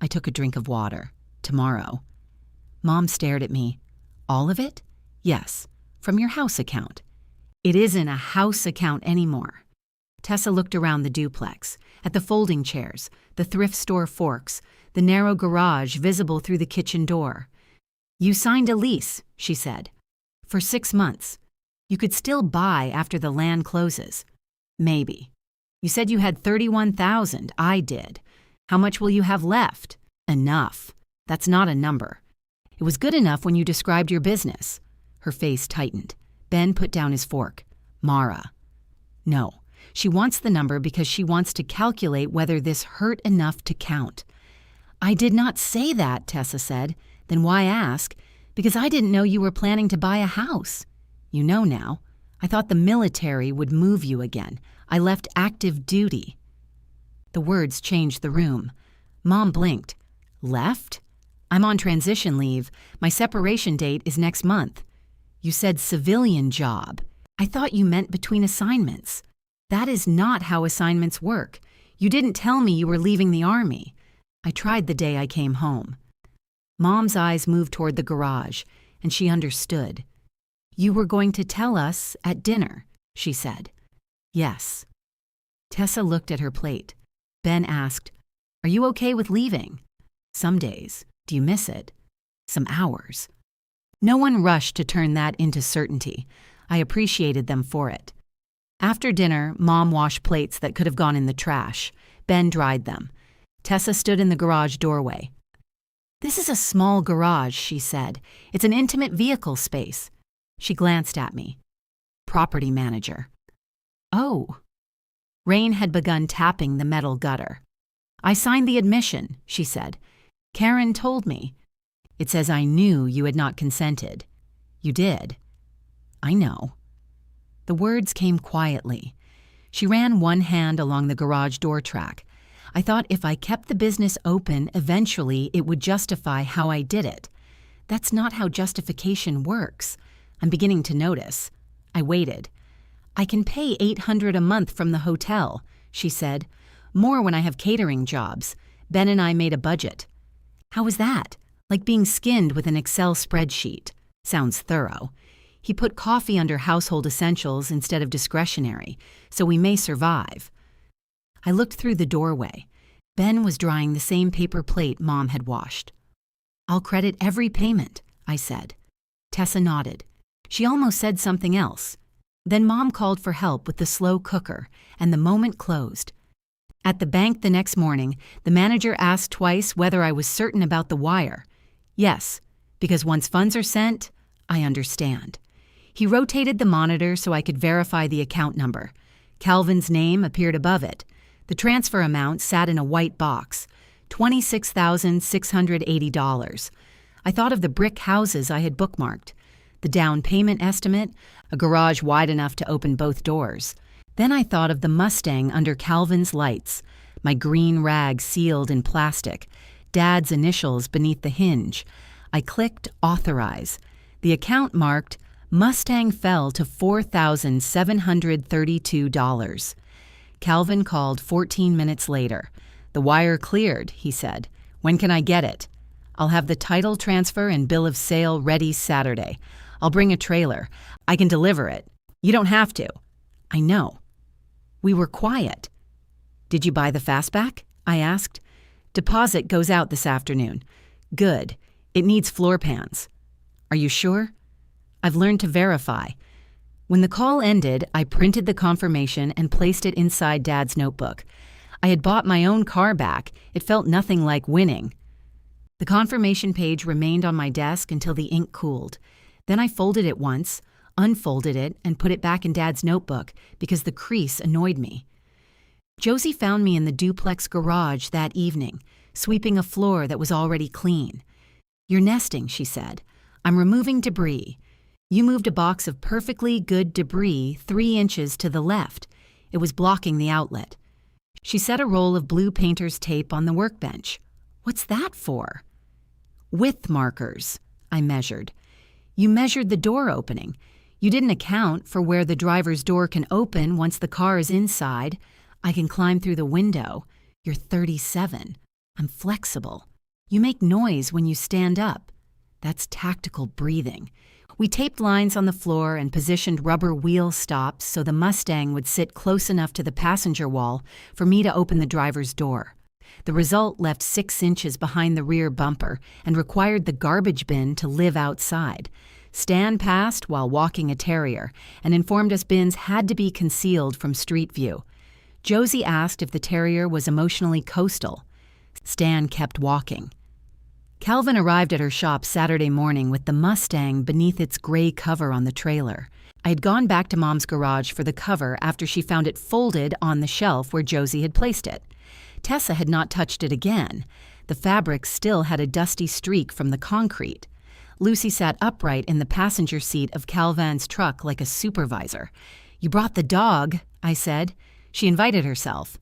I took a drink of water. "Tomorrow." Mom stared at me. "All of it?" "Yes, from your house account." "It isn't a house account anymore." Tessa looked around the duplex, at the folding chairs, the thrift store forks, the narrow garage visible through the kitchen door. "You signed a lease," she said, "for 6 months. You could still buy after the land closes." "Maybe. You said you had 31,000. I did. How much will you have left?" "Enough. That's not a number." "It was good enough when you described your business." Her face tightened. Ben put down his fork. "Mara." "No. She wants the number because she wants to calculate whether this hurt enough to count." "I did not say that," Tessa said. "Then why ask?" "Because I didn't know you were planning to buy a house." "You know now. I thought the military would move you again. I left active duty." The words changed the room. Mom blinked. "Left? I'm on transition leave. My separation date is next month." "You said civilian job. I thought you meant between assignments." "That is not how assignments work. You didn't tell me you were leaving the Army." "I tried the day I came home." Mom's eyes moved toward the garage, and she understood. "You were going to tell us at dinner," she said. "Yes." Tessa looked at her plate. Ben asked, "Are you okay with leaving?" "Some days. Do you miss it?" "Some hours." No one rushed to turn that into certainty. I appreciated them for it. After dinner, Mom washed plates that could have gone in the trash. Ben dried them. Tessa stood in the garage doorway. "This is a small garage," she said. "It's an intimate vehicle space." She glanced at me. "Property manager." "Oh." Rain had begun tapping the metal gutter. "I signed the admission," she said. "Karen told me. It says I knew you had not consented." "You did." "I know." The words came quietly. She ran one hand along the garage door track. I thought if I kept the business open, eventually it would justify how I did it. That's not how justification works. I'm beginning to notice. I waited. "I can pay $800 a month from the hotel," she said. "More when I have catering jobs. Ben and I made a budget." "How was that?" "Like being skinned with an Excel spreadsheet." "Sounds thorough." "He put coffee under household essentials instead of discretionary, so we may survive." I looked through the doorway. Ben was drying the same paper plate Mom had washed. "I'll credit every payment," I said. Tessa nodded. She almost said something else. Then Mom called for help with the slow cooker, and the moment closed. At the bank the next morning, the manager asked twice whether I was certain about the wire. Yes, because once funds are sent, I understand. He rotated the monitor so I could verify the account number. Calvin's name appeared above it. The transfer amount sat in a white box, $26,680. I thought of the brick houses I had bookmarked, the down payment estimate, a garage wide enough to open both doors. Then I thought of the Mustang under Calvin's lights, my green rag sealed in plastic, Dad's initials beneath the hinge. I clicked Authorize. The account marked Mustang fell to $4,732. Calvin called 14 minutes later. "The wire cleared," he said. "When can I get it?" "I'll have the title transfer and bill of sale ready Saturday. I'll bring a trailer. I can deliver it. You don't have to." "I know." We were quiet. "Did you buy the fastback?" I asked. "Deposit goes out this afternoon." "Good. It needs floor pans." "Are you sure?" "I've learned to verify." When the call ended, I printed the confirmation and placed it inside Dad's notebook. I had bought my own car back. It felt nothing like winning. The confirmation page remained on my desk until the ink cooled. Then I folded it once, unfolded it, and put it back in Dad's notebook because the crease annoyed me. Josie found me in the duplex garage that evening, sweeping a floor that was already clean. "You're nesting," she said. "I'm removing debris. You moved a box of perfectly good debris 3 inches to the left. It was blocking the outlet." She set a roll of blue painter's tape on the workbench. "What's that for?" "Width markers," I measured. "You measured the door opening. You didn't account for where the driver's door can open once the car is inside. I can climb through the window. You're 37. I'm flexible. You make noise when you stand up. That's tactical breathing." We taped lines on the floor and positioned rubber wheel stops so the Mustang would sit close enough to the passenger wall for me to open the driver's door. The result left 6 inches behind the rear bumper and required the garbage bin to live outside. Stan passed while walking a terrier and informed us bins had to be concealed from street view. Josie asked if the terrier was emotionally coastal. Stan kept walking. Calvin arrived at her shop Saturday morning with the Mustang beneath its gray cover on the trailer. I had gone back to Mom's garage for the cover after she found it folded on the shelf where Josie had placed it. Tessa had not touched it again. The fabric still had a dusty streak from the concrete. Lucy sat upright in the passenger seat of Calvin's truck like a supervisor. "You brought the dog," I said. She invited herself.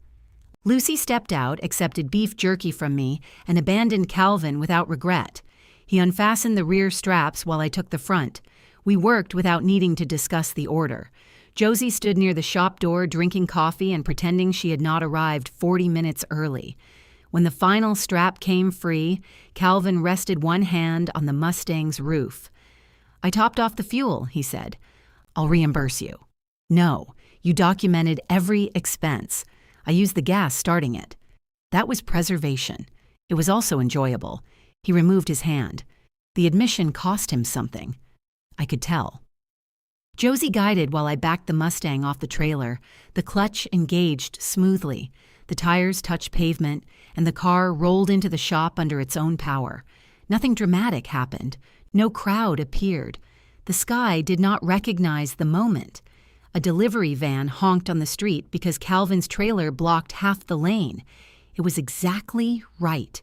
Lucy stepped out, accepted beef jerky from me, and abandoned Calvin without regret. He unfastened the rear straps while I took the front. We worked without needing to discuss the order. Josie stood near the shop door drinking coffee and pretending she had not arrived 40 minutes early. When the final strap came free, Calvin rested one hand on the Mustang's roof. I topped off the fuel, he said. I'll reimburse you. No, you documented every expense. I used the gas starting it. That was preservation. It was also enjoyable. He removed his hand. The admission cost him something. I could tell. Josie guided while I backed the Mustang off the trailer. The clutch engaged smoothly. The tires touched pavement, and the car rolled into the shop under its own power. Nothing dramatic happened. No crowd appeared. The sky did not recognize the moment. A delivery van honked on the street because Calvin's trailer blocked half the lane. It was exactly right.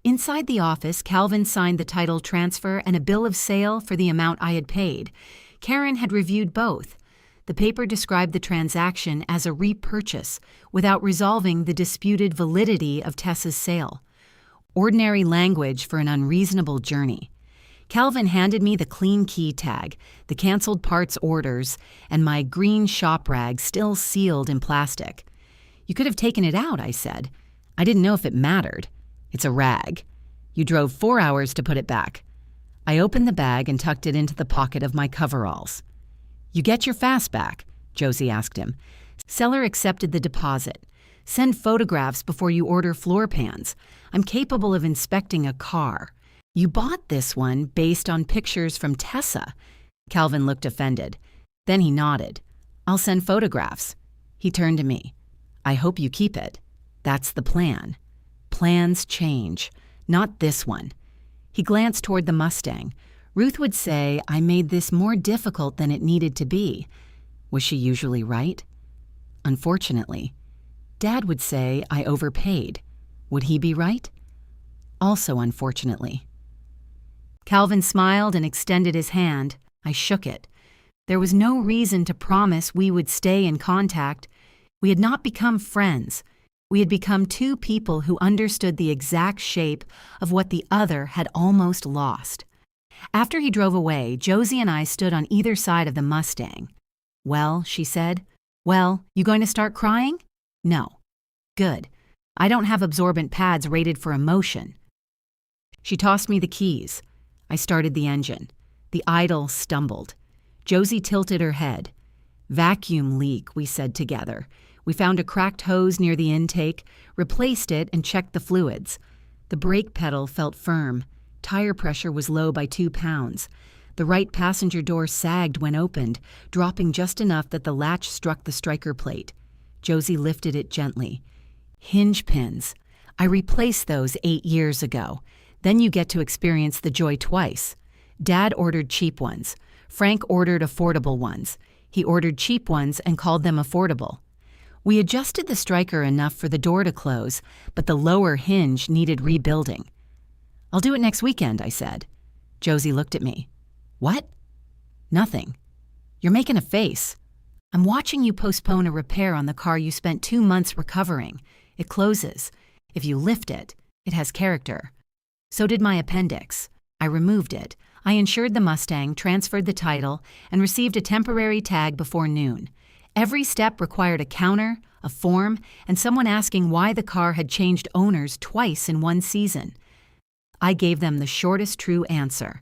Inside the office, Calvin signed the title transfer and a bill of sale for the amount I had paid. Karen had reviewed both. The paper described the transaction as a repurchase without resolving the disputed validity of Tessa's sale. Ordinary language for an unreasonable journey. Calvin handed me the clean key tag, the canceled parts orders, and my green shop rag still sealed in plastic. You could have taken it out, I said. I didn't know if it mattered. It's a rag. You drove 4 hours to put it back. I opened the bag and tucked it into the pocket of my coveralls. You get your fastback? Josie asked him. Seller accepted the deposit. Send photographs before you order floor pans. I'm capable of inspecting a car. You bought this one based on pictures from Tessa. Calvin looked offended. Then he nodded. I'll send photographs. He turned to me. I hope you keep it. That's the plan. Plans change. Not this one. He glanced toward the Mustang. Ruth would say I made this more difficult than it needed to be. Was she usually right? Unfortunately. Dad would say I overpaid. Would he be right? Also unfortunately. Calvin smiled and extended his hand. I shook it. There was no reason to promise we would stay in contact. We had not become friends. We had become two people who understood the exact shape of what the other had almost lost. After he drove away, Josie and I stood on either side of the Mustang. Well, she said. Well, you going to start crying? No. Good. I don't have absorbent pads rated for emotion. She tossed me the keys. I started the engine. The idle stumbled. Josie tilted her head. Vacuum leak, we said together. We found a cracked hose near the intake, replaced it, and checked the fluids. The brake pedal felt firm. Tire pressure was low by 2 pounds. The right passenger door sagged when opened, dropping just enough that the latch struck the striker plate. Josie lifted it gently. Hinge pins. I replaced those 8 years ago. Then you get to experience the joy twice. Dad ordered cheap ones. Frank ordered affordable ones. He ordered cheap ones and called them affordable. We adjusted the striker enough for the door to close, but the lower hinge needed rebuilding. I'll do it next weekend, I said. Josie looked at me. What? Nothing. You're making a face. I'm watching you postpone a repair on the car you spent 2 months recovering. It closes. If you lift it, it has character. So did my appendix. I removed it. I insured the Mustang, transferred the title, and received a temporary tag before noon. Every step required a counter, a form, and someone asking why the car had changed owners twice in one season. I gave them the shortest true answer.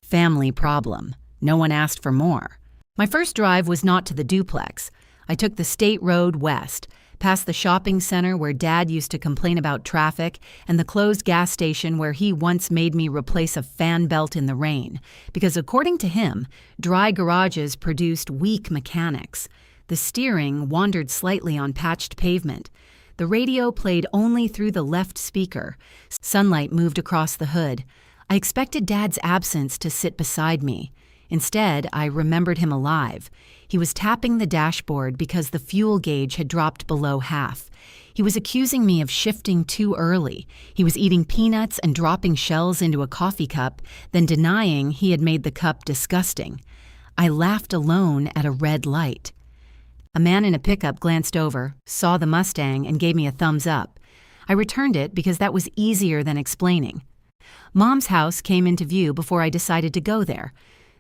Family problem. No one asked for more. My first drive was not to the duplex. I took the state road west, past the shopping center where Dad used to complain about traffic, and the closed gas station where he once made me replace a fan belt in the rain, because according to him, dry garages produced weak mechanics. The steering wandered slightly on patched pavement. The radio played only through the left speaker. Sunlight moved across the hood. I expected Dad's absence to sit beside me. Instead, I remembered him alive. He was tapping the dashboard because the fuel gauge had dropped below half. He was accusing me of shifting too early. He was eating peanuts and dropping shells into a coffee cup, then denying he had made the cup disgusting. I laughed alone at a red light. A man in a pickup glanced over, saw the Mustang, and gave me a thumbs up. I returned it because that was easier than explaining. Mom's house came into view before I decided to go there.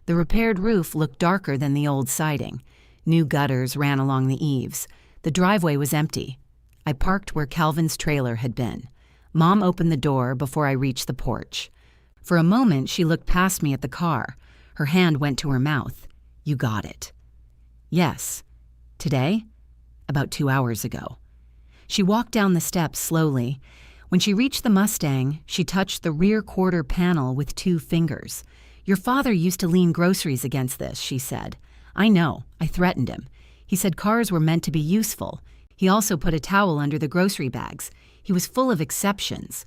The repaired roof looked darker than the old siding. New gutters ran along the eaves. The driveway was empty. I parked where Calvin's trailer had been. Mom opened the door before I reached the porch. For a moment, she looked past me at the car. Her hand went to her mouth. "You got it." "Yes." "Today?" "About 2 hours ago." She walked down the steps slowly. When she reached the Mustang, she touched the rear quarter panel with 2 fingers. "Your father used to lean groceries against this," she said. "I know. I threatened him. He said cars were meant to be useful. He also put a towel under the grocery bags. He was full of exceptions."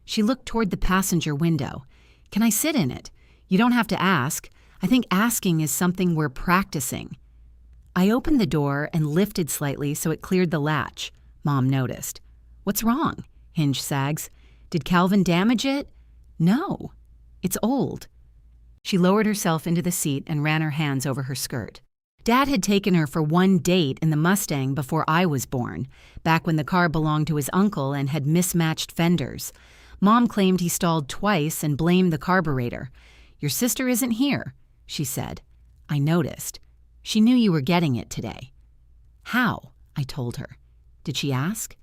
She looked toward the passenger window. "Can I sit in it? You don't have to ask. I think asking is something we're practicing." I opened the door and lifted slightly so it cleared the latch. Mom noticed. "What's wrong?" Hinge sags. "Did Calvin damage it?" "No. It's old." She lowered herself into the seat and ran her hands over her skirt. Dad had taken her for one date in the Mustang before I was born, back when the car belonged to his uncle and had mismatched fenders. Mom claimed he stalled twice and blamed the carburetor. "Your sister isn't here," she said. I noticed. "She knew you were getting it today." "How?" I told her. "Did she ask?"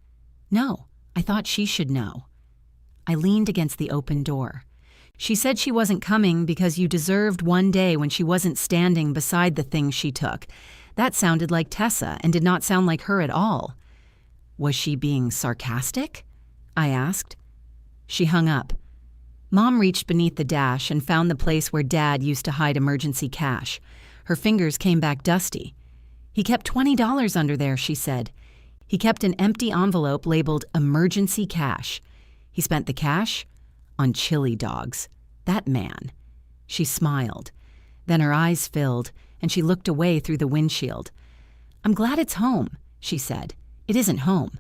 "No, I thought she should know." I leaned against the open door. "She said she wasn't coming because you deserved one day when she wasn't standing beside the things she took." That sounded like Tessa and did not sound like her at all. "Was she being sarcastic?" I asked. She hung up. Mom reached beneath the dash and found the place where Dad used to hide emergency cash. Her fingers came back dusty. "He kept $20 under there," she said. "He kept an empty envelope labeled emergency cash. He spent the cash on chili dogs. That man." She smiled. Then her eyes filled, and she looked away through the windshield. "I'm glad it's home," she said. "It isn't home.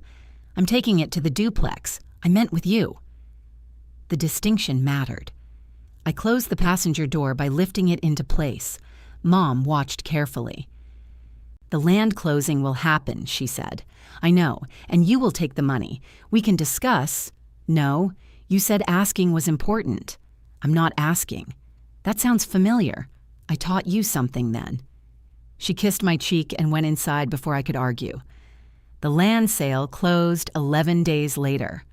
I'm taking it to the duplex. I meant with you." The distinction mattered. I closed the passenger door by lifting it into place. Mom watched carefully. "The land closing will happen," she said. "I know, and you will take the money. We can discuss." "No, you said asking was important." "I'm not asking." "That sounds familiar. I taught you something then." She kissed my cheek and went inside before I could argue. The land sale closed 11 days later.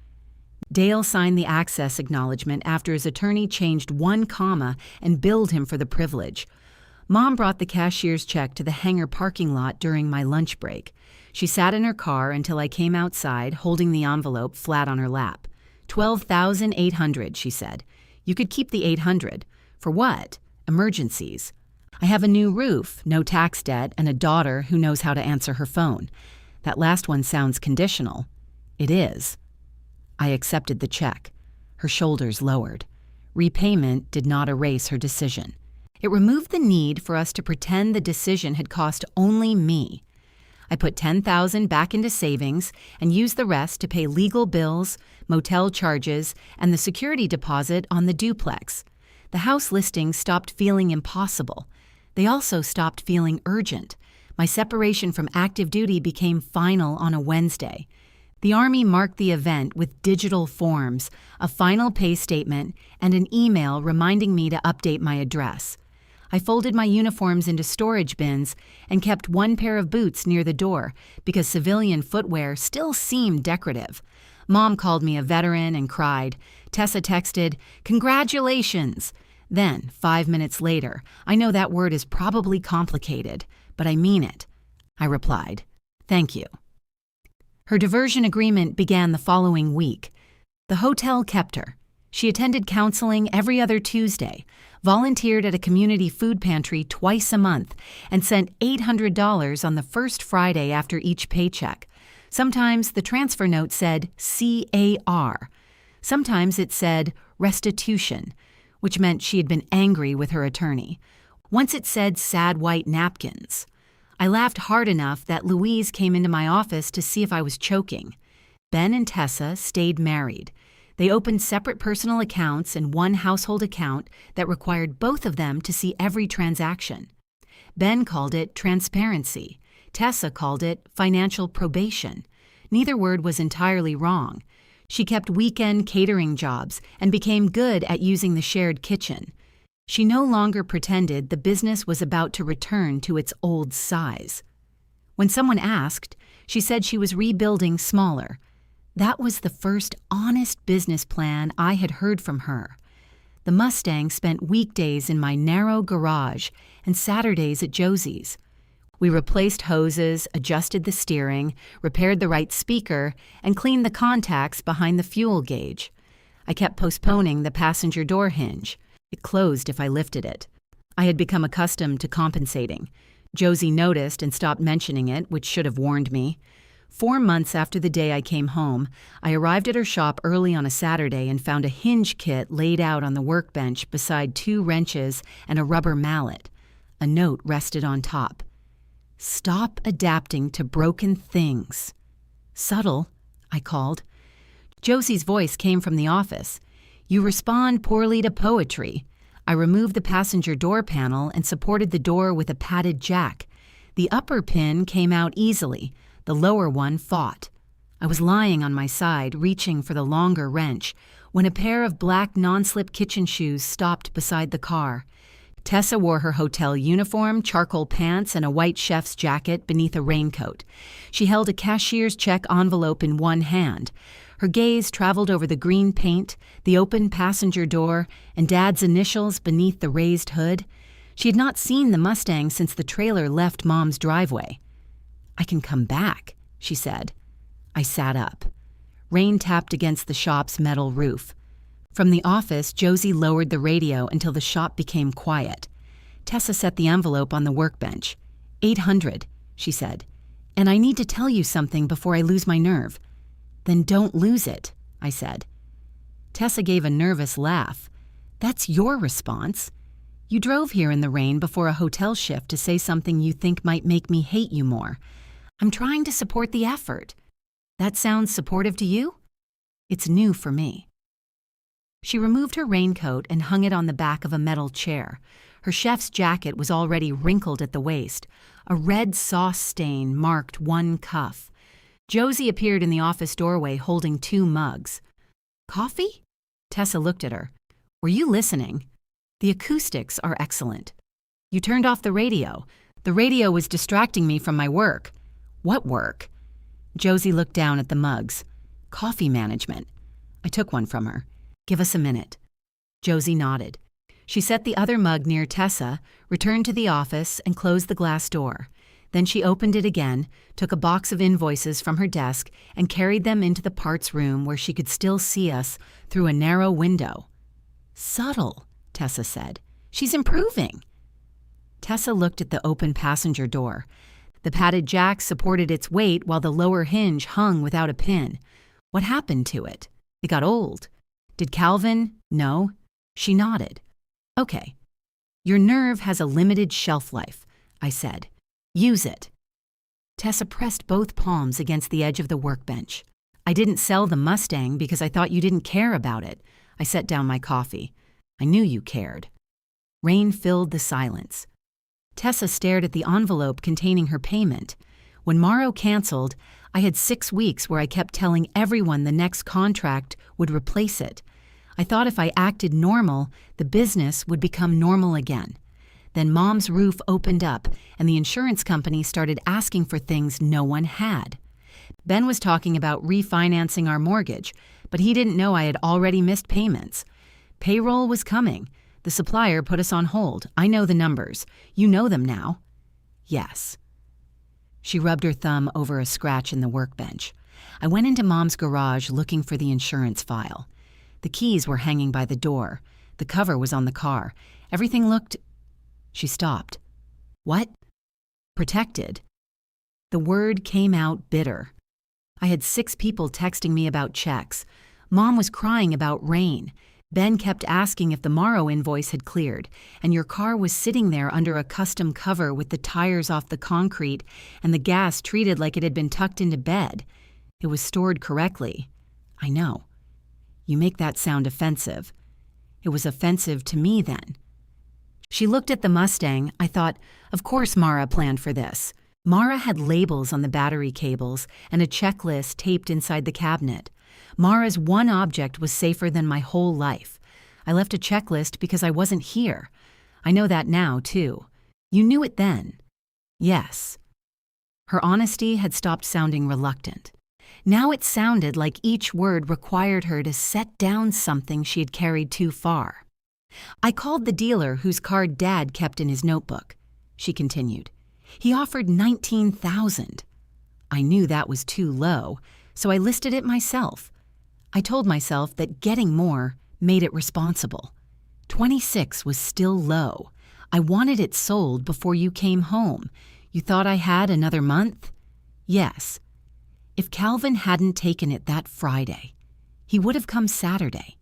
Dale signed the access acknowledgement after his attorney changed 1 comma and billed him for the privilege. Mom brought the cashier's check to the hangar parking lot during my lunch break. She sat in her car until I came outside, holding the envelope flat on her lap. $12,800, she said. "You could keep the $800. For what? Emergencies. I have a new roof, no tax debt, and a daughter who knows how to answer her phone. That last one sounds conditional." "It is." I accepted the check. Her shoulders lowered. Repayment did not erase her decision. It removed the need for us to pretend the decision had cost only me. I put $10,000 back into savings and used the rest to pay legal bills, motel charges, and the security deposit on the duplex. The house listing stopped feeling impossible. They also stopped feeling urgent. My separation from active duty became final on a Wednesday. The Army marked the event with digital forms, a final pay statement, and an email reminding me to update my address. I folded my uniforms into storage bins and kept 1 pair of boots near the door because civilian footwear still seemed decorative. Mom called me a veteran and cried. Tessa texted, "Congratulations!" Then, 5 minutes later, "I know that word is probably complicated, but I mean it." I replied, "Thank you." Her diversion agreement began the following week. The hotel kept her. She attended counseling every other Tuesday, volunteered at a community food pantry twice a month, and sent $800 on the first Friday after each paycheck. Sometimes the transfer note said CAR. Sometimes it said restitution, which meant she had been angry with her attorney. Once it said sad white napkins. I laughed hard enough that Louise came into my office to see if I was choking. Ben and Tessa stayed married. They opened separate personal accounts and one household account that required both of them to see every transaction. Ben called it transparency. Tessa called it financial probation. Neither word was entirely wrong. She kept weekend catering jobs and became good at using the shared kitchen. She no longer pretended the business was about to return to its old size. When someone asked, she said she was rebuilding smaller. That was the first honest business plan I had heard from her. The Mustang spent weekdays in my narrow garage and Saturdays at Josie's. We replaced hoses, adjusted the steering, repaired the right speaker, and cleaned the contacts behind the fuel gauge. I kept postponing the passenger door hinge. It closed if I lifted it. I had become accustomed to compensating. Josie noticed and stopped mentioning it, which should have warned me. 4 months after the day I came home, I arrived at her shop early on a Saturday and found a hinge kit laid out on the workbench beside 2 wrenches and a rubber mallet. A note rested on top. "Stop adapting to broken things." "Subtle," I called. Josie's voice came from the office. "You respond poorly to poetry." I removed the passenger door panel and supported the door with a padded jack. The upper pin came out easily. The lower one fought. I was lying on my side, reaching for the longer wrench, when a pair of black non-slip kitchen shoes stopped beside the car. Tessa wore her hotel uniform, charcoal pants, and a white chef's jacket beneath a raincoat. She held a cashier's check envelope in one hand. Her gaze traveled over the green paint, the open passenger door, and Dad's initials beneath the raised hood. She had not seen the Mustang since the trailer left Mom's driveway. "I can come back," she said. I sat up. Rain tapped against the shop's metal roof. From the office, Josie lowered the radio until the shop became quiet. Tessa set the envelope on the workbench. "800, she said. "And I need to tell you something before I lose my nerve." "Then don't lose it," I said. Tessa gave a nervous laugh. "That's your response. You drove here in the rain before a hotel shift to say something you think might make me hate you more. I'm trying to support the effort. That sounds supportive to you?" "It's new for me." She removed her raincoat and hung it on the back of a metal chair. Her chef's jacket was already wrinkled at the waist. A red sauce stain marked one cuff. Josie appeared in the office doorway holding 2 mugs. "Coffee?" Tessa looked at her. "Were you listening? The acoustics are excellent." "You turned off the radio. The radio was distracting me from my work." "What work?" Josie looked down at the mugs. "Coffee management." I took one from her. "Give us a minute." Josie nodded. She set the other mug near Tessa, returned to the office, and closed the glass door. Then she opened it again, took a box of invoices from her desk, and carried them into the parts room where she could still see us through a narrow window. "Subtle," Tessa said. "She's improving." Tessa looked at the open passenger door. The padded jack supported its weight while the lower hinge hung without a pin. What happened to it? It got old. Did Calvin? No. She nodded. "Okay. Your nerve has a limited shelf life," I said. "Use it." Tessa pressed both palms against the edge of the workbench. "I didn't sell the Mustang because I thought you didn't care about it." I set down my coffee. "I knew you cared." Rain filled the silence. Tessa stared at the envelope containing her payment. When Morrow canceled, I had 6 weeks where I kept telling everyone the next contract would replace it. I thought if I acted normal, the business would become normal again. Then Mom's roof opened up, and the insurance company started asking for things no one had. Ben was talking about refinancing our mortgage, but he didn't know I had already missed payments. Payroll was coming. The supplier put us on hold. I know the numbers. You know them now. Yes. She rubbed her thumb over a scratch in the workbench. I went into Mom's garage looking for the insurance file. The keys were hanging by the door. The cover was on the car. Everything looked... She stopped. "What?" "Protected." The word came out bitter. I had 6 people texting me about checks. Mom was crying about rain. Ben kept asking if the Morrow invoice had cleared, and your car was sitting there under a custom cover with the tires off the concrete and the gas treated like it had been tucked into bed. It was stored correctly. I know. You make that sound offensive. It was offensive to me then. She looked at the Mustang. I thought, of course Mara planned for this. Mara had labels on the battery cables and a checklist taped inside the cabinet. Mara's one object was safer than my whole life. I left a checklist because I wasn't here. I know that now, too. You knew it then. Yes. Her honesty had stopped sounding reluctant. Now it sounded like each word required her to set down something she had carried too far. I called the dealer whose card Dad kept in his notebook, she continued. He offered $19,000. I knew that was too low, so I listed it myself. I told myself that getting more made it responsible. 26 was still low. I wanted it sold before you came home. You thought I had another month? Yes. If Calvin hadn't taken it that Friday, he would have come Saturday.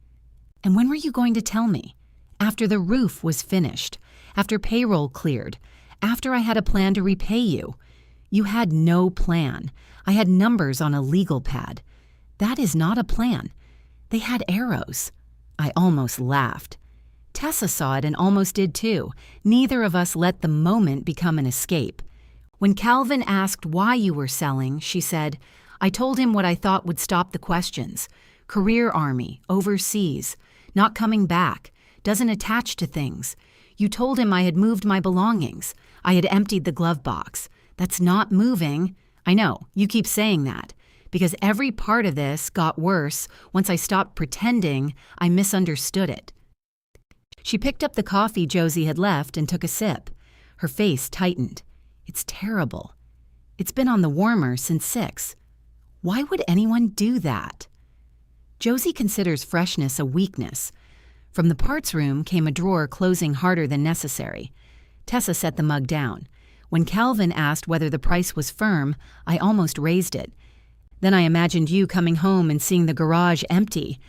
And when were you going to tell me? After the roof was finished, after payroll cleared, after I had a plan to repay you. You had no plan. I had numbers on a legal pad. That is not a plan. They had arrows. I almost laughed. Tessa saw it and almost did too. Neither of us let the moment become an escape. When Calvin asked why you were selling, she said, I told him what I thought would stop the questions. Career army, overseas, not coming back, doesn't attach to things. You told him I had moved my belongings. I had emptied the glove box. That's not moving. I know, you keep saying that. Because every part of this got worse once I stopped pretending I misunderstood it. She picked up the coffee Josie had left and took a sip. Her face tightened. It's terrible. It's been on the warmer since 6. Why would anyone do that? Josie considers freshness a weakness. From the parts room came a drawer closing harder than necessary. Tessa set the mug down. When Calvin asked whether the price was firm, I almost raised it. Then I imagined you coming home and seeing the garage empty.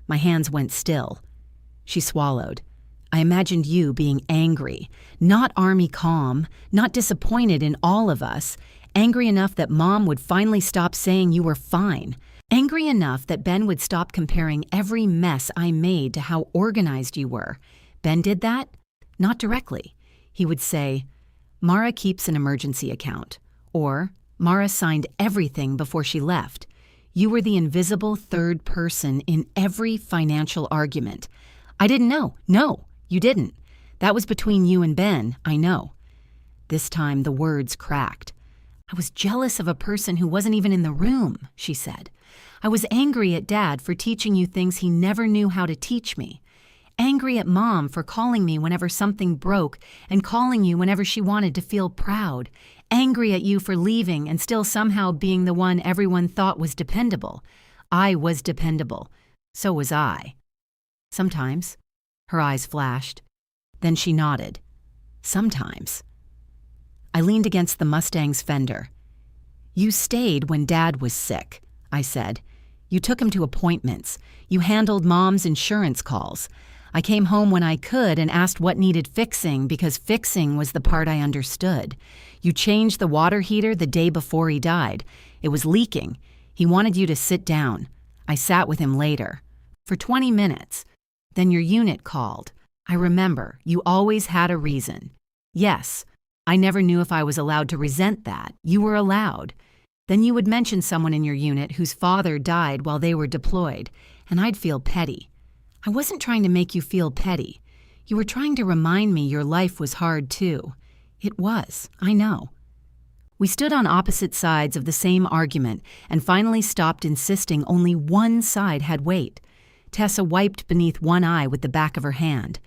My hands went still. She swallowed. I imagined you being angry, not army calm, not disappointed in all of us, angry enough that Mom would finally stop saying you were fine, angry enough that Ben would stop comparing every mess I made to how organized you were. Ben did that? Not directly. He would say, Mara keeps an emergency account, or Mara signed everything before she left. You were the invisible third person in every financial argument. I didn't know. No, you didn't. That was between you and Ben, I know. This time the words cracked. I was jealous of a person who wasn't even in the room, she said. I was angry at Dad for teaching you things he never knew how to teach me. Angry at Mom for calling me whenever something broke and calling you whenever she wanted to feel proud. Angry at you for leaving and still somehow being the one everyone thought was dependable. I was dependable. So was I. Sometimes. Her eyes flashed. Then she nodded. Sometimes. I leaned against the Mustang's fender. You stayed when Dad was sick, I said. You took him to appointments. You handled Mom's insurance calls. I came home when I could and asked what needed fixing because fixing was the part I understood. You changed the water heater the day before he died. It was leaking. He wanted you to sit down. I sat with him later. For 20 minutes. Then your unit called. I remember, you always had a reason. Yes, I never knew if I was allowed to resent that. You were allowed. Then you would mention someone in your unit whose father died while they were deployed, and I'd feel petty. I wasn't trying to make you feel petty. You were trying to remind me your life was hard too. It was, I know. We stood on opposite sides of the same argument and finally stopped insisting only one side had weight. Tessa wiped beneath one eye with the back of her hand.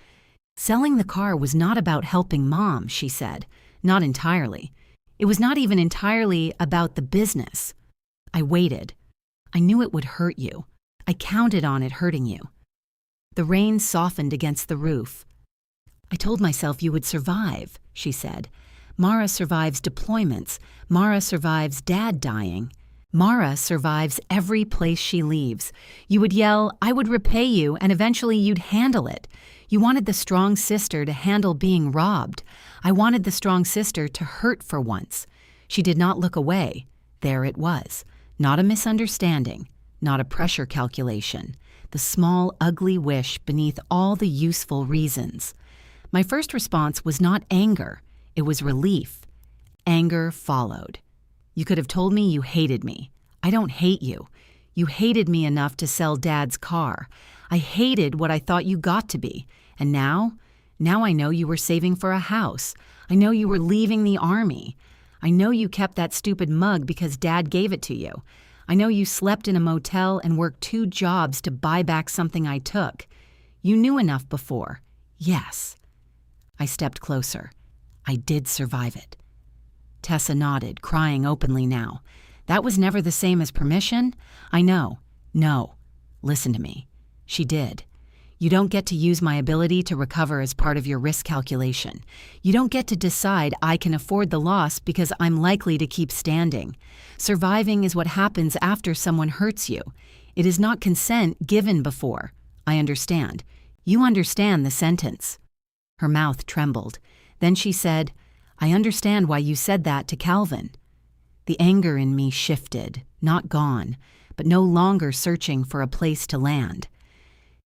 Selling the car was not about helping Mom, she said. Not entirely. It was not even entirely about the business. I waited. I knew it would hurt you. I counted on it hurting you. The rain softened against the roof. I told myself you would survive, she said. Mara survives deployments. Mara survives Dad dying. Mara survives every place she leaves. You would yell, I would repay you, and eventually you'd handle it. You wanted the strong sister to handle being robbed. I wanted the strong sister to hurt for once. She did not look away. There it was. Not a misunderstanding. Not a pressure calculation. The small, ugly wish beneath all the useful reasons. My first response was not anger. It was relief. Anger followed. You could have told me you hated me. I don't hate you. You hated me enough to sell Dad's car. I hated what I thought you got to be. And now I know you were saving for a house. I know you were leaving the army. I know you kept that stupid mug because Dad gave it to you. I know you slept in a motel and worked 2 jobs to buy back something I took. You knew enough before. Yes. I stepped closer. I did survive it. Tessa nodded, crying openly now. That was never the same as permission? I know. No. Listen to me. She did. You don't get to use my ability to recover as part of your risk calculation. You don't get to decide I can afford the loss because I'm likely to keep standing. Surviving is what happens after someone hurts you. It is not consent given before. I understand. You understand the sentence. Her mouth trembled. Then she said, I understand why you said that to Calvin. The anger in me shifted, not gone, but no longer searching for a place to land.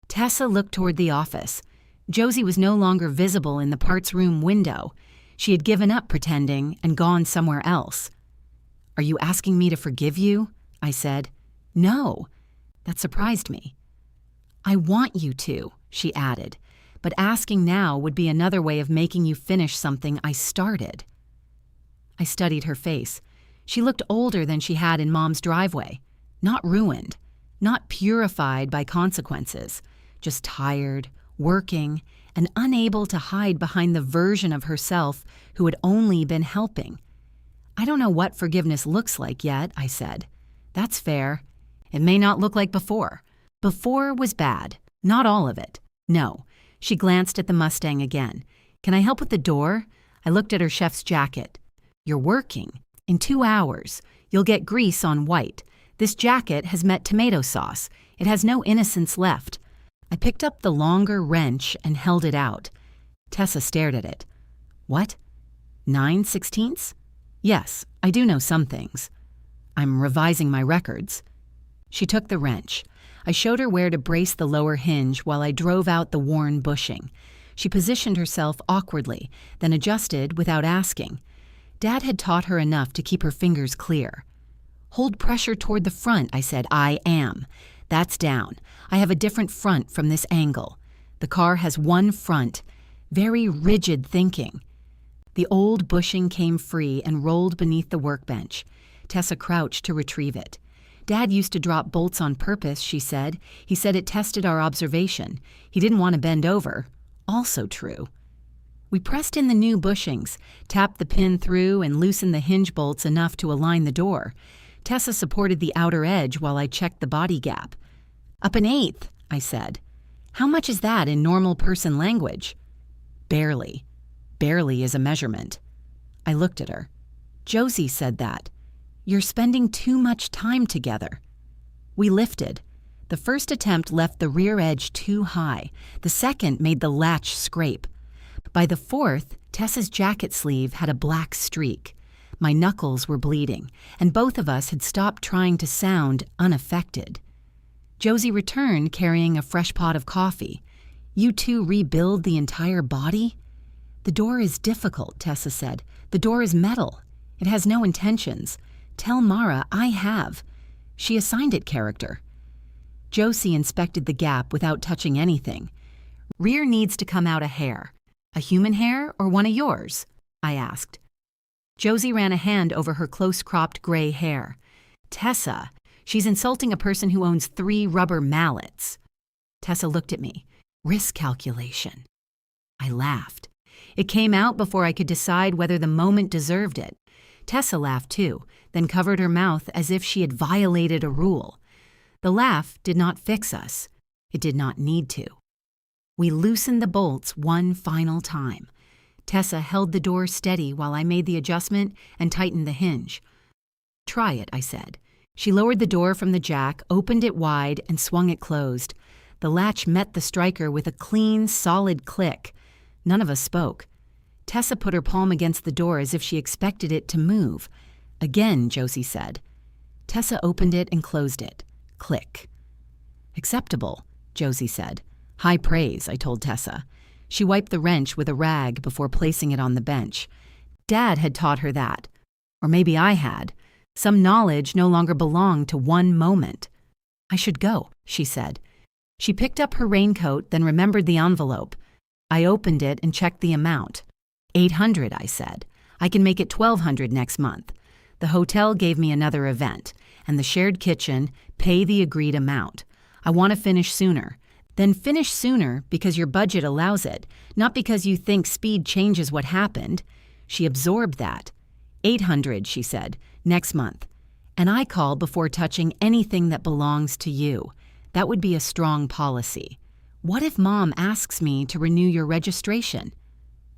Tessa looked toward the office. Josie was no longer visible in the parts room window. She had given up pretending and gone somewhere else. Are you asking me to forgive you? I said. No. That surprised me. I want you to, she added, but asking now would be another way of making you finish something I started. I studied her face. She looked older than she had in Mom's driveway. Not ruined, not purified by consequences, just tired, working, and unable to hide behind the version of herself who had only been helping. I don't know what forgiveness looks like yet, I said. That's fair. It may not look like before. Before was bad. Not all of it. No. She glanced at the Mustang again. Can I help with the door? I looked at her chef's jacket. You're working. In 2 hours. You'll get grease on white. This jacket has met tomato sauce. It has no innocence left. I picked up the longer wrench and held it out. Tessa stared at it. What? 9/16? Yes, I do know some things. I'm revising my records. She took the wrench. I showed her where to brace the lower hinge while I drove out the worn bushing. She positioned herself awkwardly, then adjusted without asking. Dad had taught her enough to keep her fingers clear. Hold pressure toward the front, I said. I am. That's down. I have a different front from this angle. The car has one front. Very rigid thinking. The old bushing came free and rolled beneath the workbench. Tessa crouched to retrieve it. Dad used to drop bolts on purpose, she said. He said it tested our observation. He didn't want to bend over. Also true. We pressed in the new bushings, tapped the pin through, and loosened the hinge bolts enough to align the door. Tessa supported the outer edge while I checked the body gap. Up 1/8, I said. How much is that in normal person language? Barely. Barely is a measurement. I looked at her. Josie said that. You're spending too much time together. We lifted. The first attempt left the rear edge too high. The second made the latch scrape. By the fourth, Tessa's jacket sleeve had a black streak. My knuckles were bleeding, and both of us had stopped trying to sound unaffected. Josie returned carrying a fresh pot of coffee. You two rebuild the entire body? The door is difficult, Tessa said. The door is metal. It has no intentions. Tell Mara I have. She assigned it character. Josie inspected the gap without touching anything. Rear needs to come out a hair. A human hair or one of yours? I asked. Josie ran a hand over her close-cropped gray hair. Tessa, she's insulting a person who owns 3 rubber mallets. Tessa looked at me. Risk calculation. I laughed. It came out before I could decide whether the moment deserved it. Tessa laughed too, then covered her mouth as if she had violated a rule. The laugh did not fix us. It did not need to. We loosened the bolts one final time. Tessa held the door steady while I made the adjustment and tightened the hinge. Try it, I said. She lowered the door from the jack, opened it wide, and swung it closed. The latch met the striker with a clean, solid click. None of us spoke. Tessa put her palm against the door as if she expected it to move. Again, Josie said. Tessa opened it and closed it. Click. Acceptable, Josie said. High praise, I told Tessa. She wiped the wrench with a rag before placing it on the bench. Dad had taught her that. Or maybe I had. Some knowledge no longer belonged to one moment. I should go, she said. She picked up her raincoat, then remembered the envelope. I opened it and checked the amount. $800, I said. I can make it $1,200 next month. The hotel gave me another event, and the shared kitchen, pay the agreed amount. I want to finish sooner. Then finish sooner because your budget allows it, not because you think speed changes what happened. She absorbed that. 800, she said, next month. And I call before touching anything that belongs to you. That would be a strong policy. What if Mom asks me to renew your registration?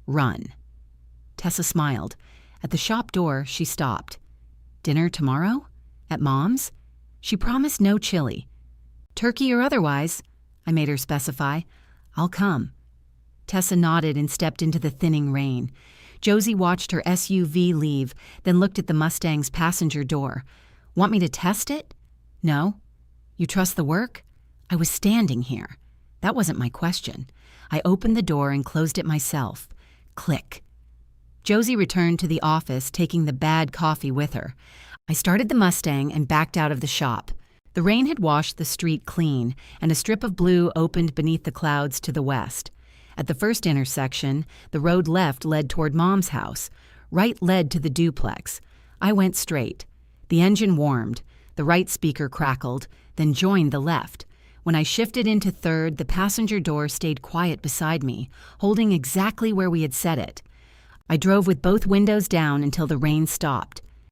Run. Tessa smiled. At the shop door, she stopped. Dinner tomorrow? At Mom's? She promised no chili. Turkey or otherwise, I made her specify. I'll come. Tessa nodded and stepped into the thinning rain. Josie watched her SUV leave, then looked at the Mustang's passenger door. Want me to test it? No. You trust the work? I was standing here. That wasn't my question. I opened the door and closed it myself. Click. Josie returned to the office, taking the bad coffee with her. I started the Mustang and backed out of the shop. The rain had washed the street clean, and a strip of blue opened beneath the clouds to the west. At the first intersection, the road left led toward Mom's house. Right led to the duplex. I went straight. The engine warmed. The right speaker crackled, then joined the left. When I shifted into third, the passenger door stayed quiet beside me, holding exactly where we had set it. I drove with both windows down until the rain stopped.